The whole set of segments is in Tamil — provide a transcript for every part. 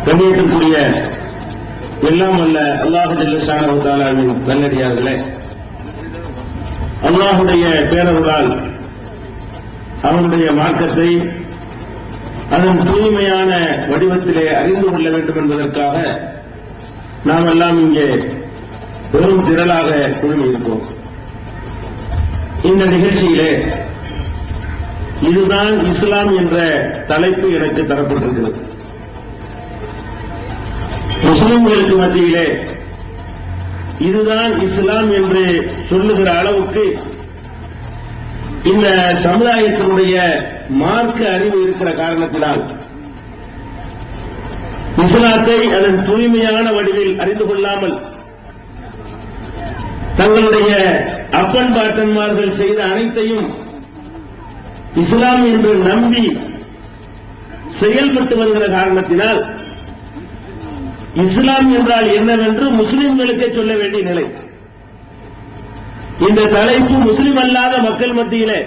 கண்ணியத்திற்குரிய எல்லாம் அல்ல அல்லாஹ் ஜல்ல ஷானஹு தஆலாவின் நல்லடியார்களே, அல்லாஹுடைய பேரருளால் அவனுடைய மார்க்கத்தை அதன் தூய்மையான வடிவத்திலே அறிந்து கொள்ள வேண்டும் என்பதற்காக நாம் எல்லாம் இங்கே பெரும் திரளாக குழுமியிருக்கிறோம். இந்த நிகழ்ச்சியிலே இதுதான் இஸ்லாம் என்ற தலைப்பு எனக்கு தரப்பட்டிருக்கிறது. முஸ்லிம்களுக்கு மத்தியிலே இதுதான் இஸ்லாம் என்று சொல்லுகிற அளவுக்கு இந்த சமுதாயத்தினுடைய மார்க்க அறிவு இருக்கிற காரணத்தினால் இஸ்லாத்தை அதன் தூய்மையான வடிவில் அறிந்து கொள்ளாமல் தங்களுடைய அப்பன் பாட்டன்மார்கள் செய்த அனைத்தையும் இஸ்லாம் என்று நம்பி செயல்பட்டு வருகிற காரணத்தினால் இஸ்லாம் என்றால் என்னவென்று முஸ்லிம்களுக்கே சொல்ல வேண்டிய நிலை. இந்த தலைப்பு முஸ்லிம் அல்லாத மக்கள் மத்தியிலே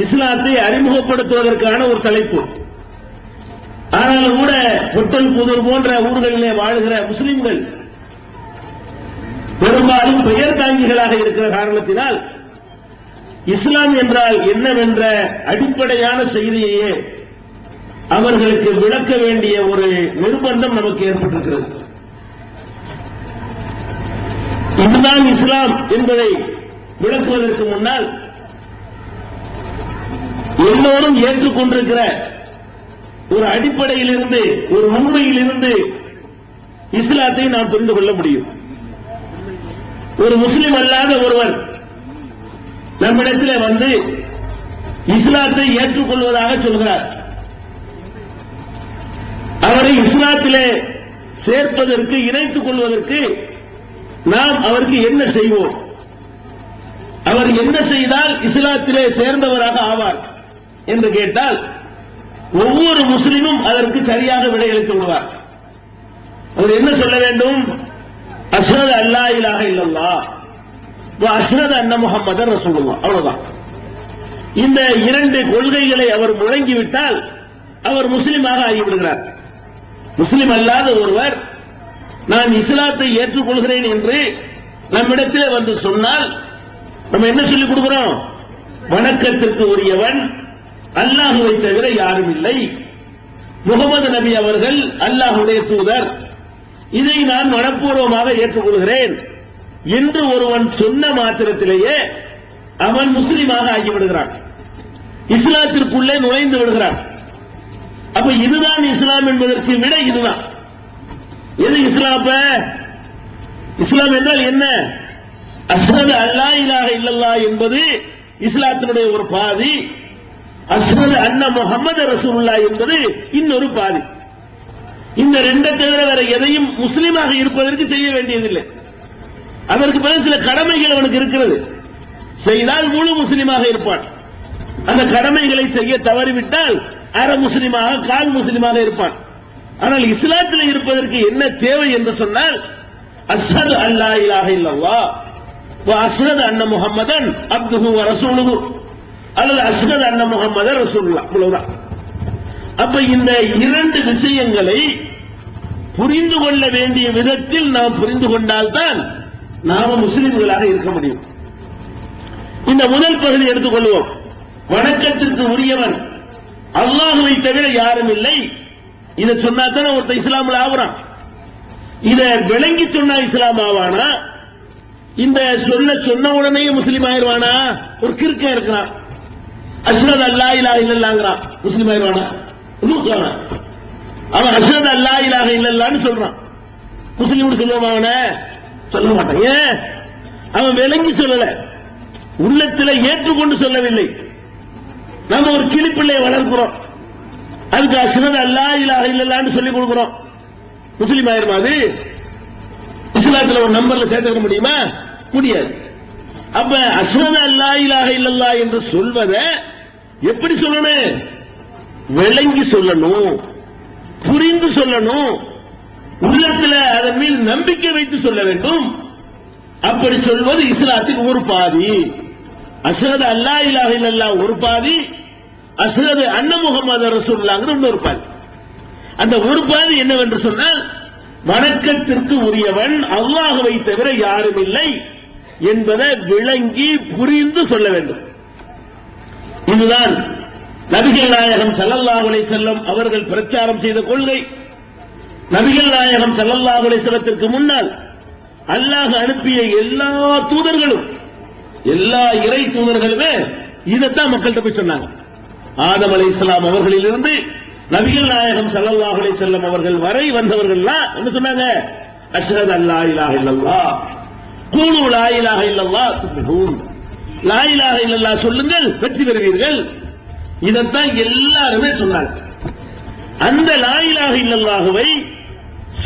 இஸ்லாத்தை அறிமுகப்படுத்துவதற்கான ஒரு தலைப்பு. ஆனாலும் கூட பொட்டல் புதூர் போன்ற ஊர்களிலே வாழ்கிற முஸ்லிம்கள் பெரும்பாலும் பெயர் தாங்கிகளாக இருக்கிற காரணத்தினால் இஸ்லாம் என்றால் என்னவென்ற அடிப்படையான செய்தியையே அவர்களுக்கு விளக்க வேண்டிய ஒரு நிர்பந்தம் நமக்கு ஏற்பட்டிருக்கிறது. இதுதான் இஸ்லாம் என்பதை விளக்குவதற்கு முன்னால் எல்லோரும் ஏற்றுக்கொண்டிருக்கிற ஒரு அடிப்படையிலிருந்து, ஒரு உண்மையிலிருந்து இஸ்லாத்தை நாம் புரிந்து கொள்ள முடியும். ஒரு முஸ்லிம் அல்லாத ஒருவர் நம்மிடத்தில் வந்து இஸ்லாத்தை ஏற்றுக்கொள்வதாக சொல்கிறார். அவரை இஸ்லாத்திலே சேர்ப்பதற்கு, இணைத்துக் கொள்வதற்கு நாம் அவருக்கு என்ன செய்வோம்? அவர் என்ன செய்தால் இஸ்லாத்திலே சேர்ந்தவராக ஆவார் என்று கேட்டால் ஒவ்வொரு முஸ்லிமும் அதற்கு சரியாக விடையளித்து விடுவார். அவர் என்ன சொல்ல வேண்டும்? அஷ்ஹது அல்லா இலாஹ இல்லல்லாஹ் வ அஷ்ஹது அன்ன முஹம்மதர் ரசூலுல்லாஹ். அவ்வளவுதான். இந்த இரண்டு கொள்கைகளை அவர் முழங்கிவிட்டால் அவர் முஸ்லிமாக ஆகிவிடுகிறார். முஸ்லிம் அல்லாத ஒருவர் நான் இஸ்லாத்தை ஏற்றுக்கொள்கிறேன் என்று நம்மிடத்தில் வந்து சொன்னால் நம்ம என்ன சொல்லிக் கொடுக்கிறோம்? வணக்கத்திற்கு உரியவன் அல்லாஹுவை தவிர யாரும் இல்லை, முகமது நபி அவர்கள் அல்லாஹுடைய தூதர், இதை நான் மனப்பூர்வமாக ஏற்றுக்கொள்கிறேன் என்று ஒருவன் சொன்ன மாத்திரத்திலேயே அவன் முஸ்லிமாக ஆகிவிடுகிறான், இஸ்லாத்திற்குள்ளே நுழைந்து விடுகிறான். அப்ப இதுதான் இஸ்லாம் என்பதற்கு விட இதுதான். எது இஸ்லாம்? இஸ்லாம் என்றால் என்ன? அஷ்ஹது அல்லா இலாஹ இல்லல்லாஹ் என்பது இஸ்லாத்தினுடைய ஒரு பாதி, அஷ்ஹது அன்ன முஹம்மது ரசூலுல்லாஹ் என்பது இன்னொரு பாதி. இந்த ரெண்டை தவிர வேற எதையும் முஸ்லிமாக இருப்பதற்கு செய்ய வேண்டியதில்லை. அதற்கு பதில் சில கடமைகள் அவனுக்கு இருக்கிறது. செய்தால் முழு முஸ்லிமாக இருப்பான். அந்த கடமைகளை செய்ய தவறிவிட்டால் அரை முஸ்லிமாக, கால் முஸ்லிமாக இருப்பான். ஆனால் இஸ்லாத்தில் இருப்பதற்கு என்ன தேவை என்று சொன்னால் அஷ்ஹது அல்லா இலாஹ இல்லல்லாஹ் வ அஷ்ஹது அன்ன முஹம்மதன் அப்துஹு வ ரசூலுஹு அல்லது அஷ்ஹது அன்ன முஹம்மதர் ரசூலுல்லாஹ். அவ்வளவுதான். அப்ப இந்த இரண்டு விஷயங்களை புரிந்து கொள்ள வேண்டிய விதத்தில் நாம் புரிந்து கொண்டால்தான் நாம முஸ்லிம்களாக இருக்க முடியும். இந்த முதல் பகுதி எடுத்துக்கொள்வோம். வணக்கத்திற்கு உரியவன் அல்லாஹுவை தவிர யாரும் இல்லை. இதை சொன்னாதான் ஒருத்தர் இஸ்லாமில் ஆகுறான். இதை விளங்கி சொன்னா இஸ்லாம் ஆவானா? இந்த சொன்ன உடனே முஸ்லீம் ஆயிருவானா? ஒரு கிறுக்க இருக்கிறான், அஷ்ஹது அல்லா இலாஹ இல்லல்லாஹ்ங்கறான், முஸ்லீம் ஆயிருவானா? அவன் அஷ்ஹது அல்லா இலாஹ இல்லல்லாஹ்னு சொல்றான், முஸ்லீம் சொல்லுவான்? அவனை சொல்ல மாட்டான். ஏன்? அவன் விளங்கி சொல்லல, உள்ளத்துல ஏற்றுக்கொண்டு சொல்லவில்லை. நாம ஒரு கிளிப்பிள்ளையை வளர்க்கிறோம், அதுக்கு அஷ்ஹது அல்லா இலாஹ இல்லல்லாஹ்னு சொல்லி கொடுக்கிறோம், முஸ்லீம் ஆயிருமா? அது இஸ்லாத்துல ஒரு நம்பர்ல சேர்த்துக்க முடியுமா? முடியாது. அப்ப அஷ்ஹது அல்லா இலாஹ இல்லல்லாஹ் என்று சொல்வதை எப்படி சொல்லணும்? விளங்கி சொல்லணும், புரிந்து சொல்லணும், உள்ளத்துல அதன் மீது நம்பிக்கை வைத்து சொல்ல வேண்டும். அப்படி சொல்வது இஸ்லாத்தின் ஒரு பாதி. அஷ்ஹது அல்லா இலாஹ இல்லல்லாஹ் ஒரு பாதி, அஷ்ஹது அன்ன முஹம்மது ரசூலுல்லாஹ்ங்கிற இன்னொரு பாதி. அந்த ஒரு பாதி என்னவென்று சொன்னால், வணக்கத்திற்கு உரியவன் அல்லாஹ்வை தவிர யாரும் இல்லை என்பதை விளங்கி புரிந்து சொல்ல வேண்டும். இதுதான் நபிகள் நாயகம் ஸல்லல்லாஹு அலைஹி வஸல்லம் அவர்கள் பிரச்சாரம் செய்த கொள்கை. நபிகள் நாயகம் ஸல்லல்லாஹு அலைஹி வஸல்லத்திற்கு முன்னால் அல்லாஹ் அனுப்பிய எல்லா தூதர்களும், எல்லா இறை தூதர்களுமே இதைத்தான் மக்கள்கிட்ட போய் சொன்னாங்க. ஆதம் அலைஹிஸ்ஸலாம் அவர்களிலிருந்து நபிகள் நாயகம் ஸல்லல்லாஹு அலைஹி வஸல்லம் அவர்கள் வரை வந்தவர்கள்லாம் என்ன சொன்னாங்க? அஷ்ஹது அல்லா இலாஹ இல்லல்லாஹ் கூலு லா இலாஹ இல்லல்லாஹ் துஃப்லிஹூன். லா இலாஹ இல்லல்லாஹ் சொல்லுங்கள், வெற்றி பெறுவீர்கள். இதைத்தான் எல்லாருமே சொன்னாங்க. அந்த லா இலாஹ இல்லல்லாஹ்வை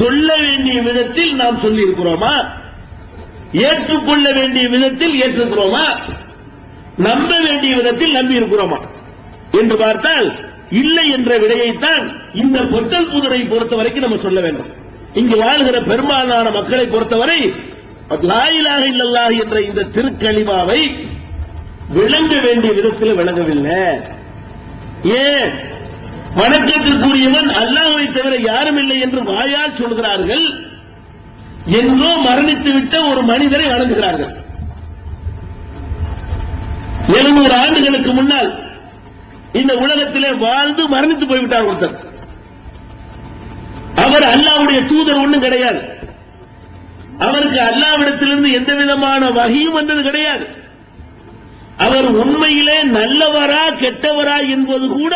சொல்ல வேண்டிய விதத்தில் நாம் சொல்லி இருக்கிறோமா? ஏற்றுக்கொள்ள வேண்டிய விதத்தில் ஏற்றுக்கிறோமா? நம்ப வேண்டிய விதத்தில் நம்பி இருக்கிறோமா என்று பார்த்தால் இல்லை என்ற விடையைத்தான் இந்த பொட்டல் புதரை பொறுத்த வரைக்கும் நம்ம சொல்ல வேண்டும். இங்கு வாழ்கிற பெரும்பாலான மக்களை பொறுத்தவரை லா இலாஹ இல்லல்லாஹ் என்ற இந்த திருக்கலிமாவை விளங்க வேண்டிய விதத்தில் விளங்கவில்லை. ஏன்? வணக்கத்திற்குரியவன் அல்லாஹ்வை தவிர யாரும் இல்லை என்று வாயால் சொல்கிறார்கள், என்றோ மரணித்துவிட்ட ஒரு மனிதரை வணங்குகிறார்கள். 700 ஆண்டுகளுக்கு முன்னால் இந்த உலகத்திலே வாழ்ந்து மரணித்து போய்விட்டார் ஒருத்தர். அவர் அல்லாஹ்வுடைய தூதர் ஒண்ணும் கிடையாது. அவருக்கு அல்லாஹ்விடத்திலிருந்து எந்த விதமான வஹீயும் வந்தது கிடையாது. அவர் உண்மையிலே நல்லவரா கெட்டவரா என்பது கூட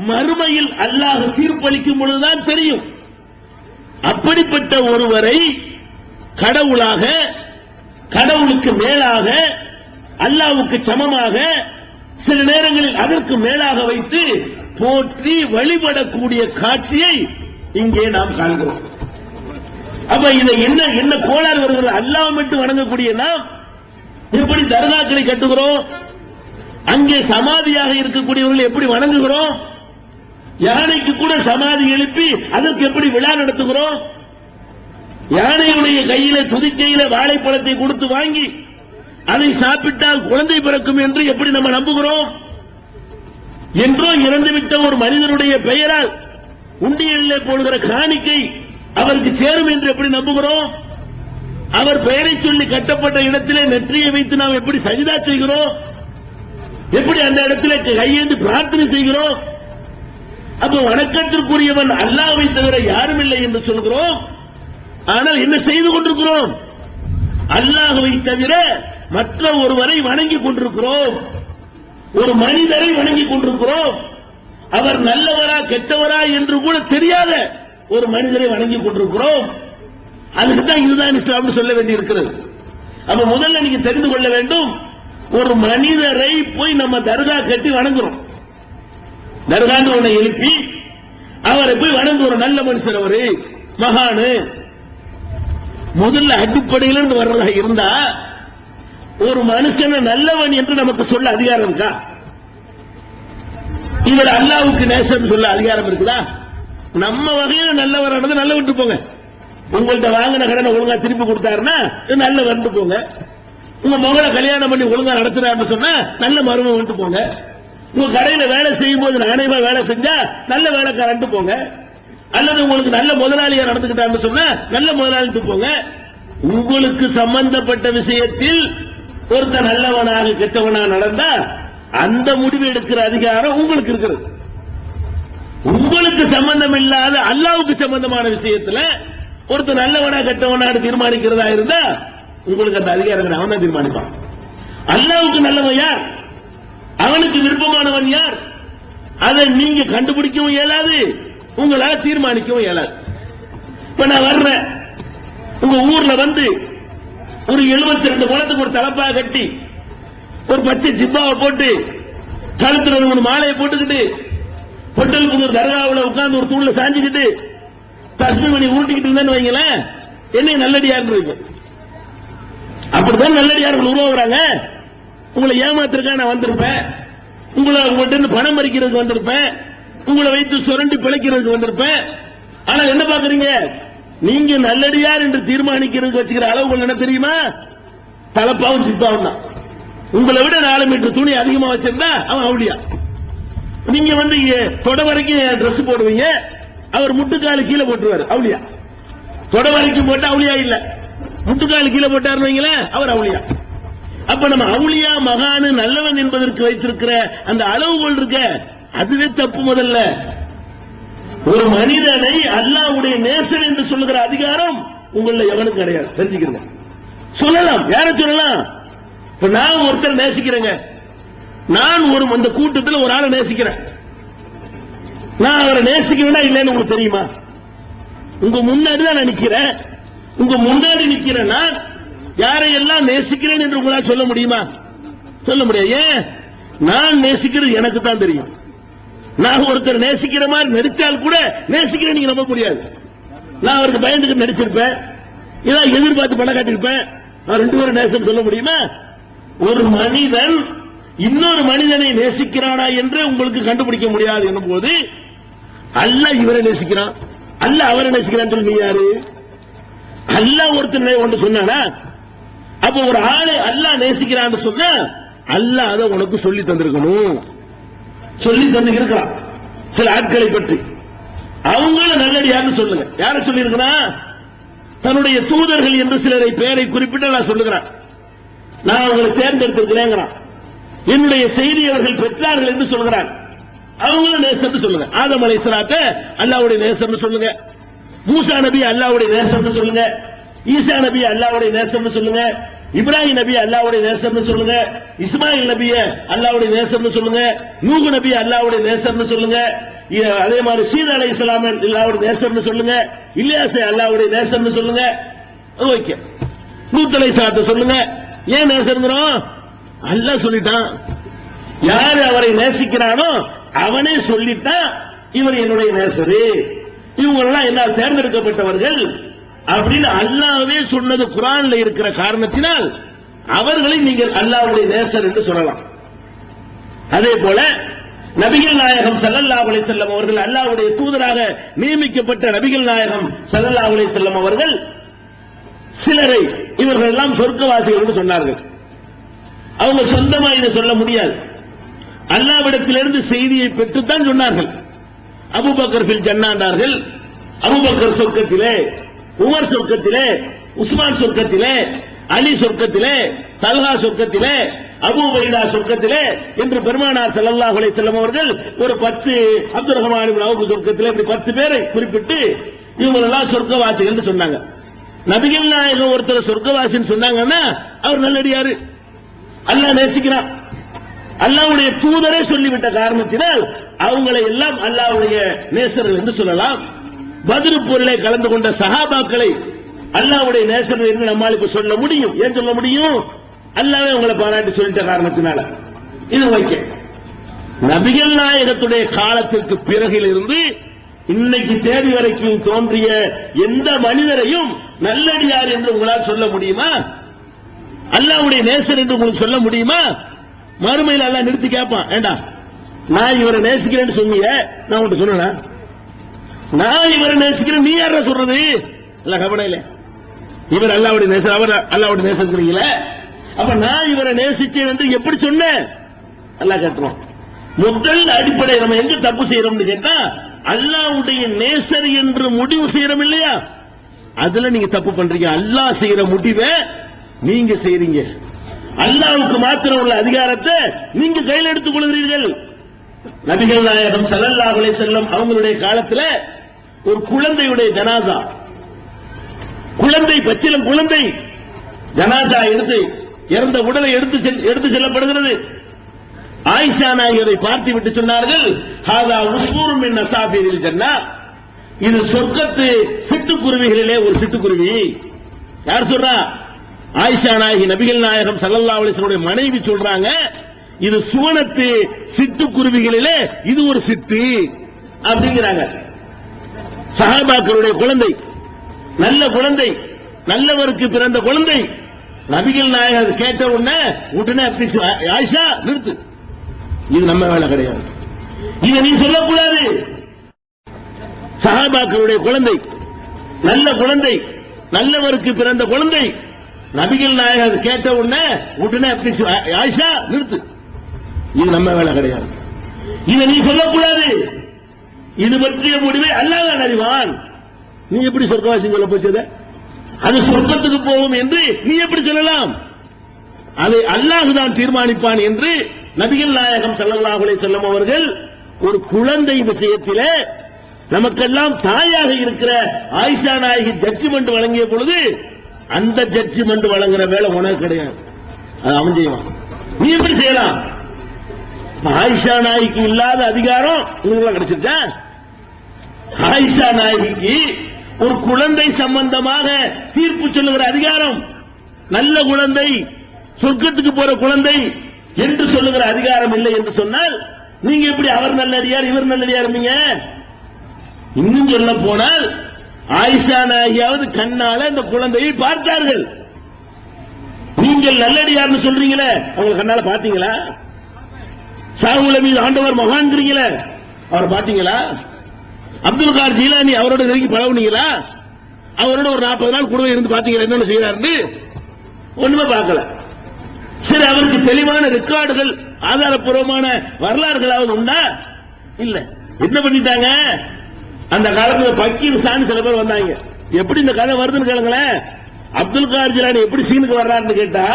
மறுமையில் அல்லாஹ் தீர்ப்பளிக்கும் பொழுதுதான் தெரியும். அப்படிப்பட்ட ஒருவரை கடவுளாக, கடவுளுக்கு மேலாக, அல்லாஹ்வுக்கு சமமாக, சில நேரங்களில் அதற்கு மேலாக வைத்து போற்றி வழிபடக்கூடிய காட்சியை இங்கே நாம் காண்கிறோம். அப்ப இதை என்ன கோளாறு வருகிறது? அல்லாஹ் மட்டும் வணங்கக்கூடிய நாம் எப்படி தர்காக்களை கட்டுகிறோம்? அங்கே சமாதியாக இருக்கக்கூடியவர்கள் எப்படி வணங்குகிறோம்? யானைக்கு கூட சமாதி எழுப்பி அதற்கு எப்படி விழா நடத்துகிறோம்? யானையுடைய கையில துதிக்கையில வாழைப்பழத்தை கொடுத்து வாங்கி அதை சாப்பிட்டால் குழந்தை பிறக்கும் என்று எப்படி நம்ம நம்புகிறோம்? என்றோ இறந்துவிட்ட ஒரு மனிதனுடைய பெயரால் உண்டியலிலே போடுகிற காணிக்கை அவருக்கு சேரும் என்று எப்படி நம்புகிறோம்? அவர் பெயரை சொல்லி கட்டப்பட்ட இடத்திலே நெற்றியை வைத்து நாம் எப்படி சஜிதா செய்கிறோம்? எப்படி அந்த இடத்திலே கையேந்து பிரார்த்தனை செய்கிறோம்? அப்ப வணக்கத்திற்குரியவன் அல்லாஹ்வை தவிர யாரும் இல்லை என்று சொல்கிறோம். ஆனால் என்ன செய்து கொண்டிருக்கிறோம்? அல்லாஹ்வை தவிர மற்ற ஒருவரை வணங்கிக் கொண்டிருக்கிறோம். ஒரு மனிதரை வணங்கிக் கொண்டிருக்கிறோம். அவர் நல்லவரா கெட்டவரா என்று கூட தெரியாத ஒரு மனிதரை வணங்கிக் கொண்டிருக்கிறோம். அதுக்குதான் இதுதான் இஸ்லாம் சொல்ல வேண்டி இருக்கிறது. அப்ப முதல்ல நீங்க தெரிந்து கொள்ள வேண்டும், ஒரு மனிதரை போய் நம்ம தர்கா கட்டி வணங்குறோம். தர்கான்னு ஒண்ணை எழுப்பி அவரை போய் வணங்குறோம். நல்ல மனுஷர், அவரு மகானு. முதல்ல அடிப்படையிலிருந்து வர்றதா இருந்தா ஒரு மனுஷனை நல்லவன் என்று நமக்கு சொல்ல அதிகாரம் இருக்கா? இவர் அல்லாஹ்வுக்கு நேசம் சொல்ல அதிகாரம் இருக்குதா? நம்ம வகையில நல்லவரானது நல்ல விட்டு போங்க. உங்கள்கிட்ட வாங்கின கடனை ஒழுங்கா திருப்பி கொடுத்தாருன்னா நல்ல வந்து போங்க. உங்க மகளை கல்யாணம் பண்ணி ஒழுங்கா நடத்துறாருன்னு சொன்னா நல்ல மருமகன் விட்டு போங்க. உங்க கடையில வேலை செய்யும் போது நாணயமா வேலை செஞ்சா நல்ல வேலைக்காரன்ட்டு போங்க. அல்லது உங்களுக்கு நல்ல முதலாளியா நடந்துக்கிட்டாருன்னு சொன்னா நல்ல முதலாளிட்டு போங்க. உங்களுக்கு சம்பந்தப்பட்ட விஷயத்தில் ஒருத்தர் நல்லவனாக கெட்டவனா நடந்தா அந்த முடிவு எடுக்கிற அதிகாரம் உங்களுக்கு இருக்கிறது. உங்களுக்கு சம்பந்தம் இல்லாத அல்லாஹ்வுக்கு சம்பந்தமான விஷயத்துல ஒருத்தர் நல்லவனா கெட்டவனா தீர்மானிக்கிறதா இருந்தா உங்களுக்கு அந்த அதிகாரத்தை அவன் தான் தீர்மானிப்பான். அல்லாஹ்வுக்கு நல்லவன் யார்? அவனுக்கு விருப்பமானவன் யார்? அதை நீங்க கண்டுபிடிக்கவும் இயலாது, உங்களால தீர்மானிக்கவும் இயலாது. இப்ப நான் வர்றேன், உங்க ஊர்ல வந்து ஒரு 72 குளத்துக்கு ஒரு தலப்பா கட்டி ஒரு பச்சை ஜிப்பாவை போட்டு கழுத்துல 3 மாலையை போட்டுக்கிட்டு பொட்டல் புதூர் தர்காவுல உட்கார்ந்து ஒரு தூண்ல சாஞ்சுக்கிட்டு தஸ்மி மணி ஊட்டிக்கிட்டு இருந்தேன்னு வைங்களேன், என்னை நல்லடியார் இருக்கும். அப்படித்தான் நல்லடியார்கள் உருவாக்குறாங்க. உங்களை ஏமாத்திருக்கா நான் வந்திருப்பேன், உங்கள்கிட்ட பணம் பறிக்கிறதுக்கு வந்திருப்பேன், உங்களை வைத்து சுரண்டி பிழைக்கிறதுக்கு வந்திருப்பேன். ஆனா என்ன பாக்குறீங்க? நீங்க நல்லடியார் என்று தீர்மானிக்கிறதுக்கு வச்சுக்கிற அளவு என்ன தெரியுமா? தலப்பாவும் சிப்பாவும் தான். உங்களை விட 4 மீட்டர் துணி அதிகமா வச்சிருந்தா அவன் அவளியா. நீங்க வந்து தொட வரைக்கும் ட்ரெஸ் போடுவீங்க, அவர் முட்டுக்கால கீழே போட்டுருவாரு, அவுளியா. தொட வரைக்கும் போட்டு அவுளியா இல்ல, முட்டுக்கால கீழே போட்டாருன்னு அவர் அவுளியா. அப்ப நம்ம அவுளியா மகானு நல்லவன் என்பதற்கு வைத்திருக்கிற அந்த அளவுகோல் இருக்க, அதுவே தப்பு. முதல்ல ஒரு மனிதனை அல்லாஹ்வுடைய நேசன் என்று சொல்லுகிற அதிகாரம் உங்கள எவனுக்கு கிடையாது, தெரிஞ்சுக்கிறேன். சொல்லலாம், யார சொல்லலாம். இப்ப நான் ஒருத்தர் நேசிக்கிறேங்க, நான் ஒரு அந்த கூட்டத்தில் ஒரு ஆளை நேசிக்கிறேன், நான் அவரை நேசிக்கிறேன்னா இல்லைன்னு உங்களுக்கு தெரியுமா? உங்க முன்னாடி தான் நான் நிக்கிறேன், உங்க முன்னாடி நிக்கிறேன், நான் யாரையெல்லாம் நேசிக்கிறேன் என்று உங்களால் சொல்ல முடியுமா? சொல்ல முடியாது. ஏன்? நான் நேசிக்கிறது எனக்கு தான் தெரியும். நான் ஒருத்தர் நேசிக்கிற மாதிரி நடிச்சால் கூட நேசிக்கிறேன் நீங்க நம்ப முடியாது. நான் அவருக்கு பயந்துக்கு நடிச்சிருப்பேன், ஏதாவது எதிர்பார்த்து பணம் காட்டிருப்பேன், நான் 2 பேரும் நேசம் சொல்ல முடியுமா? ஒரு மனிதன் இன்னொரு மனிதனை நேசிக்கிறானா என்று உங்களுக்கு கண்டுபிடிக்க முடியாது என்னும் போது, அல்லாஹ் இவரை நேசிக்கிறான், அல்லாஹ் அவரை நேசிக்கிறான் சொல்லி யாரு? அல்லாஹ் ஒருத்தர் ஒன்று சொன்னானா? அப்ப ஒரு ஆளை அல்லாஹ் நேசிக்கிறான்னு சொன்னா அல்லாஹ் அதை உனக்கு சொல்லி தந்திருக்கணும், சொல்லி தந்து இருக்கிறான். சில ஆட்களை பற்றி அவங்கள நல்லடியான்னு சொல்லுங்க. யார சொல்லி இருக்கிறான்? தன்னுடைய தூதர்கள் என்று சிலரை பெயரை குறிப்பிட்டு நான் சொல்லுகிறேன், நான் அவங்களை தேர்ந்தெடுத்திருக்கிறேங்கிறான். என்னுடைய செய்தி அவர்கள் பெற்றார்கள் என்று சொல்கிறான், அவங்கள நேசம் சொல்லுங்க. ஆதம் அலைஹிஸ்ஸலாத்தை அல்லாஹ்வுடைய நேசம் சொல்லுங்க, மூசா நபி அல்லாஹ்வுடைய நேசம் சொல்லுங்க, ஈசா நபி அல்லாஹ்வுடைய நேசம் சொல்லுங்க, இப்ராஹிம் நபி அல்லாஹ்வுடைய நேசம் சொல்லுங்க, இஸ்மாயில் நபிய அல்லாஹ்வுடைய நேசம் சொல்லுங்க, நூஹ் நபி அல்லாஹ்வுடைய நேசம் சொல்லுங்க, அதே மாதிரி சீதா அலைஹிஸ்ஸலாம் அல்லாஹ்வுடைய நேசம் சொல்லுங்க, இலியாஸ் அல்லாஹ்வுடைய நேசம் சொல்லுங்க. ஓகே, லூத் அலைஹிஸ்ஸலாத்தை சொல்லுங்க. ஏன் நேசம்ங்கறோம்? அல்லாஹ் சொல்லிட்டான். யார் அவரை நேசிக்கிறானோ அவனே சொல்லிட்டான், இவர் என்னுடைய நேசரு, இவங்கெல்லாம் என்னால் தேர்ந்தெடுக்கப்பட்டவர்கள் அப்படின்னு அல்லாஹ்வே சொன்னது குர்ஆன்ல இருக்கிற காரணத்தினால் அவர்களை நீங்கள் அல்லாஹ்வுடைய நேசர் என்று சொல்லலாம். அதே போல நபிகள் நாயகம் ஸல்லல்லாஹு அலைஹி வஸல்லம் அவர்கள் அல்லாஹ்வுடைய தூதராக நியமிக்கப்பட்ட நபிகள் நாயகம் ஸல்லல்லாஹு அலைஹி வஸல்லம் அவர்கள் சிலரை இவர்கள் எல்லாம் சொர்க்கவாசிகள் என்று சொன்னார்கள். அவங்க சொந்தமா இதை சொல்ல முடியாது, அல்லாஹ்விடத்திலிருந்து செய்தியை பெற்றுத்தான் சொன்னார்கள். அபூபக்கர் ஃபில் ஜன்னாண்டார்கள், அபூபக்கர் சொர்க்கத்திலே, உமர் சொர்க்கத்திலே, உஸ்மான் சொர்க்கத்திலே, அலி சொர்க்கத்திலே, தல்ஹா சொர்க்கத்திலே, அபூ உபைதா சொர்க்கத்திலே என்று பெருமானார் ஸல்லல்லாஹு அலைஹி வஸல்லம் அவர்கள் ஒரு 10 அப்துர் ரஹ்மான் இப்னு அவுஃப் சொர்க்கத்திலே இப்படி 10 பேரை குறிப்பிட்டு இவங்க எல்லாம் சொர்க்கவாசிகள் என்று சொன்னாங்க. நபிகள் நாயகம் ஒருத்தர் சொர்க்கவாசின்னு சொன்னாங்கன்னா அவர் நல்லடியாரு, அல்லாஹ் நேசிக்கிறான். அல்லாஹ்வுடைய தூதரே சொல்லிவிட்ட காரணத்தினால் அவங்களை எல்லாம் அல்லாஹ்வுடைய நேசர்கள் என்று சொல்லலாம். பத்ர் போரிலே கலந்து கொண்ட சஹாபாக்களை அல்லாஹ்வுடைய நேசர்கள் என்று நம்மால் இப்ப சொல்ல முடியும். ஏன் சொல்ல முடியும்? அல்லாஹ்வே உங்களை பாராட்டி சொல்லிட்ட காரணத்தினால. இது வைக்க நபிகள் நாயகத்துடைய காலத்திற்கு பிறகிலிருந்து இன்னைக்கு தேதி வரைக்கும் தோன்றிய எந்த மனிதரையும் நல்லடியார் என்று உங்களால் சொல்ல முடியுமா? அல்லாஹ்வுடைய நேசர் என்று உங்களுக்கு சொல்ல முடியுமா? மறுமையில் அல்லாஹ் நிறுத்தி கேட்பான், ஏண்டா நான் இவரை நேசிக்கிறேன்னு சொன்னீங்க, நான் உன்கிட்ட சொன்னா நான் இவரை நேசிக்கிறேன், நீ யார சொல்றது? இல்ல கவனம் இல்ல, இவர் அல்லாஹ்வுடைய நேசர், அவர் அல்லாஹ்வுடைய நேசங்கிறீங்களே, அப்ப நான் இவரை நேசிச்சேன் என்று எப்படி சொன்னேன்? அல்லாஹ் கேட்கிறோம். முதல் அடிப்படை நம்ம எங்க தப்பு செய்யறோம்னு கேட்டா, அல்லாஹ்வுடைய நேசர் என்று முடிவு செய்யறோம் இல்லையா, அதுல நீங்க தப்பு பண்றீங்க. அல்லாஹ் செய்யற முடிவை நீங்க செய்றீங்க, அல்லாஹ்வுக்கு மாத்திரம் உள்ள அதிகாரத்தை நீங்க கையில் எடுத்துக் கொள்கிறீர்கள். நபிகள் நாயகம் ஸல்லல்லாஹு அலைஹி வஸல்லம் அவங்களுடைய காலத்துல ஒரு குழந்தையுடைய ஜனாசா, குழந்தை பச்சிலம் குழந்தை ஜனாசா எடுத்து இறந்த உடலை எடுத்து செல்லப்படுகிறது. ஆயிஷா நாயகரை பார்த்து விட்டு சொன்னார்கள், ஹாதா உஸ்பூரும் மின் அஸாபிரில் ஜன்னா, இது சொர்க்கத்து சிட்டுக்குருவிகளிலே ஒரு சிட்டுக்குருவி. யார் சொல்றா? ஆயிஷா நாயகி நபிகள் நாயகம் ஸல்லல்லாஹு அலைஹி வஸல்லம் மனைவி சொல்றாங்க, இது சுவனத்து சிட்டுக்குருவிகளிலே இது ஒரு சிட்டு அப்படிங்கிறாங்க. சஹாபாக்களுடைய குழந்தை, நல்ல குழந்தை, நல்லவருக்கு பிறந்த குழந்தை. நபிகள் நாயகர் கேட்ட உடனே ஆயிஷா நிறுத்து, இது நம்ம வேலை கிடையாது, இதை நீ சொல்லக்கூடாது. சஹாபாக்களுடைய குழந்தை, நல்ல குழந்தை, நல்லவருக்கு பிறந்த குழந்தை. நபிகள் நாயகர் கேட்ட உடனே ஆயிஷா நிறுத்து, இது நம்ம வேலை கிடையாது, இதை நீ சொல்லக்கூடாது. இது பற்றிய முடிவை அல்லாஹ் தான் அறிவான். நீ எப்படி சொர்க்கவாசி சொல்ல போச்சத? அது சொர்க்கத்துக்கு போகும் என்று நீ எப்படி சொல்லலாம்? அதை அல்லாஹ் தான் தீர்மானிப்பான் என்று நபிகள் நாயகம் ஸல்லல்லாஹு அலைஹி வஸல்லம் அவர்கள் ஒரு குழந்தை விஷயத்திலே நமக்கெல்லாம் தாயாக இருக்கிற ஆயிஷா நாயகி ஜட்ஜ்மெண்ட் வழங்கிய பொழுது அந்த ஜட்ஜ்மெண்ட் வழங்குற வேலை உனக்கு கிடையாது. அது அவன் செய்வான். நீ எப்படி செய்யலாம்? ஆயிஷா நாயகிக்கு இல்லாத அதிகாரம் உங்களுக்கு கிடைச்சிருச்சா? ஆயிஷா நாயகிக்கு ஒரு குழந்தை சம்பந்தமாக தீர்ப்பு சொல்லுகிற அதிகாரம், நல்ல குழந்தை, சொர்க்கத்துக்கு போற குழந்தை என்று சொல்லுகிற அதிகாரம் இல்லை என்று சொன்னால் நீங்க எப்படி அவர் நல்லடியார் இவர் நல்லடியார் இருந்தீங்க? இன்னும் சொல்ல போனால் ஆயிஷா நாயகியாவது கண்ணால இந்த குழந்தையை பார்த்தார்கள். நீங்கள் நல்லடியார்னு சொல்றீங்களே, அவங்க கண்ணால பாத்தீங்களா? ஷாவுல மீது ஆண்டவர் மகான்கிறீங்களே, அவரை பாத்தீங்களா? அப்துல் கார் ஜீலானி அவரோட நெருங்கி பழகுனீங்களா? அவரோட ஒரு 40 நாள் கூடவே இருந்து பாத்தீங்களா என்ன செய்யறாருன்னு? ஒண்ணுமே பார்க்கல. சரி, அவருக்கு தெளிவான ரெக்கார்டுகள் ஆதாரப்பூர்வமான வரலாறுகளாவது உண்டா? இல்ல. என்ன பண்ணிட்டாங்க? அந்த காலத்துல பக்கீர் சான் சில பேர் வந்தாங்க. எப்படி இந்த கதை வருதுன்னு கேளுங்களேன். அப்துல் கார் ஜிலானி எப்படி சீனுக்கு வர்றாருன்னு கேட்டா,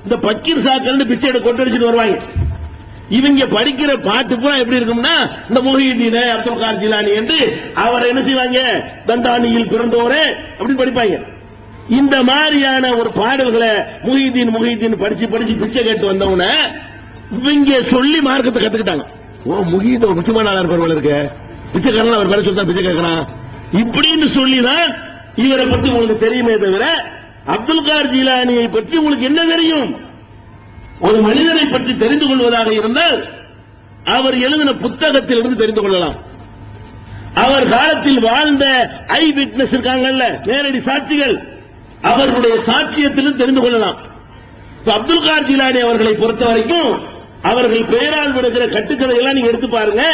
இந்த பக்கீர் சாக்கள் பிச்சை எடுத்து கொட்டடிச்சுட்டு வருவாங்க. இவங்க படிக்கிற பாட்டு பூரா எப்படி இருக்கும்னா, இந்த முஹிதீன் அப்துல் கார் ஜிலானி என்று அவரை என்ன செய்வாங்க, தந்தானியில் பிறந்தோரே அப்படின்னு படிப்பாங்க. இந்த மாதிரியான ஒரு பாடல்களை முஹிதீன் முஹிதீன் படிச்சு படிச்சு பிச்சை கேட்டு வந்தவன இவங்க சொல்லி மார்க்கத்தை கத்துக்கிட்டாங்க. ஓ, முஹிதீன் ஒரு முக்கியமான ஆளா இருப்பார் இருக்க, பிச்சைக்காரன் அவர் பேர சொல்லி பிச்சை கேட்கறான் இப்படின்னு சொல்லிதான் இவரை பத்தி உங்களுக்கு தெரியுமே தவிர அப்துல் கார் ஜீலானியை பற்றி உங்களுக்கு என்ன தெரியும்? ஒரு மனிதரை பற்றி தெரிந்து கொள்வதாக இருந்தால் அவர் எழுதின புத்தகத்திலிருந்து தெரிந்து கொள்ளலாம். அவர் காலத்தில் வாழ்ந்த ஐ விட்னஸ் இருக்காங்கல்ல, நேரடி சாட்சிகள், அவர்களுடைய சாட்சியத்திலும் தெரிந்து கொள்ளலாம். அப்துல் கார் ஜீலானி அவர்களை பொறுத்த வரைக்கும் அவர்கள் பெயரால் விடுகிற கட்டுக்கதை எல்லாம் நீங்க எடுத்து பாருங்க.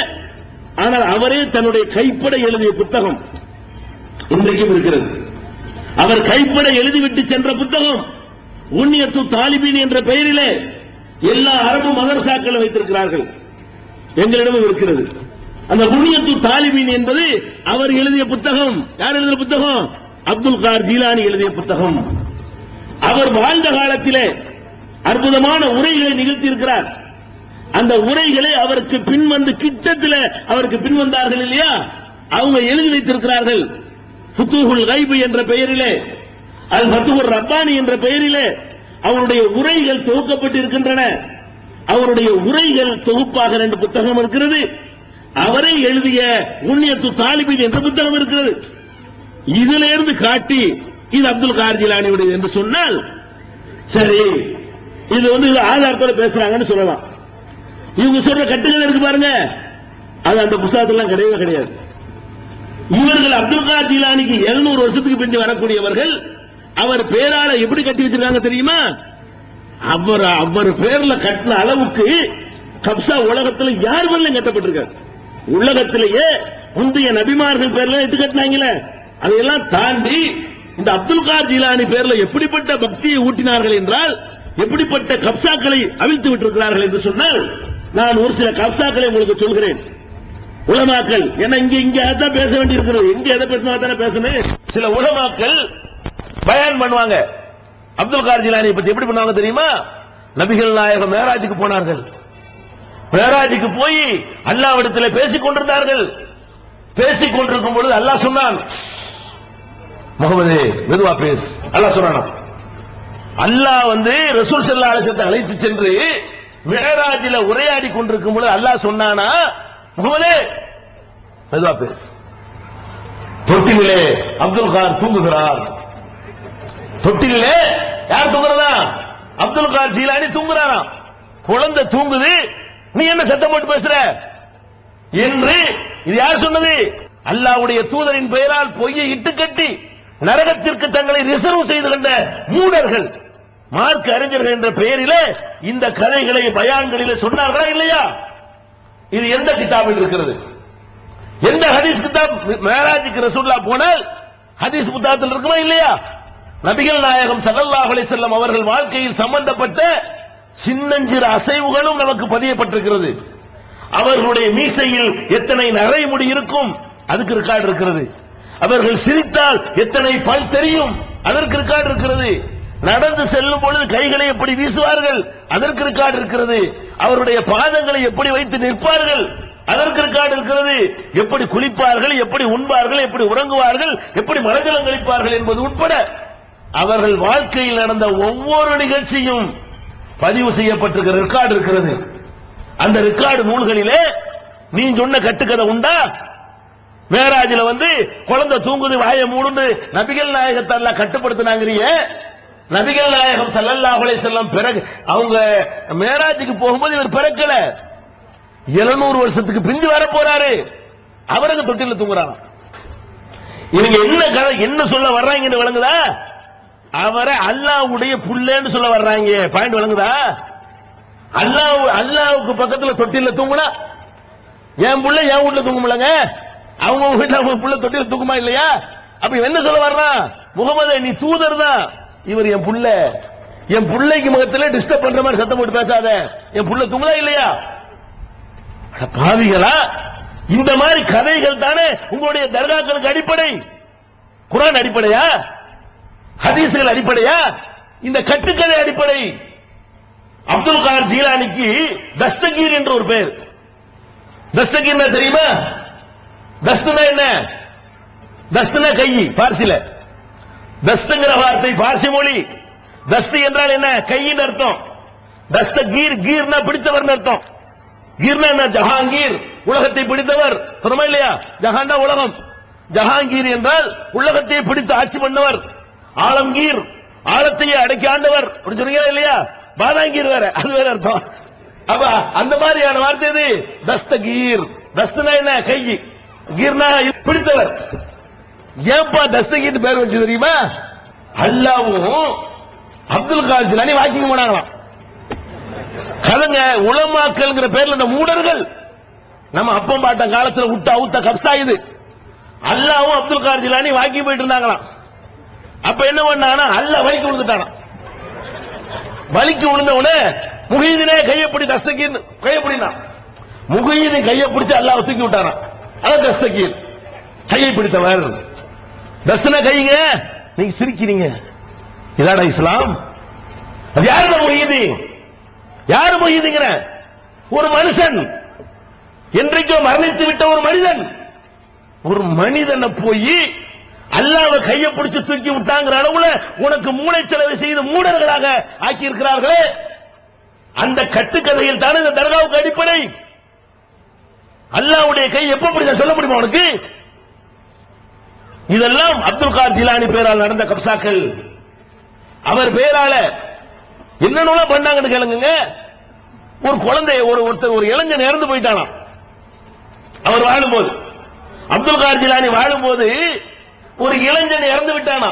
ஆனால் அவரே தன்னுடைய கைப்பட எழுதிய புத்தகம் இன்றைக்கும் இருக்கிறது. அவர் கைப்பட எழுதிவிட்டு சென்ற புத்தகம் உன்னியத்து தாலிபீன் என்ற பெயரிலே எல்லா அரபு மதரசாக்களும் வைத்திருக்கிறார்கள். எங்களிடமும் இருக்கிறது. அந்த உன்னியத்து தாலிபீன் என்பது அவர் எழுதிய புத்தகம். யார் எழுதிய புத்தகம்? அப்துல் கார் ஜீலானி எழுதிய புத்தகம். அவர் வாழ்ந்த காலத்திலே அற்புதமான உரைகளை நிகழ்த்தியிருக்கிறார். அந்த உரைகளை அவருக்கு பின்வந்து கிட்டத்தில் அவருக்கு பின்வந்தார்கள் இல்லையா, அவங்க எழுதி வைத்திருக்கிறார்கள். ஃபுதூஹுல் கைப் என்ற பெயரிலே, அல் ஃபதுஹுர் ரப்பானி என்ற பெயரிலே அவருடைய உரைகள் தொகுக்கப்பட்டு இருக்கின்றன. அவருடைய உரைகள் தொகுப்பாக 2 புத்தகம் இருக்கிறது. அவரை எழுதிய உன்னியத்து தாலிபீன் என்ற புத்தகம் இருக்கிறது. இதிலிருந்து காட்டி இது அப்துல் கார் ஜீலானியுடையது என்று சொன்னால் சரி, இது ஆதாரத்தோட பேசுறாங்கன்னு சொல்லலாம். இவங்க சொல்ற கட்டுகள் இருக்கு பாருங்க, அது அந்த புத்தகத்திலாம் கிடையவே கிடையாது. இவர்கள் அப்துல் கார் ஜீலானிக்கு 700 வருஷத்துக்கு பிந்தி வரக்கூடியவர்கள். அவர் பேரால எப்படி கட்டி வச்சிருக்காங்க தெரியுமா? அவர் பேர்ல கட்டின அளவுக்கு கப்சா உலகத்தில் யார் பேர்ல கட்டப்பட்டிருக்காரு. உலகத்திலேயே முந்தைய நபிமார்கள் பேர்ல எட்டு கட்டினாங்களே, அதையெல்லாம் தாண்டி இந்த அப்துல் கார் ஜீலானி பேர்ல எப்படிப்பட்ட பக்தியை ஊட்டினார்கள் என்றால், எப்படிப்பட்ட கப்சாக்களை அவிழ்த்து விட்டிருக்கிறார்கள் என்று சொன்னால், நான் ஒரு சில கப்சாக்களை உங்களுக்கு சொல்கிறேன். உலமாக்கள் ஏன்னா இங்க அதான் பேச வேண்டியிருக்கிறது, இங்க எதை பேசினா தானே பேசணும். சில உலமாக்கள் பயான் பண்ணுவாங்க. அப்துல் கார் ஜீலானியை பத்தி எப்படி பண்ணுவாங்க தெரியுமா? நபிகள் நாயகம் மேராஜுக்கு போனார்கள். மேராஜுக்கு போய் அல்லாஹ்விடத்தில் பேசிக் கொண்டிருந்தார்கள். பேசிக் கொண்டிருக்கும் பொழுது அல்லாஹ் சொன்னான், முகமது மெதுவா பேசு. அல்லாஹ் சொன்னான். அல்லாஹ் ரசூல் ஸல்லல்லாஹு அலைஹி வஸல்லம் அழைத்து சென்று மேராஜில உரையாடி கொண்டிருக்கும் பொழுது அல்லாஹ் சொன்னானா, முகமது மெதுவா பேசு. தொட்டிலே அப்துல் கார் தூங்குகிறார். தொட்டிலே யார் தூங்குறதா? அப்துல் கார் ஜீலானி தூங்குறாராம். குழந்தை தூங்குது, நீ என்ன சத்தம் போட்டு பேசுற என்று இது யார் சொன்னது? அல்லாஹ்வுடைய தூதரின் பெயரால் பொய்யை இட்டு கட்டி நரகத்திற்கு தங்களை ரிசர்வ் செய்து கொண்ட மூடர்கள், மார்க்க அறிஞர்கள் என்ற பெயரிலே இந்த கதைகளை பயான்களிலே சொன்னார்களா இல்லையா? இது எந்த கிதாபில் இருக்கிறது? எந்த ஹதீஸ் கிதாப்? மேராஜுக்கு ரசூலுல்லாஹ் போனால் ஹதீஸ் புத்தகத்தில் இருக்குமா இல்லையா? நபிகள் நாயகம் ஸல்லல்லாஹு அலைஹி வஸல்லம் அவர்கள் வாழ்க்கையில் சம்பந்தப்பட்ட சின்னஞ்சிறு அசைவுகளும் நமக்கு பதியப்பட்டிருக்கிறது. அவர்களுடைய மீசையில் எத்தனை நரைமுடி இருக்கும், அதுக்கு ரெக்கார்டு இருக்கிறது. அவர்கள் சிரித்தால் எத்தனை பல் தெரியும், அதற்கு ரெக்கார்டு இருக்கிறது. நடந்து செல்லும் பொழுது கைகளை எப்படி வீசுவார்கள், அதற்கு ரெக்கார்டு இருக்கிறது. அவருடைய பாதங்களை எப்படி வைத்து நிற்பார்கள், அதற்கு ரெக்கார்டு இருக்கிறது. எப்படி குளிப்பார்கள், எப்படி உண்பார்கள், எப்படி உறங்குவார்கள், எப்படி மனஜலம் கழிப்பார்கள் என்பது உட்பட அவர்கள் வாழ்க்கையில் நடந்த ஒவ்வொரு நிகழ்ச்சியும் பதிவு செய்யப்பட்டிருக்கிற ரெக்கார்டு இருக்கிறது. அந்த ரெக்கார்டு நூல்களிலே நீ சொன்ன கட்டுக்கதை உண்டா? மேராஜில குழந்தை தூங்குது வாயை மூடுன்னு நபிகள் நாயகத்தை எல்லாம் கட்டுப்படுத்தினாங்கறிய. நபிகள் நாயகம் ஸல்லல்லாஹு அலைஹி வஸல்லம் பிறகு அவங்க மேராஜுக்கு போகும்போது இவர் பிறக்கல, 700 வருஷத்துக்கு பிந்தி வர போறாரு. அவருக்கு தொட்டில தூங்குறாங்க. இவங்க என்ன கதை என்ன சொல்ல வர்றாங்கன்னு விளங்குதா? அவரை அல்லாஹ்வுடைய புள்ளன்னு சொல்ல வர்றாங்க. பாயிண்ட் விளங்குதா? அல்லாஹ்வுக்கு பக்கத்துல தொட்டில தூங்குனா என் புள்ள என் வீட்டுல தூங்கும்லங்க, அவங்க வீட்டுல அவங்க புள்ள தொட்டில தூக்குமா இல்லையா? அப்ப என்ன சொல்ல வர்றான்? முகமது நீ தூதர் தான், இவர் என் புள்ள, என் புள்ளைக்கு முகத்துல டிஸ்டர்ப் பண்ற மாதிரி சத்தம் போட்டு பேசாத, என் புள்ள தூங்குதா இல்லையா? பாவிகளா, இந்த மாதிரி கதைகள் தானே உங்களுடைய தர்காக்களுக்கு அடிப்படை. குர்ஆன் அடிப்படையா? ஹதீஸ்கள் அடிப்படையா? இந்த கட்டுக்கதை அடிப்படை. அப்துல் காதர் ஜீலானிக்கு தஸ்தகீர் என்ற ஒரு பெயர். தஸ்தகீர் தெரியுமா? தஸ்துனா என்ன? தஸ்துனா கை, பார்சில. தஸ்துங்கிற வார்த்தை பார்சி மொழி. தஸ்து என்றால் என்ன? கையின் அர்த்தம். தஸ்தகீர், கீர்னா பிடித்தவர் அர்த்தம். கீர்னா என்ன? ஜஹாங்கீர், உலகத்தை பிடித்தவர். சொல்லுமா இல்லையா? ஜஹான்னா உலகம், ஜஹாங்கீர் என்றால் உலகத்தை பிடித்து ஆட்சி பண்ணவர். ஆலம்கீர், ஆழத்தையே அடக்கி ஆண்டவர். சொல்றீங்களா இல்லையா? பாதாங்கீர் வேற, அது வேற அர்த்தம். அப்ப அந்த மாதிரியான வார்த்தை இது தஸ்தகீர். தஸ்துனா என்ன? கை, கீர்னா பிடித்தவர். ஏன்பா தஸ்தகீர் பேர் வச்சு தெரியுமா? அல்லாஹ்வும் அப்துல் காதர் ஜிலானி வாக்கிங் போனாங்களாம். கலங்க உலமாக்கல்ங்கிற பேர்ல இந்த மூடர்கள் நம்ம அப்பம் பாட்ட காலத்துல விட்டு அவுத்த கப்சா இது. அல்லாஹ்வும் அப்துல் காதர் ஜிலானி வாக்கிங் போயிட்டு இருந்தாங்களாம். அப்ப என்ன பண்ணாங்கன்னா அல்லாஹ் வலிக்கு விழுந்துட்டானா. வலிக்கு விழுந்த உடனே முஹீதினே கையப்படி தஸ்தகீர் கையப்படினா முஹீதின் கையை பிடிச்சு அல்லாஹ் தூக்கி விட்டானா. அதான் தஸ்தகீர், கையை பிடித்தவர். தஸ்னா கைங்க. நீங்க சிரிக்கிறீங்க, இதாடா இஸ்லாம்? அது யாரு முஹீதி? யாரு முஹீதிங்கிற? ஒரு மனுஷன், என்றைக்கோ மரணித்து விட்ட ஒரு மனிதன். ஒரு மனிதனை போய் அல்லாஹ்வை கையை பிடிச்சு தூக்கி விட்டாங்கிற அளவுல உனக்கு மூளைச்சலவை செய்து மூடர்களாக ஆக்கி இருக்கிறார்களே, அந்த கட்டுக்கதையில் தானே இந்த தர்காவுக்கு அடிப்படை. அல்லாஹ்வுடைய கை எப்ப பிடிச்ச சொல்ல முடியுமா உனக்கு? இதெல்லாம் அப்துல் காதர் ஜிலானி பேரால் நடந்த கப்சாக்கள். அவர் பேரால என்னென்ன பண்ணாங்கன்னு கேளுங்க. ஒரு குழந்தை, ஒரு இளைஞன் இறந்து போயிட்டானா அவர் வாழும்போது. அப்துல் காதர் ஜிலானி வாழும்போது ஒரு இளைஞன் இறந்து விட்டானா.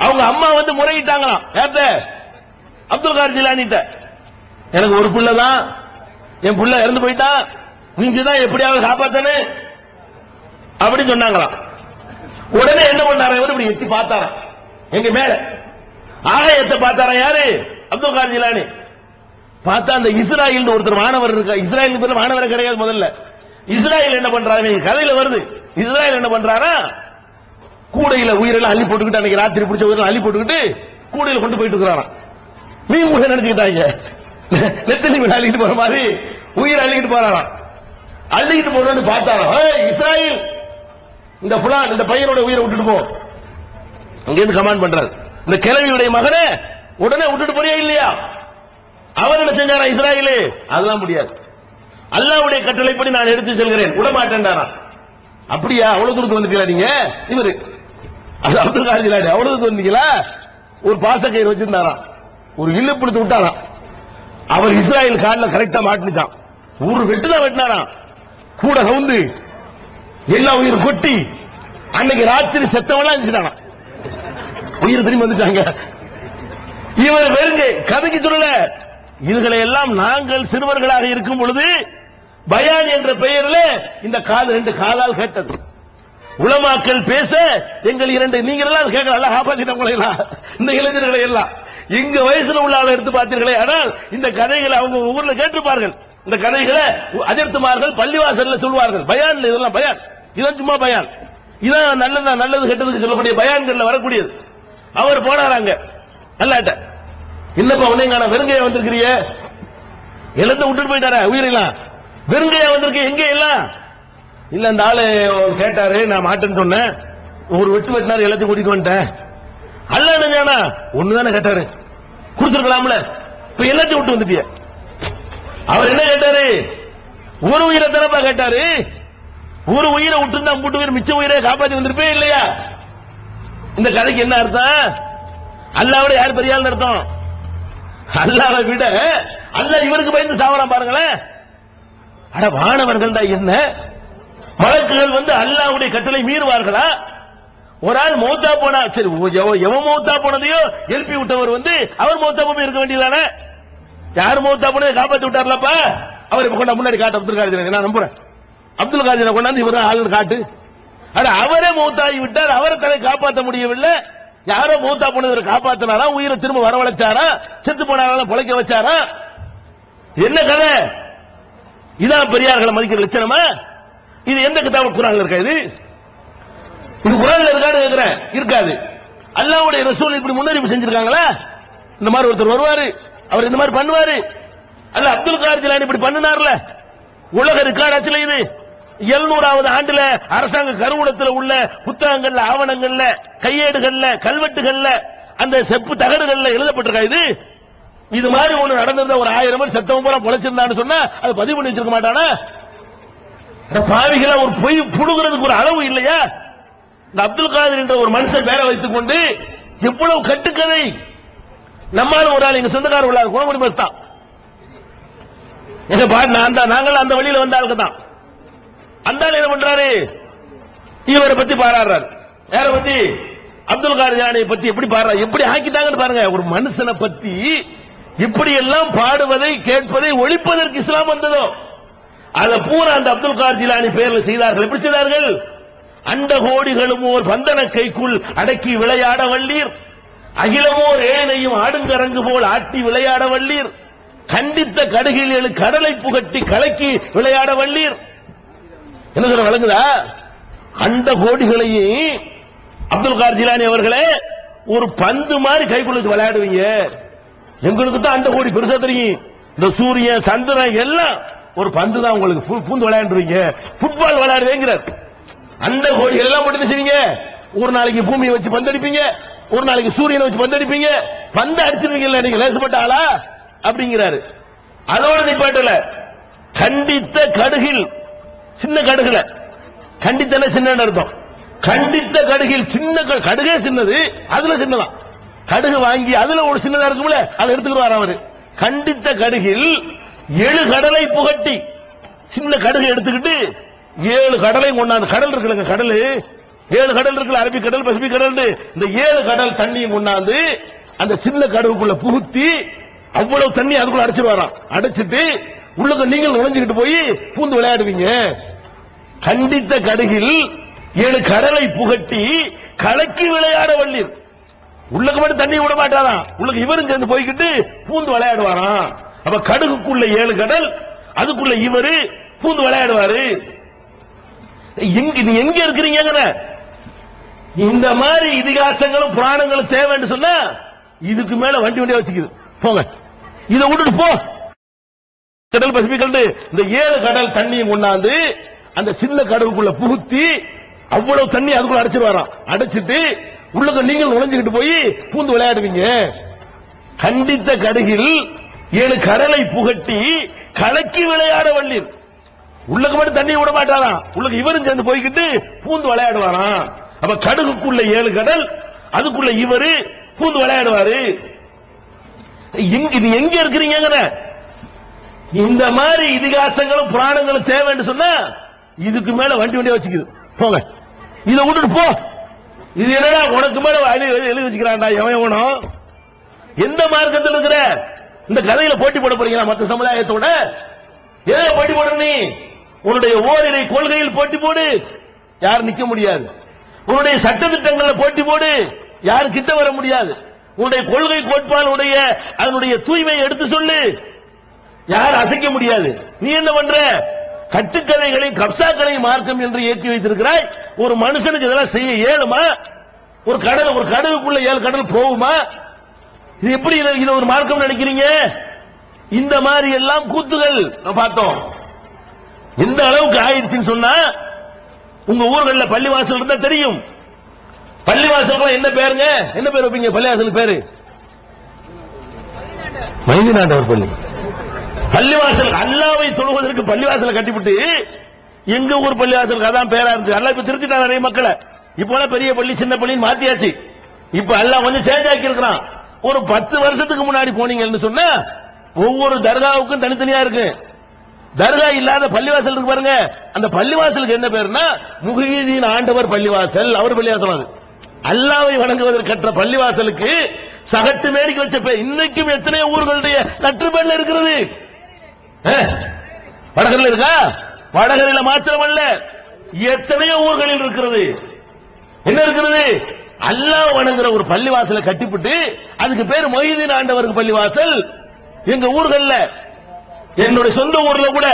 அவங்க அம்மா முறையிட்டாங்களாம். யார்ட்ட? அப்துல் காதர் ஜிலானிட்ட. எனக்கு ஒரு புள்ள தான், என் புள்ள இறந்து போயிட்டான், நீங்க தான் எப்படியாவது காப்பாத்தனே அப்படின்னு சொன்னாங்களாம். உடனே என்ன பண்ணாரா? இவர் இப்படி எட்டி பார்த்தாரா, எங்க மேல ஆகாயத்தை பார்த்தாரா. யாரு? அப்துல் காதர் ஜிலானி. பார்த்தா அந்த இஸ்ராயல் ஒருத்தர் மாணவர் இருக்கா. இஸ்ராயல் பேர்ல மாணவர் கிடையாது முதல்ல. இஸ்ராயல் என்ன பண்றாரு? கதையில வருது. இஸ்ராயல் என்ன பண்றாரா? கூடையில உயிரெல்லாம் அள்ளி போட்டுக்கிட்டு, அன்னைக்கு ராத்திரி பிடிச்ச உயிரெல்லாம் அள்ளி போட்டுக்கிட்டு கூடையில கொண்டு போயிட்டு இருக்கிறாராம். மீன் முக நினைச்சுக்கிட்டாங்க, நெத்தலி மீன் அள்ளிட்டு போற மாதிரி உயிர் அள்ளிக்கிட்டு போறாராம். அள்ளிக்கிட்டு போறோம்னு பார்த்தாராம். இஸ்ராயல், இந்த புலான் இந்த பையனோட உயிரை விட்டுட்டு போ. அங்கிருந்து கமாண்ட் பண்றாரு. இந்த கிழவியுடைய மகனை உடனே விட்டுட்டு போறியா இல்லையா? அவர் என்ன செஞ்சாரா? இஸ்ராயலே அதெல்லாம் முடியாது, அல்லாஹ்வுடைய கட்டளைப்படி நான் எடுத்து செல்கிறேன், விடமாட்டேன்டாரா. அப்படியா? அவ்வளவு தூரத்துக்கு வந்துட்டீங்களா நீங்க? இவரு அது அப்துல் காதர் ஜிலானி அவ்வளவு தூரத்துக்கு வந்தீங்களா? ஒரு பாசக்கயிறு வச்சிருந்தாராம், ஒரு வில்லு பிடித்து விட்டாராம். அவர் இஸ்ராயல் காலில் கரெக்டா மாட்டினான். ஒரு வெட்டு தான் வெட்டினாராம். கூட கவுந்து எல்லா உயிர் கொட்டி அன்னைக்கு ராத்திரி செத்தவெல்லாம் இருந்துட்டானா. உயிர் திரும்பி வந்துட்டாங்க. இவர் வெறுங்க கதைக்கு சொல்லல. இதுகளை எல்லாம் நாங்கள் சிறுவர்களாக இருக்கும் பொழுது பயான் என்ற பெயரில் இந்த காது 2 காதால் கேட்டது. உலமாக்கள் பேச எங்கள் 2 நீங்கள் எல்லாம் கேட்கலாம், காப்பாற்றினவங்களை எல்லாம், இந்த இளைஞர்களை எல்லாம் எங்க வயசுல உள்ள ஆளை எடுத்து பார்த்தீர்களே. ஆனால் இந்த கதைகளை அவங்க ஊர்ல கேட்டிருப்பார்கள். இந்த கதைகளை அஜர்த்துமார்கள் பள்ளிவாசல்ல சொல்வார்கள். பயான்ல இதெல்லாம் பயான், இதெல்லாம் சும்மா பயான், இதான் நல்லது கெட்டதுக்கு சொல்லக்கூடிய பயான்கள்ல வரக்கூடியது. அவர் போனாராங்க அல்லாட்ட, இல்லப்பா உன்னைங்க வெறுங்கையா வந்திருக்கிறிய, எழுந்து விட்டுட்டு போயிட்டார உயிரெல்லாம், வெறுங்கையா வந்திருக்க எங்க எல்லாம் இல்ல. அந்த ஆளு கேட்டாரு, நான் மாட்டேன்னு சொன்னேன், ஒரு வெட்டினாரு, எல்லாத்தையும் கூட்டிட்டு வந்துட்டேன். அல்ல என்னன்னா ஒண்ணுதானே கேட்டாரு, கொடுத்துருக்கலாம்ல, இப்ப எல்லாத்தையும் விட்டு வந்துட்டிய. அவர் என்ன கேட்டாரு, ஒரு உயிரை தானப்பா கேட்டாரு, ஒரு உயிரை விட்டு இருந்தா மூட்டு உயிர் மிச்ச உயிரை காப்பாற்றி வந்திருப்பே இல்லையா? இந்த கதைக்கு என்ன அர்த்தம்? அல்லாவோட யார் பெரிய ஆள் அர்த்தம்? அல்லாவை விட அல்ல இவருக்கு பயந்து சாவலாம் பாருங்களேன். அட வானவர்கள் தான் என்ன, மலக்குகள் வந்து அல்லாவுடைய கட்டளை மீறுவார்களா? ஒரு ஆள் மௌத்தா போனா சரி, எவன் மௌத்தா போனதையோ எழுப்பி விட்டவர் வந்து அவர் மௌத்தா போய் இருக்க வேண்டியதானே? யார் மௌத்தா போனதை காப்பாற்றி விட்டார்லப்பா, அவர் இப்ப கொண்டா முன்னாடி காட்டு அப்துல் காதிர், நான் நம்புறேன் அப்துல் காதிரை கொண்டாந்து இவர் ஆள் காட்டு. ஆனா அவரே மௌத்தாகி விட்டார், அவரை தலை காப்பாற்ற முடியவில்லை. யாரோ மௌத்தா போனதை காப்பாத்தினாரா, உயிரை திரும்ப வரவழைச்சாரா, செத்து போனாலும் பொழைக்க வச்சாரா? என்ன கதை? இதான் பெரியார்களை மதிக்கிற லட்சணமா? இது எந்த கிதாபு குர்ஆன்ல இருக்கா? இது குர்ஆன்ல இருக்கான்னு கேக்குறேன். இருக்காது. அல்லாஹ்வுடைய ரசூல் இப்படி முன்னறிவிப்பு செஞ்சிருக்காங்களா? இந்த மாதிரி ஒருத்தர் வருவாரு, அவர் இந்த மாதிரி பண்ணுவாரு. அல்ல அப்துல் காதிர் ஜிலானி இப்படி பண்ணினார்ல, உலக ரெக்கார்ட் ஆச்சுல. இது 700வது ஆண்டுல அரசாங்க கருவூலத்தில் உள்ள புத்தகங்கள்ல, ஆவணங்கள்ல, கையேடுகள்ல, கல்வெட்டுகள்ல, அந்த செப்பு தகடுகள்ல எழுதப்பட்டிருக்கா? இது மாதிரி ஒண்ணு நடந்திருந்தா ஒரு 1000 பேர் செத்தவன் போல பொழைச்சிருந்தான்னு சொன்னா அது பதிவு பண்ணி வச்சிருக்க மாட்டானா? பாவிகளா, ஒரு பொய் புடுகிறதுக்கு ஒரு அளவு இல்லையா? இந்த அப்துல் காதிர் என்ற ஒரு மனுஷன் பேரை வைத்துக் கொண்டு எவ்வளவு கட்டுக்கதை. நம்மால ஒரு ஆள் எங்க சொந்தக்காரர் உள்ளார், குணமுடி பஸ் தான். எங்க நாங்கள் அந்த வழியில வந்த ஆளுக்கு தான். அந்த ஆள் என்ன பண்றாரு, இவரை பத்தி பாராடுறாரு. யாரை பத்தி? அப்துல் காதிர் ஜிலானியை பத்தி எப்படி பாடுறாரு, எப்படி ஆக்கிட்டாங்கன்னு பாருங்க. ஒரு மனுஷனை பத்தி இப்படி எல்லாம் பாடுவதை கேட்பதை ஒழிப்பதற்கு இஸ்லாம் வந்ததோ அதை பூரா அந்த அப்துல் காதிர் ஜிலானி பெயர்ல செய்தார்கள். எப்படி செய்தார்கள்? அண்ட கோடிகளும் ஓர் பந்தன கைக்குள் அடக்கி விளையாட வல்லீர், அகிலமோர் ஏனையும் ஆடுங்கரங்கு போல் ஆட்டி விளையாட வல்லீர், கண்டித்த கடுகில் கடலை புகட்டி கலக்கி விளையாட வல்லீர். என்ன சொல்ற வழங்குதா? அண்ட கோடிகளையும் அப்துல் காதிர் ஜிலானி அவர்களே ஒரு பந்து மாதிரி கைக்குள்ள விளையாடுவீங்க. எங்களுக்கு தான் அண்ட கோடி பெருசா தெரியும், இந்த சூரியன் சந்திரன் எல்லாம் ஒரு பந்து தான், உங்களுக்கு பூந்து விளையாடுவீங்க, புட்பால் விளையாடுவேங்கிறார். அண்ட கோடிகள் எல்லாம் போட்டு செய்வீங்க. ஒரு நாளைக்கு பூமியை வச்சு பந்தடிப்பீங்க, ஒரு நாளைக்கு சூரியனை வச்சு பந்தடிப்பீங்க, பந்து அடிச்சிருவீங்கல்ல, நீங்க லேசப்பட்ட ஆளா அப்படிங்கிறாரு. அதோட நிப்பாட்டல, கண்டித்த கடுகில், சின்ன கடுகுல கண்டித்தன சின்ன அர்த்தம். கண்டித்த கடுகில், சின்ன கடுகே சின்னது, அதுல சின்னதான். கடுகு வாங்கி அதுல ஒரு சின்னதா இருக்கும்ல, அதை எடுத்துக்கிட்டு வர அவரு. கண்டித்த கடுகில் 7 கடலை புகட்டி, சின்ன கடுகு எடுத்துக்கிட்டு 7 கடலை கொண்டாந்து, கடல் இருக்குல்ல, கடல் 7 கடல் இருக்குல்ல, அரபிக் கடல், பசிபிக் கடல், இந்த 7 கடல் தண்ணியும் கொண்டாந்து அந்த சின்ன கடுகுக்குள்ள புகுத்தி அவ்வளவு தண்ணி அதுக்குள்ள அடைச்சிருவாராம். அடைச்சிட்டு உள்ளுக்கு நீங்கள் நுழைஞ்சுக்கிட்டு போய் பூந்து விளையாடுவீங்க. கண்டித்த கடுகில் 7 கடலை புகட்டி கலக்கி விளையாட வல்லீர். உள்ளுக்கு மட்டும் தண்ணி விட மாட்டாராம், உள்ளுக்கு இவரும் சேர்ந்து போய்கிட்டு பூந்து விளையாடுவாராம். அப்ப கடுகுக்குள்ள 7 கடல், அதுக்குள்ள இவரு பூந்து விளையாடுவாரு. எங்க இருக்கிறீங்க? இந்த மாதிரி இதிகாசங்களும் புராணங்களும் தேவைன்னு சொன்னா இதுக்கு மேல வண்டி வண்டியா வச்சுக்குது. போங்க, இதை விட்டுட்டு போ. கடல் பசிபிக் கடல், இந்த 7 கடல் தண்ணியும் கொண்டாந்து அந்த சின்ன கடவுக்குள்ள புகுத்தி அவ்வளவு தண்ணி அதுக்குள்ள அடைச்சிருவாராம். அடைச்சிட்டு உள்ளுக்கு நீங்கள் நுழைஞ்சுக்கிட்டு போய் பூந்து விளையாடுவீங்க. கண்டித்த கடுகில் 7 கடலை புகட்டி கலக்கி விளையாட வல்லீர். உள்ளுக்கு மட்டும் தண்ணி விட மாட்டாராம், உள்ளுக்கு இவரும் சேர்ந்து போய்கிட்டு பூந்து விளையாடுவாராம். அப்ப கடுகுக்குள்ள 7 கடல், அதுக்குள்ள இவரு பூந்து விளையாடுவாரு. எங்க இருக்கிறீங்க? இந்த மாதிரி இதிகாசங்களும் புராணங்களும் தேவைன்னு சொன்னா இதுக்கு மேல வண்டி வண்டியா வச்சுக்குது. போங்க, இதை விட்டுட்டு போ. இது என்னடா உனக்கு மேல எழுதி வச்சுக்கிறான்டா எவனும். எந்த மார்க்கத்தில் இருக்கிற இந்த கதையில போட்டி போட போறீங்களா மற்ற சமுதாயத்தோட? எதை போட்டி போட? நீ உன்னுடைய ஓரிரை கொள்கையில் போட்டி போடு, யாரும் நிக்க முடியாது. உன்னுடைய சட்டத்திட்டங்கள்ல போட்டி போடு, யாரும் கிட்ட வர முடியாது. உன்னுடைய கொள்கை கோட்பாடுடைய அதனுடைய தூய்மையை எடுத்து சொல்லு. யார் அசைக்க முடியாது. நீ என்ன பண்ற? கட்டுக்கதைகளை கப்சாக்களை மார்க்கம் என்று ஏற்றி வைத்திருக்கிறாய். ஒரு மனுஷனுக்கு இதெல்லாம் செய்ய இயலுமா? ஒரு கடலுக்குள்ள 7 கடல் போகுமா? இது எப்படி இது ஒரு மார்க்கம் நினைக்கிறீங்க? இந்த மாதிரி எல்லாம் கூத்துகள் பார்த்தோம். எந்த அளவுக்கு ஆயிடுச்சுன்னு சொன்னா, உங்க ஊர்களில் பள்ளிவாசல் இருந்தா தெரியும். பள்ளிவாசல் என்ன பேருங்க? என்ன பேர் வைப்பீங்க பள்ளிவாசல் பேரு? மைதினாண்டவர் பள்ளி. பள்ளிவாசல் அல்லாவை தொழுவதற்கு பள்ளிவாசலை கட்டிவிட்டு எங்க ஊர் பள்ளிவாசலுக்கு அதான் பேரா இருந்துச்சு. அல்லா இப்ப திருத்திட்டா நிறைய மக்களை. இப்ப பெரிய பள்ளி சின்ன பள்ளின்னு மாத்தியாச்சு. இப்ப அல்லா கொஞ்சம் சேஞ்ச் ஆக்கி இருக்கிறான். ஒரு 10 வருஷத்துக்கு முன்னாடி போனீங்கன்னு சொன்னா ஒவ்வொரு தர்காவுக்கும் தனித்தனியா இருக்கு. தர்கா இல்லாத பள்ளிவாசல் இருக்கு பாருங்க. அந்த பள்ளிவாசலுக்கு என்ன பேருன்னா முஹிதீன் ஆண்டவர் பள்ளிவாசல். அவர் பள்ளிவாசல் அது. அல்லாவை வணங்குவதற்கு கற்ற பள்ளிவாசலுக்கு சகட்டு மேடிக்கு வச்ச பேர். இன்னைக்கும் எத்தனையோ ஊர்களுடைய நற்றுப்பேர்ல இருக்கிறது. வடகரில் இருக்கா? வடகரில் மாத்திரமல்ல, எத்தனையோ ஊர்களில் இருக்கிறது. என்ன இருக்கிறது? அல்லாஹ் வணங்குற ஒரு பள்ளிவாசலை கட்டிவிட்டு அதுக்கு பேர் மொய்தீன் ஆண்டவருக்கு பள்ளிவாசல். எங்க ஊர்கள்ல, என்னுடைய சொந்த ஊர்ல கூட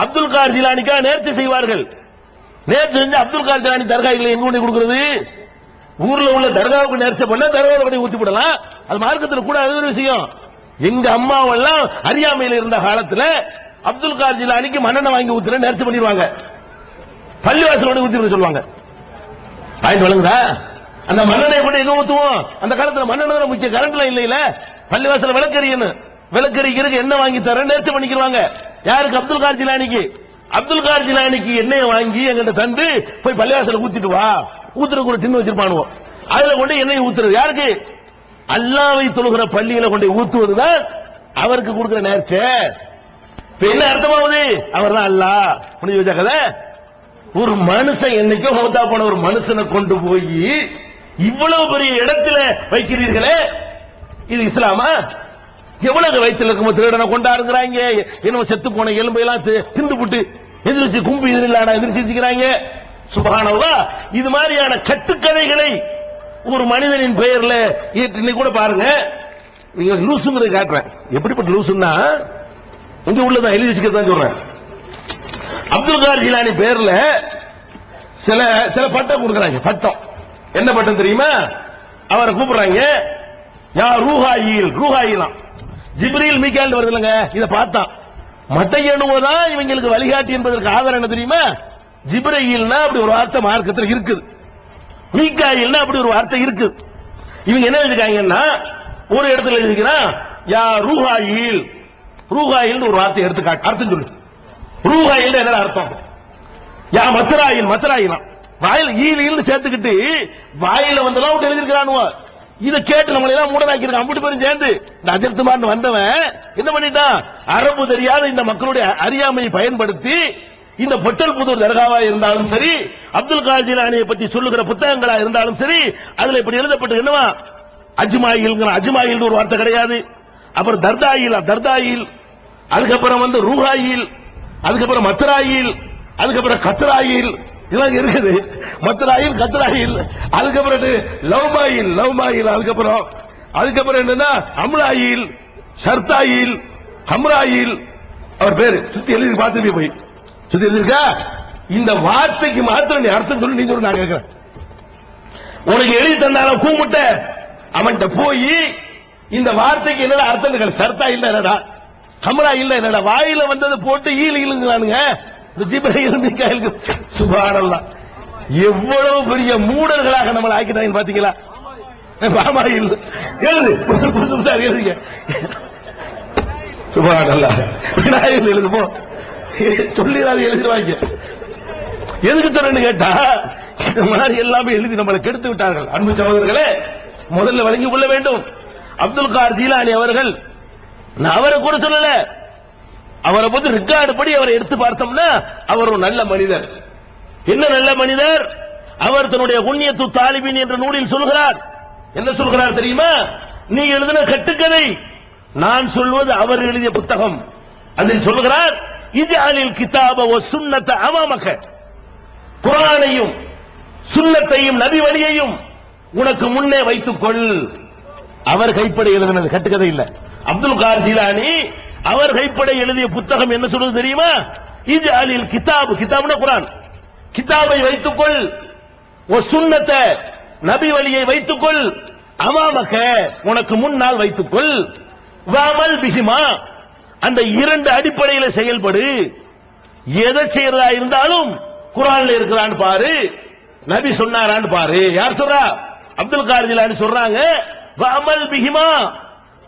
அப்துல் கார் ஜிலானிக்கா நேர்ச்சி செய்வார்கள். நேர்ச்சி செஞ்சு அப்துல் கார் ஜிலானி தர்கா இல்லை எங்க கொண்டு கொடுக்கிறது? ஊர்ல உள்ள தர்காவுக்கு நேர்ச்சி பண்ண தர்காவை கொண்டு ஊத்தி விடலாம். அது மார்க்கத்தில் கூட அது ஒரு விஷயம். எங்க அம்மாவெல்லாம் அறியாமையில் இருந்த காலத்துல அப்துல் கார் ஜிலானிக்கு மண்ணெண்ணை வாங்கி ஊத்துற நேர்ச்சி பண்ணிடுவாங்க. பள்ளிவாசல் கொண்டு ஊத்தி சொல்லுவாங்க. பாயிண்ட் வழங்குதா? அந்த மண்ணெண்ணை கொண்டு எங்க ஊத்துவோம்? அந்த காலத்துல மண்ணெண்ணை முக்கிய கரண்ட்ல இல்லையில. பள்ளிவாசல் விளக்கறிக்கிறதுக்கு என்ன வாங்கி தர நேர்ச்சி பண்ணிக்கிறாங்க. யாருக்கு? அப்துல் கார் ஜிலானிக்கு. அப்துல் கார் ஜிலானிக்கு எண்ணெயை வாங்கி எங்கிட்ட தந்து போய் பள்ளிவாசல ஊத்திட்டு வா. ஊத்துற கூட தின்னு வச்சிருப்பானுவோம். அதுல கொண்டு எண்ணெய் ஊத்துறது யாருக்கு? அல்லாவை தொழுகிற பள்ளியில கொண்டு ஊத்துவதுதான் அவருக்கு கொடுக்கிற நேர்ச்சை. என்ன அர்த்தமாவது? அவர் தான் அல்லாஹ். முடிஞ்சு வச்சா கதை. ஒரு மனுஷன் என்னைக்கோ மௌத்தா போன ஒரு மனுஷனை கொண்டு போய் இவ்வளவு பெரிய இடத்துல வைக்கிறீர்களே, இது இஸ்லாமா? எவ்வளவு வயிற்றுல இருக்கும் திருடனை கொண்டாடுறாங்க. என்ன செத்து போன எலும்பையெல்லாம் திண்டு புட்டு எதிர்த்து கும்பி எதிர்க்கிறாங்க. சுப்ஹானல்லாஹ். இது மாதிரியான கட்டுக்கதைகளை ஒரு மனிதனின் பெயர்ல இன்னைக்கு கூட பாருங்க. நீங்க லூசுங்கிறது காட்டுறேன். எப்படிப்பட்ட லூசுன்னா இங்க உள்ளதான் எழுதி வச்சுக்கிறதான் சொல்றேன். அப்துல் கார் ஜிலானி பேர்ல சில பட்டம் கொடுக்கறாங்க. பட்டம் என்ன பட்டம் தெரியுமா? அவரை கூப்பிடுறாங்க, யா ரூஹாயில். ரூஹாயிலாம் ஜிப்ரீல் மீகாயில் வருது இல்லங்க. இதை பார்த்தான் மட்டை எண்ணுவதான் இவங்களுக்கு வழிகாட்டி என்பதற்கு ஆதாரம் என்ன தெரியுமா? ஜிப்ரீல்னா அப்படி ஒரு வார்த்தை மார்க்கத்தில் இருக்குது. மீகாயில்னா அப்படி ஒரு வார்த்தை இருக்குது. இவங்க என்ன எழுதிருக்காங்கன்னா, ஒரு இடத்துல எழுதிக்கிறான் யா ரூஹாயில். ரூஹாயில் ஒரு வார்த்தை எடுத்து அர்த்தம் சொல்லு. ரூஹாயில் என்ன அர்த்தம்? யா மத்ராயில். மத்ராயிலாம் வாயில் ஈல் சேர்த்துக்கிட்டு வாயில வந்தெல்லாம் எழுதிருக்கிறானுவ. இதை கேட்டு நம்மள எல்லாம் மூடனாக்கிருக்கான். அம்புட்டு பேரும் சேர்ந்து இந்த அஜர்த்துமார்னு வந்தவன் என்ன பண்ணிட்டான்? அரபு தெரியாத இந்த மக்களுடைய அறியாமையை பயன்படுத்தி இந்த பொட்டல் புதூர் தர்காவா இருந்தாலும் சரி, அப்துல் கார் ஜிலானியை பற்றி சொல்லுகிற புத்தகங்களா இருந்தாலும் சரி, அதுல இப்படி எழுதப்பட்டு என்னவா அஜ்மாயில். அஜ்மாயில் ஒரு வார்த்தை கிடையாது. அப்புறம் தர்தாயில், அதுக்கப்புறம் ரூஹாயில், அதுக்கப்புறம் மத்ராயில், அதுக்கப்புறம் கத்ராயில், இதெல்லாம் இருக்குது. மத்ராயில், கத்ராயில், அதுக்கப்புறம் லவ்மாயில், அதுக்கப்புறம் என்னன்னா அம்லாயில், ஷர்தாயில், ஹம்ராயில். அவர் பேரு சுத்தி எழுதி பார்த்து போய் சுத்தி எழுதிருக்கா? இந்த வார்த்தைக்கு மாத்திரம் நீ அர்த்தம் சொல்லி நீ சொல்லு. நான் கேட்கிறேன். உனக்கு எழுதி தந்தாலும் கூமுட்ட அவன்கிட்ட போய் இந்த வார்த்தைக்கு என்னடா அர்த்தம்? சர்த்தா இல்ல என்னடா, ஹம்ரா இல்ல என்னடா, வாயில வந்தது போட்டு ஈலுங்கிறானுங்க. இந்த ஜிப்ரீல் மீகாயில். சுப்ஹானல்லாஹ். எவ்வளவு பெரிய மூடர்களாக நம்மளை ஆக்கிட்டாங்க பாத்தீங்களா? பாமாயில் எழுது எழுதுங்க. சுப்ஹானல்லாஹ். விநாயகர் எழுதுமோ சொல்லிடாது எழுதுவாங்க. எதுக்கு சொல்றேன்னு கேட்டா, இந்த மாதிரி எல்லாமே எழுதி நம்மளை கெடுத்து விட்டார்கள். அன்பு சகோதரர்களே, முதல்ல வழங்கிக் கொள்ள வேண்டும். அப்துல் கார் ஜிலானி அவர்கள், நான் அவரை கூட சொல்லல, அவரை பத்தி ரெக்கார்டு படி அவரை எடுத்து பார்த்தோம்னா அவர் ஒரு நல்ல மனிதர். என்ன நல்ல மனிதர்? அவர் தன்னுடைய குன்யத்து தாலிபின் என்ற நூலில் சொல்கிறார். என்ன சொல்கிறார் தெரியுமா? நீ எழுதின கட்டுக்கதை, நான் சொல்வது அவர் எழுதிய புத்தகம். அதில் சொல்கிறார், இஜ்அலில் கிதாப வ சுன்னத அமாமக. குர்ஆனையும் சுன்னத்தையும் நபி வழியையும் உனக்கு முன்னே வைத்துக் கொள். அவர் கைப்பட எழுதினது கட்டுக்கதை இல்ல. அப்துல் கார் ஜிலானி அவர் கைப்பட எழுதிய புத்தகம் என்ன சொல்றது தெரியுமா? இது அலில் கிதாப், கிதாப்னா குர்ஆன், கிதாபை வைத்துக்கொள், ஒரு சுன்னத்தை நபி வழியை வைத்துக்கொள், அமாமக உனக்கு முன்னால் வைத்துக்கொள், வாமல் பிஹிமா அந்த இரண்டு அடிப்படையில செயல்படு. எதை செய்யறதா இருந்தாலும் குர்ஆன்ல இருக்கிறான்னு பாரு, நபி சொன்னாரான்னு பாரு. யார் சொல்றா? அப்துல் காதர் ஜிலானி சொல்றாங்க, வாமல் பிஹிமா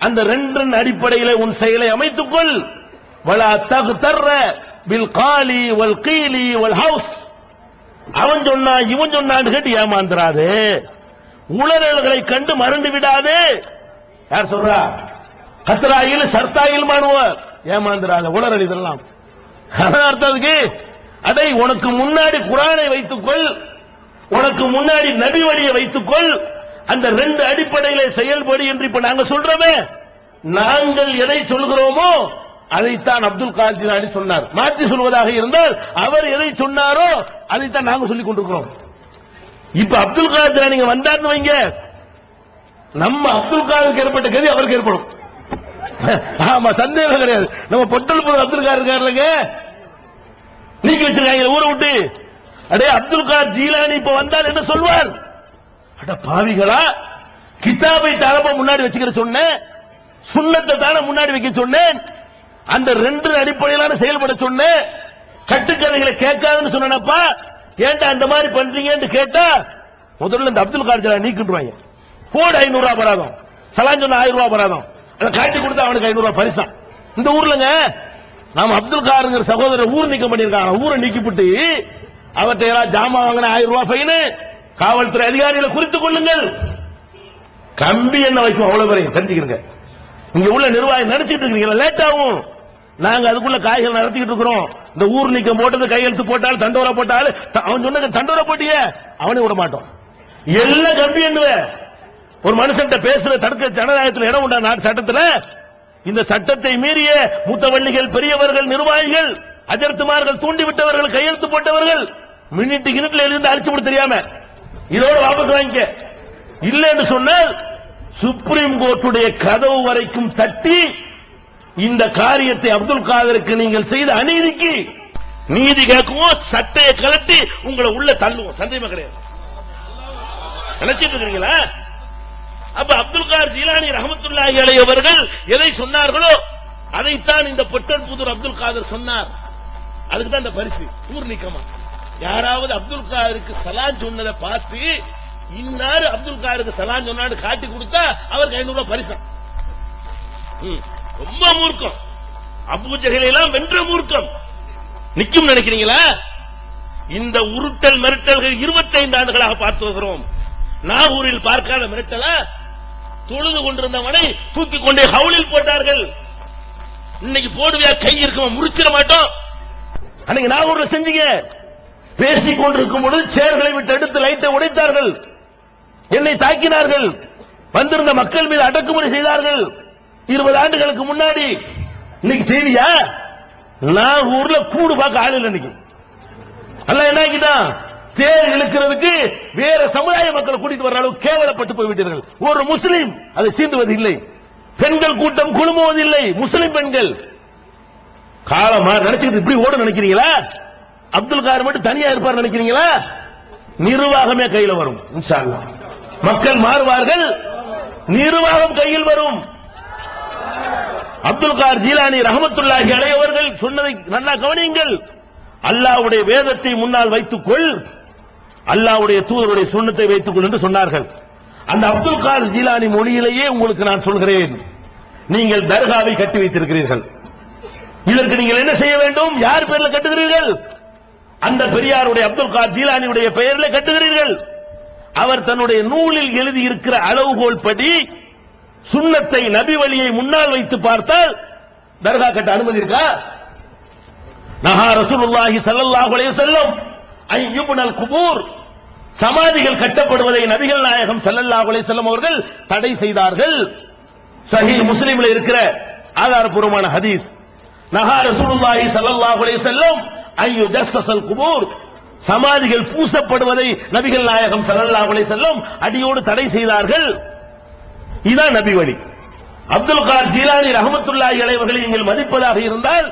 அந்த ரெண்டு அடிப்படையில உன் செயலை அமைத்துக்கொள். வலா தக்தர்ர பில் காலி வல் கீலி வல் ஹவுஸ் அவன் சொன்னா இவன் சொன்னான்னு கேட்டு ஏமாந்துராது, உளறல்களை கண்டு மறந்து விடாது. யார் சொல்றா? கத்ராயில் சர்த்தாயில் மாணுவார், ஏமாந்துராத உளறல் இதெல்லாம். அர்த்தத்துக்கு அதை உனக்கு முன்னாடி குர்ஆனை வைத்துக்கொள், உனக்கு முன்னாடி நபி வழியை வைத்துக்கொள், அந்த ரெண்டு அடிப்படையில செயல்படு என்று இப்ப நாங்க சொல்றோமே. நாங்கள் எதை சொல்கிறோமோ அதைத்தான் அப்துல் காதர் ஜிலானி சொன்னார். மாற்றி சொல்வதாக இருந்தால் அவர் எதை சொன்னாரோ அதைத்தான் நாங்க சொல்லிக் கொண்டிருக்கிறோம். இப்ப அப்துல் காதர் ஜிலானி வந்தார்னு வைங்க, நம்ம அப்துல் காதருக்கு ஏற்பட்ட கதி அவருக்கு ஏற்படும். ஆமா, சந்தேகம் கிடையாது. நம்ம பொட்டல் போது அப்துல் காதர் இருக்காருங்க, நீக்கி வச்சிருக்காங்க ஊரை விட்டு. அடே அப்துல் காதர் ஜீலானி இப்ப வந்தால் என்ன சொல்வார்? அட பாவிகளா, கிதாபை தரப்ப முன்னாடி வச்சுக்கிற சொன்னேன், சுன்னத்தை தானே முன்னாடி வைக்க சொன்னேன், அந்த ரெண்டு அடிப்படையிலான செயல்பட சொன்னேன், கட்டுக்கதைகளை கேட்காதுன்னு சொன்னப்பா, ஏன்டா அந்த மாதிரி பண்றீங்கன்னு கேட்டா முதல்ல இந்த அப்துல் காதர் ஜீலானி நீக்கிட்டுவாங்க. போடு 500 ரூபாய் பராதம், சலான் சொன்ன 1000 ரூபாய் பராதம், அதை காட்டி கொடுத்தா அவனுக்கு 500 ரூபாய் பரிசா. இந்த ஊர்லங்க நாம அப்துல் காதர் சகோதரர் ஊர் நீக்கம் பண்ணிருக்காங்க. ஊரை நீக்கிவிட்டு அவர்கிட்ட யாராவது ஜாமா வாங்கின 1000 ரூபாய் ஃபைனு, காவல்துறை அதிகாரிகளை குறித்துக் கொள்ளுங்கள். கம்பி என்ன வைக்கும் அவ்வளவு பேரையும் தெரிஞ்சுக்கிறீங்க. இங்க உள்ள நிர்வாகம் நடத்திட்டு இருக்கீங்க, லேட் ஆகும். நாங்க அதுக்குள்ள காய்கள் நடத்திக்கிட்டு இருக்கிறோம். இந்த ஊர் நீக்கம் போட்டது கையெழுத்து போட்டாலும் தண்டோரா போட்டாலும் அவன் சொன்ன தண்டோரா போட்டிய அவனே விட மாட்டோம். எல்லாம் கம்பி என்ன ஒரு மனுஷன் பேசுற தடுக்க ஜனநாயகத்தில் இடம் உண்டா நாட்டு சட்டத்தில்? இந்த சட்டத்தை மீறிய மூத்தவள்ளிகள், பெரியவர்கள், நிர்வாகிகள், அஜர்த்துமார்கள், தூண்டிவிட்டவர்கள், கையெழுத்து போட்டவர்கள் மினிட்டு கிணத்துல இருந்து அழிச்சு விட தெரியாம இதோட வாபஸ் வாங்கிக்க. இல்லை என்று சொன்னால் சுப்ரீம் கோர்ட்டுடைய கதவு வரைக்கும் தட்டி இந்த காரியத்தை அப்துல் காதருக்கு நீங்கள் செய்த அநீதிக்கு நீதி கேட்குவோம், சட்டையை கலட்டி உங்களை உள்ள தள்ளுவோம். சந்தேகமே கிடையாது. நினைச்சிட்டு இருக்கீங்களா? அப்ப அப்துல் காதர் ஜீலானி ரஹ்மத்துல்லாஹி அலைஹி அவர்கள் எதை சொன்னார்களோ அதைத்தான் இந்த பொட்டன்புதூர் அப்துல் காதர் சொன்னார். அதுக்கு தான் இந்த பரிசு. ஊர் நீக்கமா யாராவது அப்துல் காதருக்கு சலான் சொன்னதை பார்த்து இன்னாரு அப்துல் காதருக்கு சலான் சொன்னாரு காட்டி கொடுத்தா அவருக்கு 500 ரூபாய் பரிசு. ரொம்ப மூர்க்கம். அபூ ஜஹலை எல்லாம் வென்ற மூர்க்கம். நிக்கும் நினைக்கிறீங்களா? இந்த உருட்டல் மிரட்டல்கள் 25 ஆண்டுகளாக பார்த்து வருகிறோம். நாகூரில் பார்க்காத மிரட்டலா? தொழுது கொண்டிருந்தவனை தூக்கி கொண்டே ஹவுலில் போட்டார்கள். இன்னைக்கு போடுவியா கை இருக்கும் முறிச்சிட மாட்டோம். அன்னைக்கு நாகூர்ல செஞ்சீங்க. பேசிக் கொண்டிருக்கும் பொழுது சேர்களை விட்டு எடுத்து லைட்டை உடைத்தார்கள், என்னை தாக்கினார்கள், வந்திருந்த மக்கள் மீது அடக்குமுறை செய்தார்கள். 20 ஆண்டுகளுக்கு முன்னாடி. இன்னைக்கு செய்தியா? நாகூர்ல கூடு பார்க்க ஆள் இல்லை. இன்னைக்கு அல்ல என்ன ஆகிட்டான்? தேர் இழுக்கிறதுக்கு வேற சமுதாய மக்களை கூட்டிட்டு வர அளவு கேவலப்பட்டு போய்விட்டீர்கள். ஒரு முஸ்லீம் அதை சீண்டுவது இல்லை, பெண்கள் கூட்டம் குழுமுவதில்லை, முஸ்லிம் பெண்கள். காலமா நினைச்சுக்கிட்டு இப்படி ஓட நினைக்கிறீங்களா? அப்துல் காதர் மட்டும் தனியா இருப்பார் நினைக்கிறீங்களா? நிர்வாகமே கையில் வரும். இன்ஷா அல்லாஹ் மக்கள் மாறுவார்கள், நிர்வாகம் கையில் வரும். அப்துல் காதர் ஜீலானி ரஹ்மத்துல்லாஹி அலைஹி அவர்கள் சொன்னதை நல்லா கவனியுங்கள். அல்லாஹ்வுடைய வேதத்தை முன்னால் வைத்துக்கொள், அல்லாஹ்வுடைய தூதருடைய சுன்னத்தை வைத்துக்கொள் என்று சொன்னார்கள். அந்த அப்துல் காதர் ஜீலானி மொழியிலேயே உங்களுக்கு நான் சொல்கிறேன், நீங்கள் தர்காவை கட்டி வைத்திருக்கிறீர்கள். இதற்கு நீங்கள் என்ன செய்ய வேண்டும்? யார் பெயரில் கட்டுகிறீர்கள்? அந்த பெரியாருடைய அப்துல் காதர் ஜீலானியுடைய பெயரில் கட்டுகிறீர்கள். அவர் தன்னுடைய நூலில் எழுதி இருக்கிற அளவுகோல் படி சுன்னத்தை நபி வழியை முன்னால் வைத்து பார்த்தால் தர்கா கட்ட அனுமதி இருக்கா? நஹா ரசூலுல்லாஹி ஸல்லல்லாஹு அலைஹி வஸல்லம் அய்யுப்னல் குபூர், சமாதிகள் கட்டப்படுவதை நபிகள் நாயகம் ஸல்லல்லாஹு அலைஹி வஸல்லம் அவர்கள் தடை செய்தார்கள். சஹீஹ் முஸ்லிம்ல இருக்கிற ஆதாரபூர்வமான ஹதீஸ். நஹா ரசூலுல்லாஹி ஸல்லல்லாஹு அலைஹி வஸல்லம் அய்யுஜஸ்ஸல் குபூர், சமாதிகள் பூசப்படுவதை நபிகள் நாயகம் ஸல்லல்லாஹு அலைஹி வஸல்லம் அடியோடு தடை செய்தார்கள். இதான் நபி வழி. அப்துல் காதர் ஜீலானி ரஹ்மத்துல்லாஹி அலைஹி அவர்களை நீங்கள் மதிப்பதாக இருந்தால்